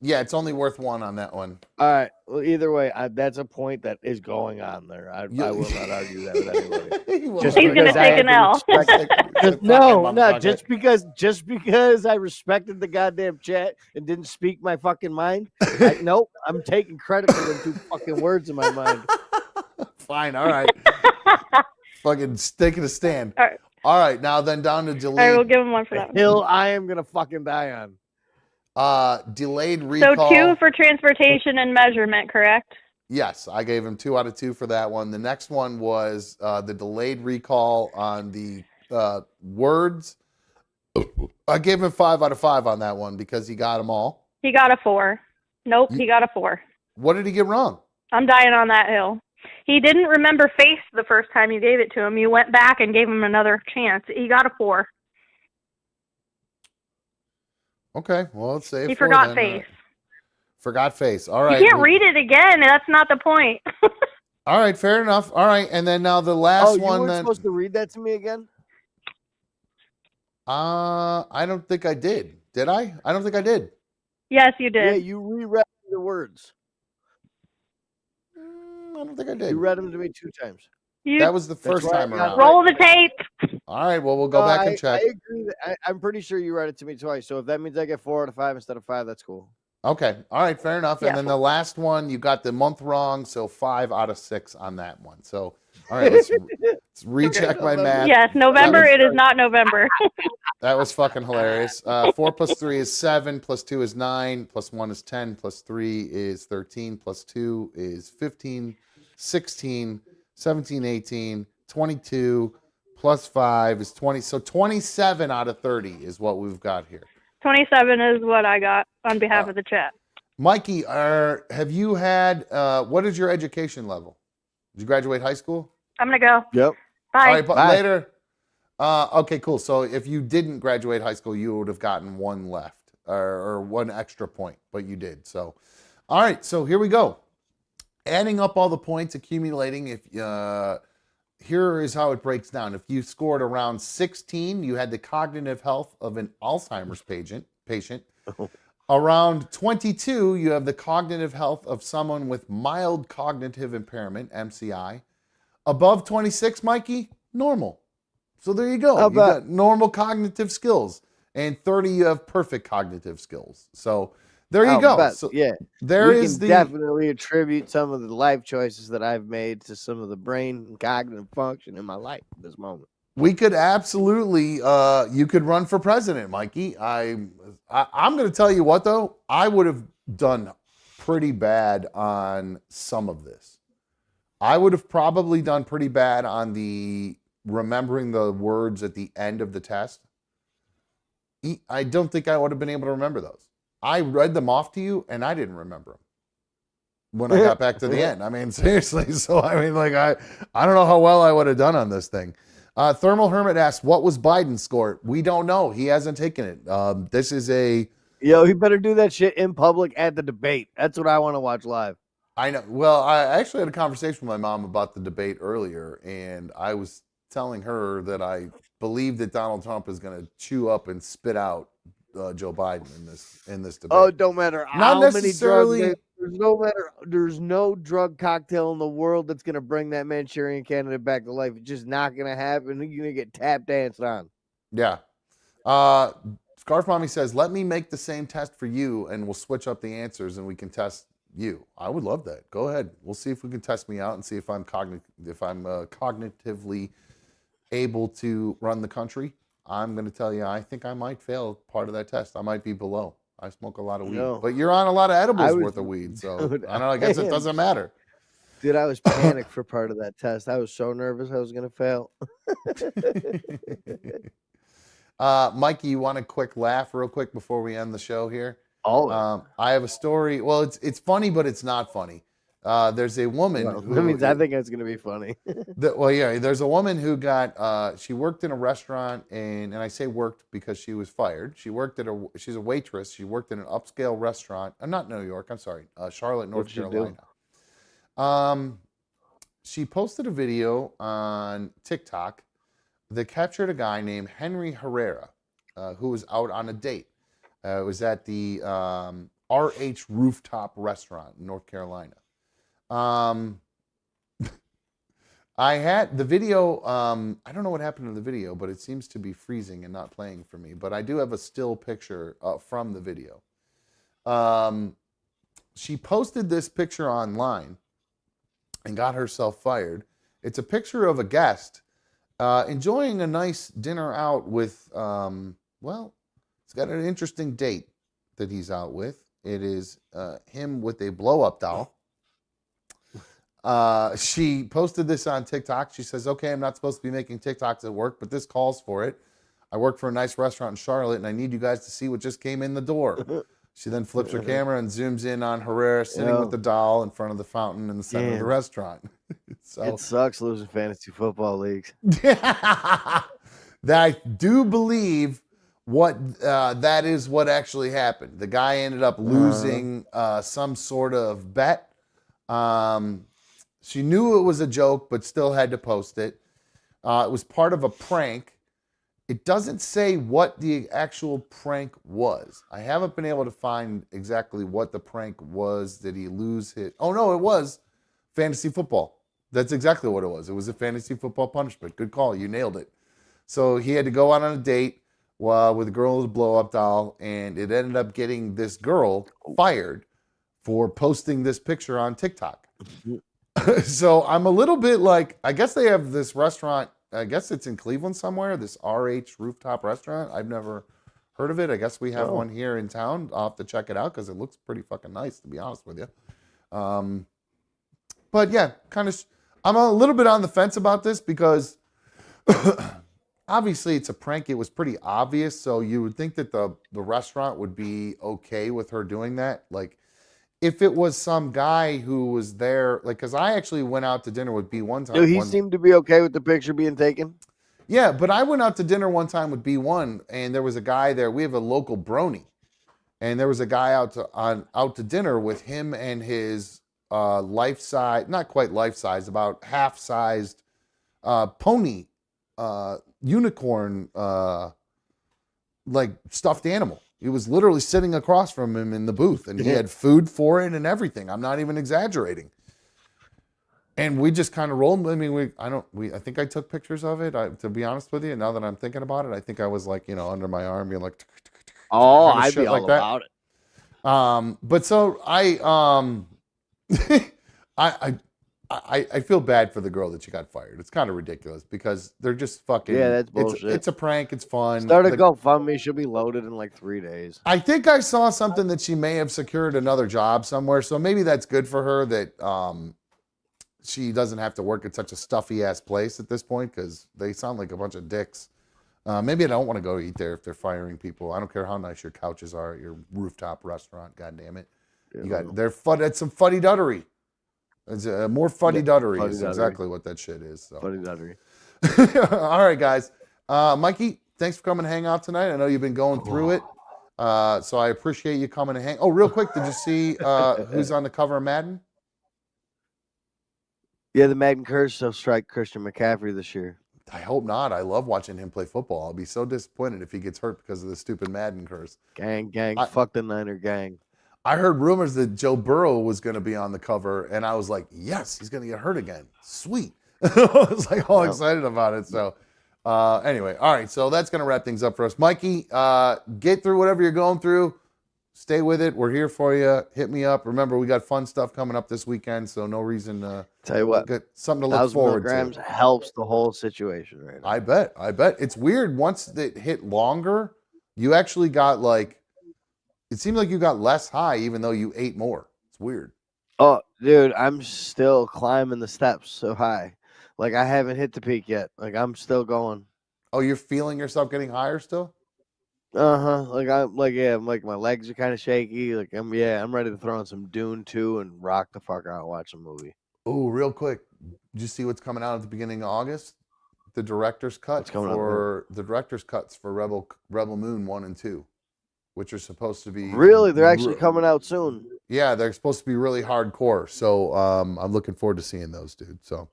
Yeah, it's only worth 1 on that one. All right. Well, either way, that's a point that is going on there. I will not argue that with anybody. Just He's going to because I take an had to L. respect- no, just because I respected the goddamn chat and didn't speak my fucking mind. Nope, I'm taking credit for them 2 fucking words in my mind. Fine, all right. Fucking taking a stand. All right. All right, now then down to delayed. All right, we'll give him 1 for that one. Hill, I am gonna fucking die on. Delayed recall. So 2 for transportation and measurement, correct? Yes, I gave him 2 out of 2 for that one. The next one was the delayed recall on the words. I gave him 5 out of 5 on that one because he got them all. He got a 4. Nope, he got a 4. What did he get wrong? I'm dying on that hill. He didn't remember face the first time you gave it to him. You went back and gave him another chance. He got a 4. Okay, well, let's say He 4 forgot then. face. Forgot face. All right. You can't read it again. That's not the point. All right, fair enough. All right, and then now the last you one. weren't Then supposed to read that to me again? I don't think I did. Did I? I don't think I did. Yes, you did. Yeah, you reread the words. I don't think I did. You read them to me 2 times. That was the first why I time got around. Roll the tape. All right, well, we'll go back and check. I agree. I'm pretty sure you read it to me twice. So if that means I get 4 out of 5 instead of 5, that's cool. Okay. All right, fair enough. Yeah. And then the last one, you got the month wrong, so 5 out of 6 on that one. So, all right, let's recheck my math. Yes, November. It is not November. That was fucking hilarious. 4 plus 3 is 7, plus 2 is 9, plus 1 is 10, plus 3 is 13, plus 2 is 15, 16, 17, 18, 22, plus 5 is 20. So 27 out of 30 is what we've got here. 27 is what I got on behalf of the chat. Mikey, have you had, what is your education level? Did you graduate high school? I'm going to go. Yep. Bye. All right, but Bye. later. Okay, cool. So if you didn't graduate high school, you would have gotten 1 left or 1 extra point, but you did. So, all right. So here we go. Adding up all the points, accumulating. Here is how it breaks down. If you scored around 16, you had the cognitive health of an Alzheimer's patient. Around 22, you have the cognitive health of someone with mild cognitive impairment, MCI. Above 26, Mikey, normal. So there you go. You got normal cognitive skills. And 30, you have perfect cognitive skills. So there you go. So yeah. there we is can definitely attribute some of the life choices that I've made to some of the brain and cognitive function in my life at this moment. We could absolutely, you could run for president, Mikey. I'm going to tell you what, though. I would have done pretty bad on some of this. I would have probably done pretty bad on the remembering the words at the end of the test. I don't think I would have been able to remember those. I read them off to you, and I didn't remember them when I got back to the end. I mean, seriously. So, I mean, like, I don't know how well I would have done on this thing. Thermal Hermit asks, what was Biden's score? We don't know. He hasn't taken it. This is a... Yo, he better do that shit in public at the debate. That's what I want to watch live. I know. Well, I actually had a conversation with my mom about the debate earlier, and I was telling her that I believe that Donald Trump is going to chew up and spit out Joe Biden in this debate. Oh, it don't matter Not how necessarily. many drugs. There's no drug cocktail in the world that's gonna bring that Manchurian candidate back to life. It's just not gonna happen. You're gonna get tap danced on. Yeah. Scarf Mommy says, let me make the same test for you, and we'll switch up the answers, and we can test you. I would love that. Go ahead. We'll see if we can test me out and see if I'm cognitively able to run the country. I'm going to tell you, I think I might fail part of that test. I might be below. I smoke a lot of weed. No. But you're on a lot of edibles worth of weed, so Dude, I don't know. I guess it doesn't matter. Dude, I was panicked for part of that test. I was so nervous I was going to fail. Mikey, you want a quick laugh real quick before we end the show here? Oh, I have a story. Well, it's funny, but it's not funny. There's a woman. that means I think it's going to be funny. There's a woman who got. She worked in a restaurant, and I say worked because she was fired. She's a waitress. She worked in an upscale restaurant. Not New York. I'm sorry, Charlotte, North Carolina. She posted a video on TikTok that captured a guy named Henry Herrera, who was out on a date. It was at the RH Rooftop Restaurant in North Carolina. I had the video. I don't know what happened to the video, but it seems to be freezing and not playing for me. But I do have a still picture from the video. She posted this picture online and got herself fired. It's a picture of a guest enjoying a nice dinner out with, it's got an interesting date that he's out with. It is him with a blow-up doll. She posted this on TikTok. She says, okay, I'm not supposed to be making TikToks at work, but this calls for it. I work for a nice restaurant in Charlotte, and I need you guys to see what just came in the door. She then flips her camera and zooms in on Herrera sitting with the doll in front of the fountain in the center of the restaurant. So, it sucks losing fantasy football leagues. that I do believe that is what actually happened. The guy ended up losing some sort of bet. She knew it was a joke, but still had to post it. It was part of a prank. It doesn't say what the actual prank was. I haven't been able to find exactly what the prank was. Did he lose his... Oh, no, it was fantasy football. That's exactly what it was. It was a fantasy football punishment. Good call. You nailed it. So he had to go out on a date with a girl with a blow-up doll, and it ended up getting this girl fired for posting this picture on TikTok. So I'm a little bit like, I guess they have this restaurant, I guess it's in Cleveland somewhere, this RH Rooftop Restaurant. I've never heard of it. I guess we have one here in town. I'll have to check it out because it looks pretty fucking nice, to be honest with you. But yeah, I'm a little bit on the fence about this because obviously it's a prank. It was pretty obvious. So you would think that the restaurant would be okay with her doing that. Like, if it was some guy who was there, like, because I actually went out to dinner with B one time. Dude, he seemed to be okay with the picture being taken. Yeah, but I went out to dinner one time with B1, and there was a guy there. We have a local brony, and there was a guy out to dinner with him and his life-size, not quite life-size, about half-sized pony, unicorn, like stuffed animal. He was literally sitting across from him in the booth, and he had food for it and everything. I'm not even exaggerating. And we just kind of rolled. I mean, I think I took pictures of it. To be honest with you, now that I'm thinking about it, I think I was like, under my arm, you're like, oh, I'd be all about it. But so I feel bad for the girl that she got fired. It's kind of ridiculous because they're just fucking. Yeah, that's bullshit. It's a prank. It's fun. Start a GoFundMe. She'll be loaded in like 3 days. I think I saw something that she may have secured another job somewhere. So maybe that's good for her that she doesn't have to work at such a stuffy ass place at this point because they sound like a bunch of dicks. Maybe I don't want to go eat there if they're firing people. I don't care how nice your couches are at your rooftop restaurant. God damn it. That's some fuddy-duddery. It's more fuddy-duddery is exactly what that shit is. So. Fuddy-duddery. All right, guys. Mikey, thanks for coming to hang out tonight. I know you've been going through it. So I appreciate you coming to hang. Oh, real quick, did you see who's on the cover of Madden? Yeah, the Madden curse will strike Christian McCaffrey this year. I hope not. I love watching him play football. I'll be so disappointed if he gets hurt because of the stupid Madden curse. Gang, fuck the Niner gang. I heard rumors that Joe Burrow was going to be on the cover, and I was like, yes, he's going to get hurt again. Sweet. I was like all excited about it. So anyway, all right. So that's going to wrap things up for us. Mikey, get through whatever you're going through. Stay with it. We're here for you. Hit me up. Remember, we got fun stuff coming up this weekend, so no reason to tell you what, something to look forward to. 1,000 milligrams helps the whole situation right now. I bet. It's weird. Once it hit longer, you actually got it seemed like you got less high even though you ate more. It's weird. Oh, dude, I'm still climbing the steps so high. Like, I haven't hit the peak yet. Like, I'm still going. Oh, you're feeling yourself getting higher still? Like my legs are kind of shaky. Like I'm ready to throw on some Dune 2 and rock the fuck out and watch a movie. Oh, real quick. Did you see what's coming out at the beginning of August? The director's cut for Rebel Moon 1 and 2, which are supposed to be really. They're actually coming out soon. Yeah, they're supposed to be really hardcore. So I'm looking forward to seeing those, dude. So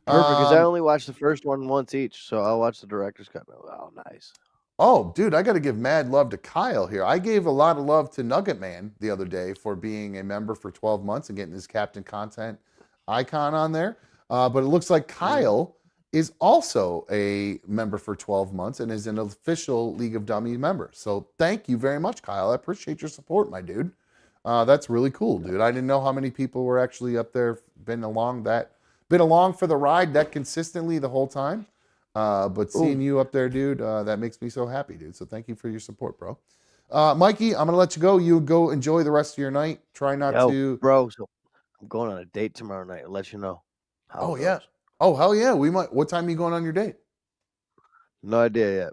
perfect, because I only watched the first one once each, so I'll watch the director's cut. Oh, nice. Oh, dude, I got to give mad love to Kyle here. I gave a lot of love to Nugget Man the other day for being a member for 12 months and getting his Captain Content icon on there. But it looks like Kyle is also a member for 12 months and is an official League of Dummies member. So thank you very much, Kyle. I appreciate your support, my dude. That's really cool, dude. I didn't know how many people were actually up there, been along for the ride that consistently the whole time. But seeing you up there, dude, that makes me so happy, dude. So thank you for your support, bro. Mikey, I'm going to let you go. You go enjoy the rest of your night. Try not to. Bro, so I'm going on a date tomorrow night. I'll let you know. Oh, yeah. Oh, hell yeah. What time are you going on your date? No idea yet.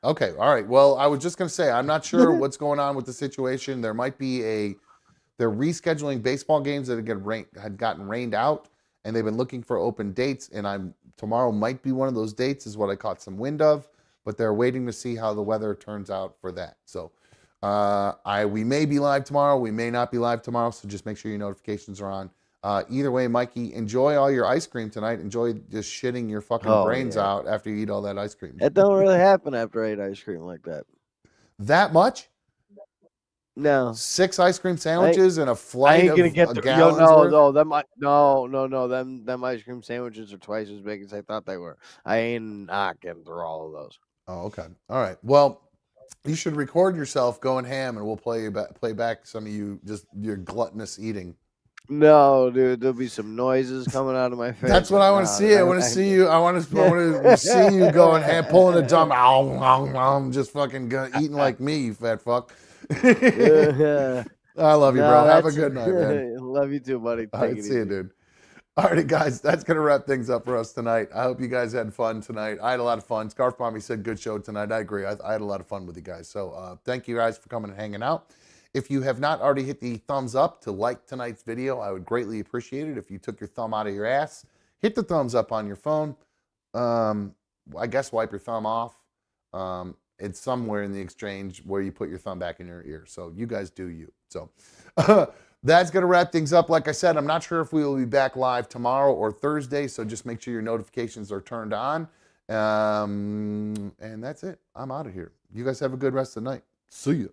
Okay. All right. Well, I was just going to say, I'm not sure what's going on with the situation. There might be they're rescheduling baseball games that had gotten rained out, and they've been looking for open dates. And tomorrow might be one of those dates, is what I caught some wind of, but they're waiting to see how the weather turns out for that. So we may be live tomorrow. We may not be live tomorrow. So just make sure your notifications are on. Either way, Mikey, enjoy all your ice cream tonight. Enjoy just shitting your fucking brains out after you eat all that ice cream. That don't really happen after I eat ice cream like that. That much? No. 6 ice cream sandwiches and a flight I ain't gonna get of the gallons no. Them ice cream sandwiches are twice as big as I thought they were. I ain't not getting through all of those. Oh, okay. All right. Well, you should record yourself going ham, and we'll play back some of your gluttonous eating. No, dude, there'll be some noises coming out of my face. That's what I want to see. I want to see you. I want to see you going ham, pulling a dumb, just fucking eating like me, you fat fuck. I love you, bro. Have a good night, man. Love you too, buddy. All right, see you, dude. All right, guys, that's going to wrap things up for us tonight. I hope you guys had fun tonight. I had a lot of fun. Scarf Mommy said good show tonight. I agree. I had a lot of fun with you guys. So thank you guys for coming and hanging out. If you have not already hit the thumbs up to like tonight's video, I would greatly appreciate it. If you took your thumb out of your ass, hit the thumbs up on your phone. I guess wipe your thumb off. It's somewhere in the exchange where you put your thumb back in your ear. So you guys do you. So that's going to wrap things up. Like I said, I'm not sure if we will be back live tomorrow or Thursday. So just make sure your notifications are turned on. And that's it. I'm out of here. You guys have a good rest of the night. See you.